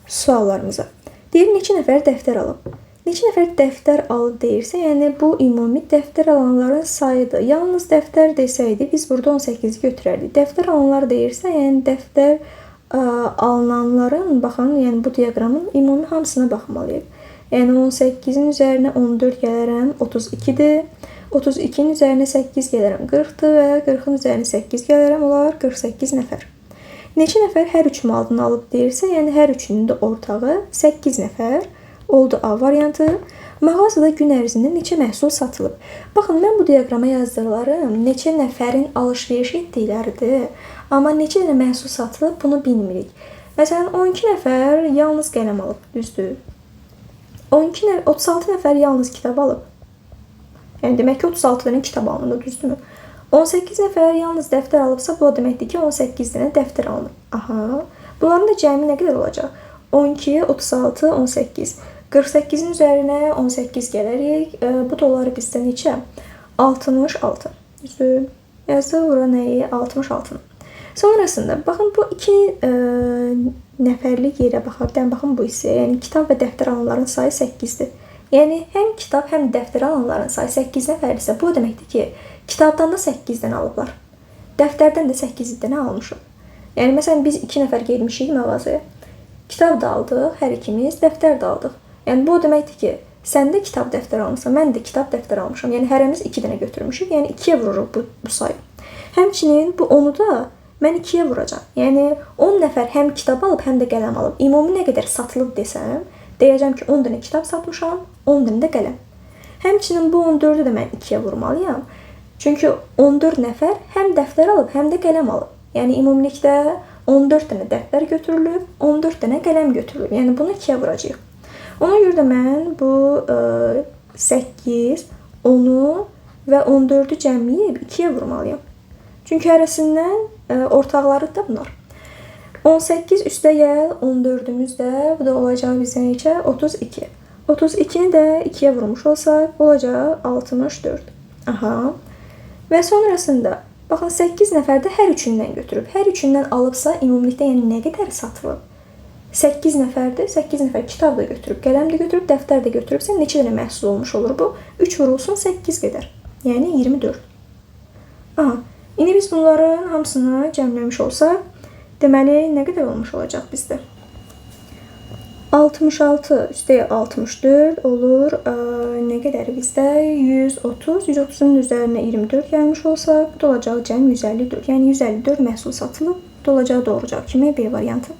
suallarımıza. Deyir, neçə nəfər dəftər alıb? Neçə nəfər dəftər alıb deyirsə, yəni bu ümumi dəftər alanların sayıdır. Yalnız dəftər desəydi, biz burada 18 götürərdik. Dəftər alanlar deyirsə, yəni dəftər alınanların, baxın, yəni bu diaqramın ümumi hamısına baxmalıyıq. Yəni 18-in üzərinə 14 gələrəm, 32-dir. 32-nin üzərinə 8 gələrəm, 40-dır və 40-ın üzərinə 8 gələrəm, olar 48 nəfər. Neçə nəfər hər üç maldan alıb deyirsə, yəni hər üçünün də ortağı 8 nəfər. Oldu A variantı. Mağazada gün ərzində neçə məhsul satılıb? Baxın, mən bu diaqrama yazdıqlarım neçə nəfərin alış-veriş etdikləridir. Amma neçə dənə məhsul satılıb, bunu bilmirik. Məsələn, 12 nəfər yalnız qələm alıb, düzdür. 36 nəfər yalnız kitab alıb. Yəni, demək ki, 36 dənə kitab alınır, düzdürmü? 18 nəfər yalnız dəftər alıbsa, bu deməkdir ki, 18 dənə dəftər alınır. Aha. Bunların da cəmi nə qədər olacaq? 12, 36, 18. 48-in üzərinə 18 gələrik. Bu da olar bizdə neçə? 66. Düzdür. Yazdıq bura nəyi? 66-nı. Sonrasında, baxın, bu 2 nəfərlik yerə baxarkən, baxın bu hissəyə. Yəni, kitab və dəftər alanların sayı 8-dir. Yəni həm kitab, həm dəftər alanların sayı 8 nəfərdirsə, bu o deməkdir ki, kitabdan da 8 dənə alıblar. Dəftərdən də 8 dənə almışıq. Yəni məsələn biz 2 nəfər getmişik mağazaya. Kitab da aldıq, hər ikimiz, dəftər də aldıq. Yəni bu o deməkdir ki, sən də kitab, dəftər almısan, mən də kitab, dəftər almışam. Yəni hərəmiz 2 dənə götürmüşük. Yəni 2-yə vururuq bu sayı. Həmçinin bu 10-u da mən 2-yə vuracağam. Yəni 10 nəfər həm kitab alıb, həm də qələm alıb. Ümumi nə qədər satılıb desəm, deyəcəm ki, 10 dənə kitab satmışam, 10 dənə də qələm. Həmçinin bu 14-ü də mən 2-yə vurmalıyam. Çünki 14 nəfər həm dəftər alıb, həm də qələm alıb. Yəni ümumilikdə 14 dənə dəftər götürülüb, 14 dənə qələm götürülüb. Yəni bunu 2-yə vuracağıq. Ona görə də mən bu 8, 10-u və 14-ü cəmləyib 2-yə vurmalıyam. Çünki hərəsindən ortaqları da bunlar. 18 üstəgəl 14-ümüz də, bu da olacaq bizə neçə? 32. 32-ni də 2-yə vurmuş olsaq, olacaq 64. Aha. Və sonrasında, baxın 8 nəfər də hər üçündən götürüb. Hər üçündən alıbsa, ümumilikdə yəni nə qədər satılıb? 8 nəfərdir, 8 nəfər kitab da götürüb, qələm də götürüb, dəftər də götürübsə, neçə dənə məhsul olmuş olur bu? 3 vurulsun 8 qədər. Yəni 24. Aha. İndi biz bunların hamısını cəmləmiş olsaq, deməli, nə qədər olmuş olacaq bizdə? 66 üstəyə 64 olur. Nə qədər bizdə? 130. 130-un üzərinə 24 gəlmiş olsaq, bu da olacaq cəm 154. Yəni 154 məhsul satılıb, bu da olacaq doğrucaq kimi B variantı.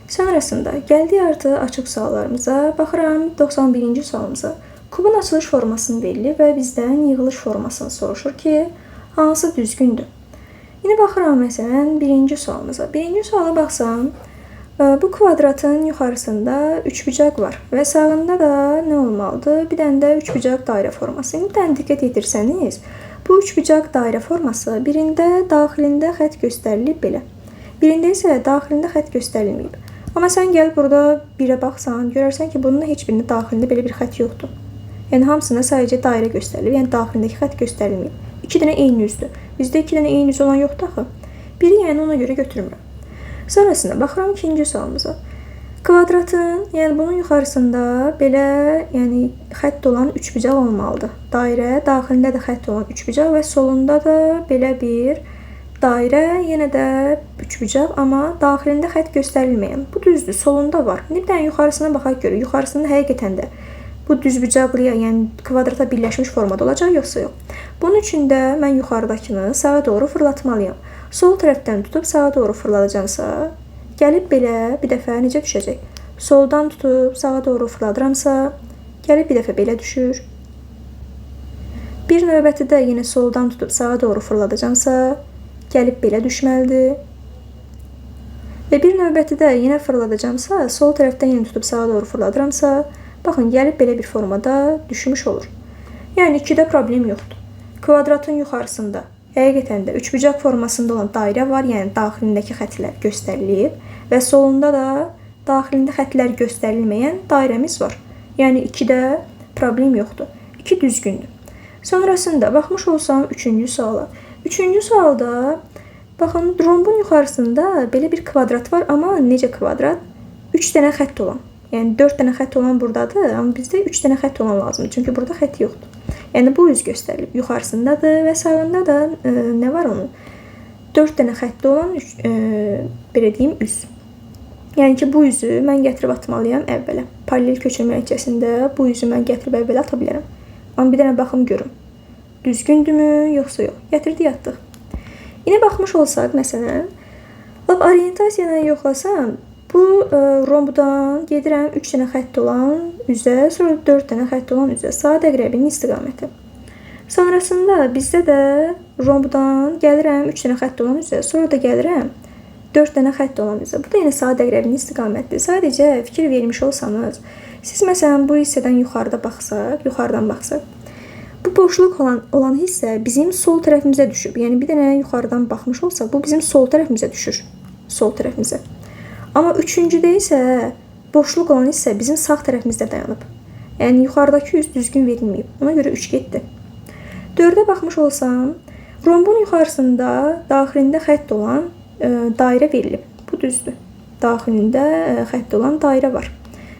Sonrasında gəldik artıq açıq suallarımıza. Baxıram 91-ci sualımıza. Kubun açılış formasını verilib və bizdən yığılış formasını soruşur ki, hansı düzgündür? Yine baxıram məsələn birinci sualımıza. Birinci suala baxsam, bu kvadratın yuxarısında üçbucaq var və sağında da nə olmalıdır? Bir dənə də üçbucaq dairə forması. İndi diqqət etirsəniz, bu üçbucaq dairə forması birində daxilində xətt göstərilib belə. Birində isə daxilində xətt göstərilməyib. Amma sən gəl burada birə baxsan, görərsən ki, bunun heç birində daxilində belə bir xətt yoxdur. Yəni hamısında sadəcə dairə göstərilib, yəni daxilindəki xətt göstərilməyib. 2 dənə eyni üzdür. Bizdə 2 dənə eyni üz olan yoxdur axı. Biri yəni ona görə götürmürəm. Sonrasında baxıram ikinci sualımıza. Kvadratın, yəni bunun yuxarısında belə, yəni xətt olan üçbucaq olmalıdır. Dairə, daxilində də xətt olan üçbucaq və solunda da belə bir dairə, yenə də üçbucaq, amma daxilində xətt göstərilməyən. Bu düzdür, solunda var. Bir dənə yuxarısına baxaq görək. Yuxarısında həqiqətən də bu düzbucaqlıya, yəni kvadrata birləşmiş formada olacaq, yoxsa yox. Bunun üçün də mən yuxarıdakını sağa doğru fırlatmalıyam. Sol tərəfdən tutub sağa doğru fırladacamsa, gəlib belə bir dəfə necə düşəcək? Soldan tutub sağa doğru fırladıramsa, gəlib bir dəfə belə düşür. Bir növbəti də yenə soldan tutub sağa doğru fırladacamsa, gəlib belə düşməlidir. Və bir növbəti də yenə fırladacamsa, sol tərəfdən yenə tutub sağa doğru fırladıramsa, baxın, gəlib belə bir formada düşmüş olur. Yəni 2-də problem yoxdur. Kvadratın yuxarısında həqiqətən də üçbucaq formasında olan dairə var, yəni daxilindəki xəttlər göstərilib və solunda da daxilində xəttlər göstərilməyən dairəmiz var. Yəni 2-də problem yoxdur. 2 düzgündür. Sonrasında baxmış olsam 3-cü suala. 3-cü sualda baxın, rombun yuxarısında belə bir kvadrat var, amma necə kvadrat? 3 dənə xətt olan. Yəni 4 dənə xətt olan buradadır, amma bizdə 3 dənə xətt olan lazımdır. Çünki burada xətt yoxdur. Yəni bu üz göstərilib. Yuxarısındadır və sağında da nə var onun? 4 dənə xətti olan belə deyim üz. Yəni ki, bu üzü mən gətirib atmalıyam əvvələ. Paralel köçürmə nəticəsində bu üzü mən gətirib əvvələ ata bilərəm. Amma bir dənə baxım görüm. Düzgündürmü, yoxsa yox? Gətirdik, atdıq. Yine baxmış olsaq, məsələn, lap orientasiyadan yoxlasam, bu rombudan gedirəm 3 dənə xətt olan üzə, sonra 4 dənə xətt olan üzə. Saat əqrəbinin istiqaməti. Sonrasında bizdə də rombudan gəlirəm 3 dənə xətt olan üzə, sonra da gəlirəm 4 dənə xətt olan üzə. Bu da yenə saat əqrəbinin istiqamətidir. Sadəcə fikir vermiş olsanız, siz məsələn bu hissədən yuxarıdan baxsaq, bu boşluq olan hissə bizim sol tərəfimizə düşüb. Yəni bir dənə yuxarıdan baxmış olsaq, bu bizim sol tərəfimizə düşür. Sol tərəfimizə. Amma üçüncüdə isə boşluq olan hissə bizim sağ tərəfimizdə dayanıb. Yəni yuxarıdakı üz düzgün verilməyib. Ona görə 3 getdi. 4-ə baxmış olsam, rombun yuxarısında daxilində xətt olan dairə verilib. Bu düzdür. Daxilində xətt olan dairə var.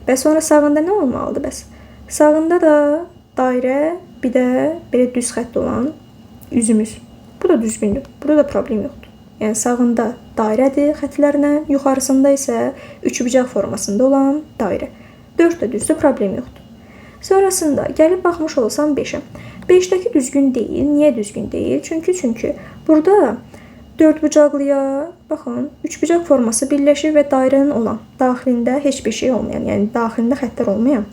Və sonra sağında nə olmalıdır bəs? Sağında da dairə, bir də belə düz xətt olan üzümüz. Bu da düzgündür. Burada da problem yoxdur. Yəni sağında dairədir xətlərlə, yuxarısında isə üçbucaq formasında olan dairə. 4 də düzdür, problem yoxdur. Sonrasında gəlib baxmış olsam 5-ə. 5-dəki düzgün deyil. Niyə düzgün deyil? Çünki burada dördbucaqlıya, baxın, üçbucaq forması birləşir və dairənin olan daxilində heç bir şey olmayan, yəni daxilində xəttlər olmayan.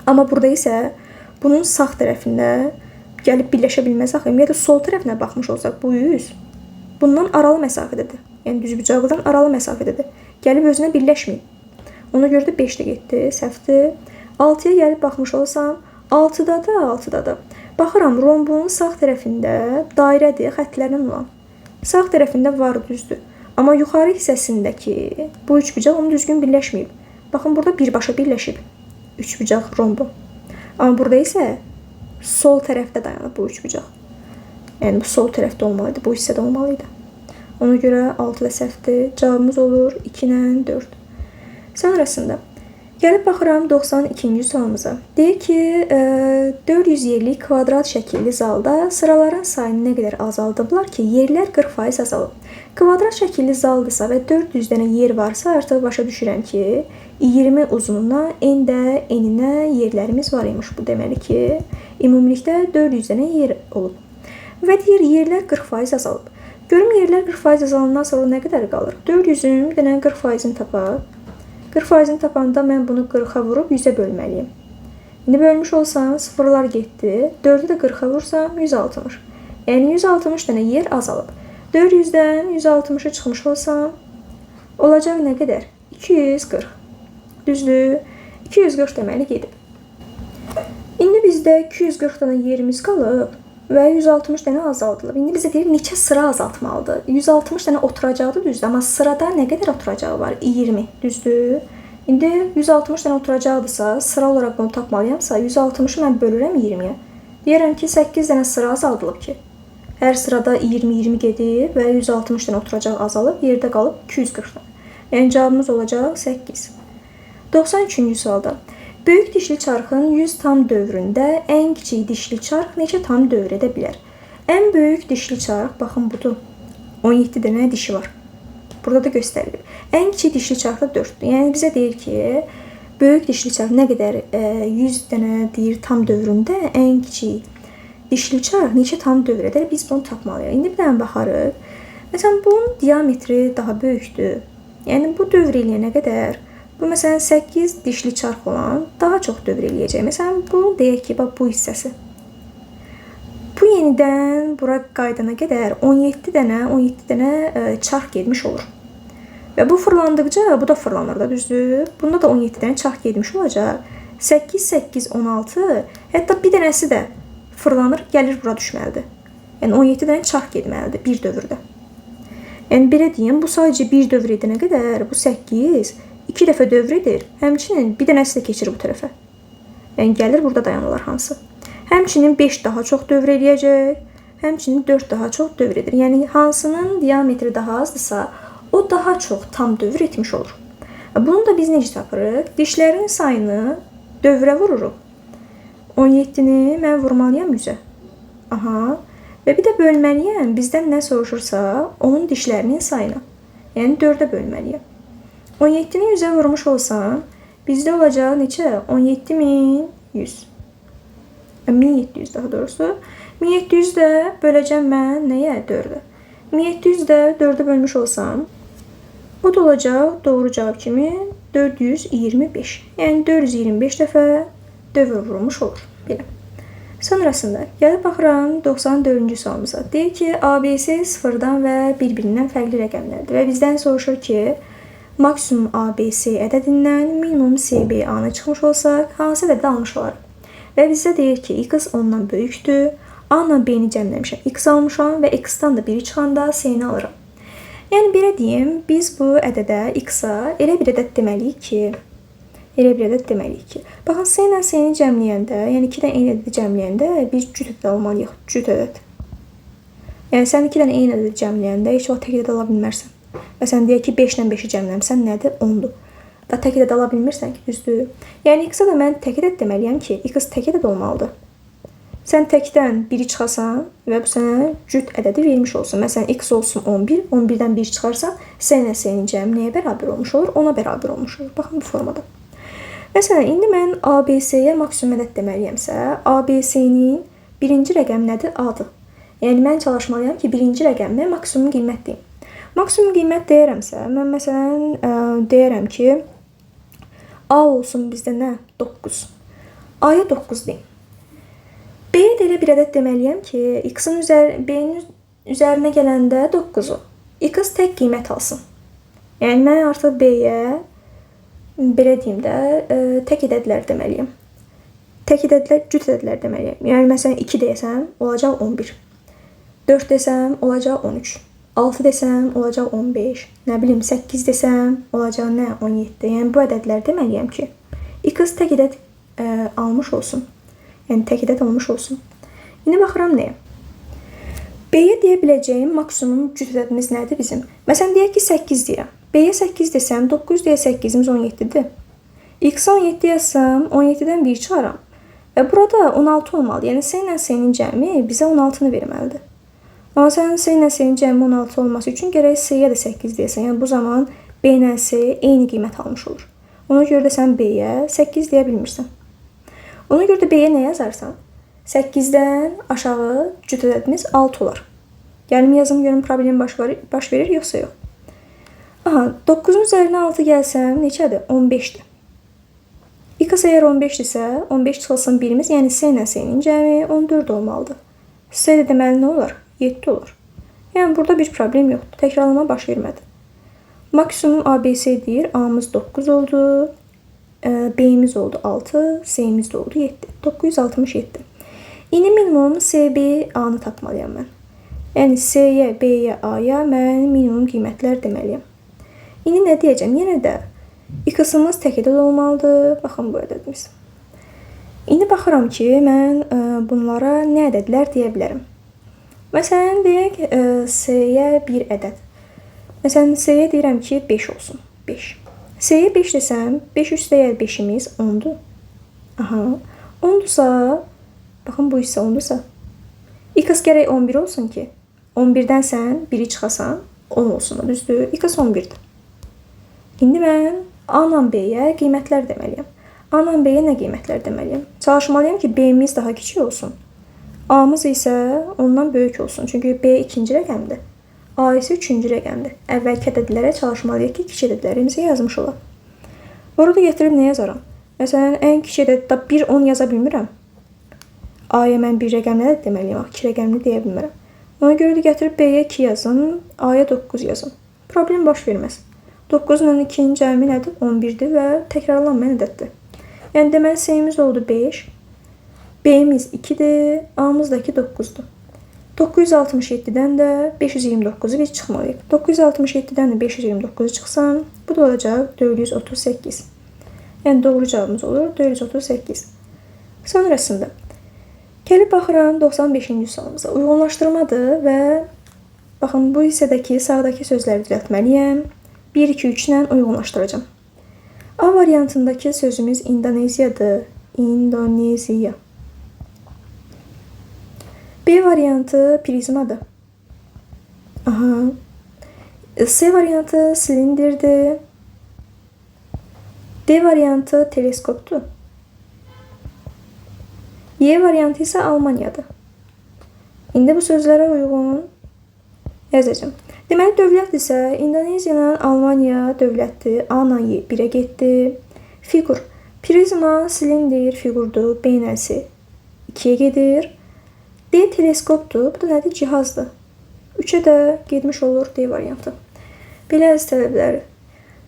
Amma burada isə bunun sağ tərəfində gəlib birləşə bilməz axı. Ümumiyyətlə sol tərəfinə baxmış olsaq bu 100 bundan aralı məsafədədir. Yəni düzbucaqlıdan aralı məsafədədir. Gəlib özünə birləşməyib. Ona görə də 5 də getdi, səhvdir. 6-ya gəlib baxmış olsam 6-da da. Baxıram rombun sağ tərəfində dairədir, xəttlərlə olan. Sağ tərəfində var, düzdür. Amma yuxarı hissəsindəki bu üçbucaq onu düzgün birləşməyib. Baxın burada birbaşa birləşib. Üçbucaq rombu. Amma burada isə sol tərəfdə dayanıb bu üçbucaq. Yəni bu sol tərəfdə olmalıydı, bu hissədə olmalıydı. Ona görə 6 da səhvdir. Cavabımız olur 2 ilə 4. Sonrasında gəlib baxıram 92-ci sualımıza. Deyir ki, 400 yerlik kvadrat şəkilli zalda sıraların sayını nə qədər azaldıblar ki, yerlər 40% azalıb. Kvadrat şəkilli zaldırsa və 400 dənə yer varsa, artıq başa düşürəm ki, 20 uzunluğuna, eninə yerlərimiz var imiş. Bu deməli ki, ümumilikdə 400 dənə yer olub. Və deyir, yerlər 40% azalıb. Görüm, yerlər 40% azalandan sonra nə qədər qalır? 400-ün bir dənə 40%-ni tapaq. 40%-ni tapanda mən bunu 40-a vurub 100-ə bölməliyim. İndi bölmüş olsam, sıfırlar getdi. 4-ü də 40-a vursam 160. Yəni 160 dənə yer azalıb. 400-dən 160-a çıxmış olsam, olacaq nə qədər? 240. Düzdür? 240 deməli gedib. İndi bizdə 240 dənə yerimiz qalıb və 160 dənə azaldılıb. İndi bizə deyir, neçə sıra azaltmalıdır? 160 dənə oturacaqdır, düzdür. Amma sırada nə qədər oturacağı var? 20, düzdür. İndi 160 dənə oturacaqdırsa, sıra olaraq bunu tapmalıyamsa, 160-ı mən bölürəm 20-yə. Deyərəm ki, 8 dənə sıra azaldılıb ki. Hər sırada 20-20 gedib və 160 dənə oturacaq azalıb, yerdə qalıb 240 dənə. Yəni cavabımız olacaq 8. 93-cü sualda. Böyük dişli çarxın 100 tam dövründə ən kiçik dişli çarx neçə tam dövr edə bilər? Ən böyük dişli çarx, baxın budur. 17 dənə dişi var. Burada da göstərilir. Ən kiçik dişli çarx da 4-dür. Yəni bizə deyir ki, böyük dişli çarx nə qədər 100 dənə deyir tam dövründə ən kiçik dişli çarx neçə tam dövr edər? Biz bunu tapmalıyıq. İndi bir dənə baxarıq. Məsələn, bunun diametri daha böyükdür. Yəni bu dövr eləyənə qədər bu məsələn 8 dişli çarx olan daha çox dövr eləyəcək. Məsələn, bunu deyək ki, bax bu hissəsi. Bu yenidən bura qaydana qədər 17 dənə çarx getmiş olur. Və bu fırlandıqca bu da fırlanır da, düzdür? Bunda da 17 dənə çarx getmiş olacaq. 8, 8, 16, hətta bir dənəsi də fırlanır, gəlir bura düşməlidir. Yəni 17 dənə çarx getməlidir bir dövrdə. Yəni belə deyim, bu sadəcə bir dövr edənə qədər bu 8 2 dəfə dövr edir. Həmçinin bir dənəsi də keçir bu tərəfə. Yəni gəlir burada dayanırlar hansı. Həmçinin 5 daha çox dövr eləyəcək. Həmçinin 4 daha çox dövr edir. Yəni hansının diametri daha azdırsa, o daha çox tam dövr etmiş olur. Bunu da biz necə tapırıq? Dişlərin sayını dövrə vururuq. 17-ni mən vurmalıyam 100-ə. Aha. Və bir də bölməliyəm. Bizdən nə soruşursa, onun dişlərinin sayını. Yəni 4-ə bölməliyəm. 17-ni 100-ə vurmuş olsam, bizdə olacaq neçə? 17.100. 1700 daha doğrusu. 1700 də böləcəm mən nəyə? 4-ə. 1700 də 4-ə bölmüş olsam, bu da olacaq doğru cavab kimi 425. Yəni 425 dəfə dövr vurulmuş olur. Belə. Sonrasında gəlib baxıram 94-cü sualımıza. Deyir ki, ABC sıfırdan və bir-birindən fərqli rəqəmlərdir və bizdən soruşur ki, maksimum ABC ədədindən minimum CBA-nı çıxmış olsaq, hansı ədədi almış olarıq? Və bizə deyir ki, x ondan böyükdür, A-la B-ni cəmləmişəm, x almışam və x-dan da 1 çıxanda C-ni alıram. Yəni, belə deyim, biz bu ədədə x-a elə bir ədəd deməliyik ki, baxın, C ilə C-ni cəmləyəndə, yəni 2 dənə eyni ədədi cəmləyəndə biz cüt ədəd almalıyıq, cüt ədəd. Yəni, sən 2 dənə eyni ədədi cəmləyəndə heç vaxt tək ədəd ala bilmərsən. Məsələn, deyək ki, 5 ilə 5-i cəmləmsən nədir? 10-dur. da tək ədəd ala bilmirsən ki, düzdür? Yəni x-a da mən tək ədəd deməliyəm ki, x tək ədəd olmalıdır. Sən təkdən 1-i çıxasan və bu sənə cüt ədədi vermiş olsun. Məsələn, x olsun 11, 11-dən 1 çıxarsan, s ilə s-nin cəmi nəyə bərabər olmuş olur? 10-a bərabər olmuş olur. Baxın bu formada. Məsələn, indi mən ABC-yə maksimum ədəd deməliyəmsə, ABC-nin birinci rəqəm nədir? A-dır. Yəni, mən çalışmalıyam ki, birinci rəqəmə maksimum qiymət deyim. Maksimum qiymət deyərəmsə, mən məsələn deyərəm ki, A olsun bizdə nə? 9. A-ya 9 deyim. B-yə də elə bir ədəd deməliyəm ki, B-nin üzərinə gələndə 9-u. X tək qiymət alsın. Yəni, mən artıq B-yə, belə deyim də, tək ədədlər deməliyəm. Tək ədədlər, cüt ədədlər deməliyəm. Yəni, məsələn, 2 desəm, olacaq 11. 4 desəm, olacaq 13. 6 desəm, olacaq 15. Nə bilim, 8 desəm, olacaq nə? 17. Yəni, bu ədədlər deməliyəm ki, X tək ədəd almış olsun. Yəni, tək ədəd olmuş olsun. İndi baxıram nəyə? B-yə deyə biləcəyim maksimum cüt ədədimiz nədir bizim? Məsələn, deyək ki, 8 deyirəm. B-yə 8 desəm, 9 deyə 8-imiz 17-dir. X-a 17 yazsam, 17-dən 1 çıxaram. Və burada 16 olmalı. Yəni, s ilə s-nin cəmi bizə 16-nı verməlidir. Amma sən s ilə s-nin cəmi 16 olması üçün gərək s-yə də 8 deyəsən. Yəni, bu zaman B ilə s eyni qiymət almış olur. Ona görə də sən B-yə 8 deyə bilmirsən. Ona görə də B-yə nə yazarsan? 8-dən aşağı cüt ədədimiz 6 olar. Gəlim yazım görüm problem baş verir, yoxsa yox. Aha, 9-un üzərinə 6 gəlsəm, neçədir? 15-dir. X əgər 15-dirsə, 15 çıxılsın 1-imiz, yəni s ilə s-nin cəmi 14 olmalıdır. S də deməli nə olar? 7 olur. Yəni, burada bir problem yoxdur. Təkrarlama baş vermədi. Maksimum ABC deyir, A-mız 9 oldu. B-imiz oldu 6, S-imiz də oldu 7. 967. İndi minimum S, B, A-nı tapmalıyam mən. Yəni, S-yə, B-yə, A-ya mən minimum qiymətlər deməliyəm. İndi nə deyəcəm? Yenə də X-ımız tək ədəd olmalıdır. Baxın, bu ədədimiz. İndi baxıram ki, mən bunlara nə ədədlər deyə bilərəm. Məsələn, deyək, S-yə bir ədəd. Məsələn, S-yə deyirəm ki, 5 olsun. 5. S-yə 5 desəm, 5 üstəgəl 5-imiz 10-dur. Aha, 10-dursa, baxın bu isə 10-dursa, X gərək 11 olsun ki, 11-dən sən 1-i çıxasan, 10 olsun da, düzdür? X 11-dir. İndi mən A-la B-yə qiymətlər deməliyəm. A-la B-yə nə qiymətlər deməliyəm? Çalışmalıyam ki, B-miz daha kiçik olsun. A-mız isə ondan böyük olsun, çünki B ikinci rəqəmdir. A isə üçüncü rəqəmdir. Əvvəlki ədədlərə çalışmalıyıq ki, kiçik ədədlərimizi yazmış olaq. Burada gətirib nə yazaram? Məsələn, ən kiçik ədəddə 1, 10 yaza bilmirəm. A-ya mən bir rəqəmli ədəd deməliyəm, 2 rəqəmli deyə bilmirəm. Ona görə də gətirib B-yə 2 yazın, A-ya 9 yazın. Problem baş verməz. 9 ilə 2-nin cəmi nədir? 11-dir və təkrarlanmayan ədəddir. Yəni, deməli, S-imiz oldu 5, B-imiz 2-dir, A-mız da 9-dur. 967-dən də 529-u biz çıxmalıyıq. 967-dən də 529-u çıxsan, bu da olacaq 438. Yəni, doğru cavabımız olur 438. Sonrasında, gəlib baxıram 95-ci sualımıza. Uyğunlaşdırmadır və baxın, bu hissədəki sağdakı sözləri düzəltməliyəm. 1, 2, 3 ilə uyğunlaşdıracağım. A variantındakı sözümüz İndoneziyadır. İndoneziya. B variantı prizmadır. Aha. C variantı silindirdir. D variantı teleskopdur. Y variantı isə Almaniyadır. İndi bu sözlərə uyğun yazacağım. Deməli, dövlət isə İndoneziyanın Almaniya dövlətdir. A-la Y 1-ə getdi. Figur. Prizma, silindir, figurdur. B ilə C 2-yə gedir. D teleskopdur. Bu da nədir? Cihazdır. 3-ə də getmiş olur D variantı. Belə əziz tələbələr,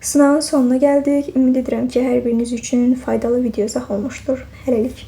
sınavın sonuna gəldik. Ümid edirəm ki, hər biriniz üçün faydalı video olmuşdur. Hələlik.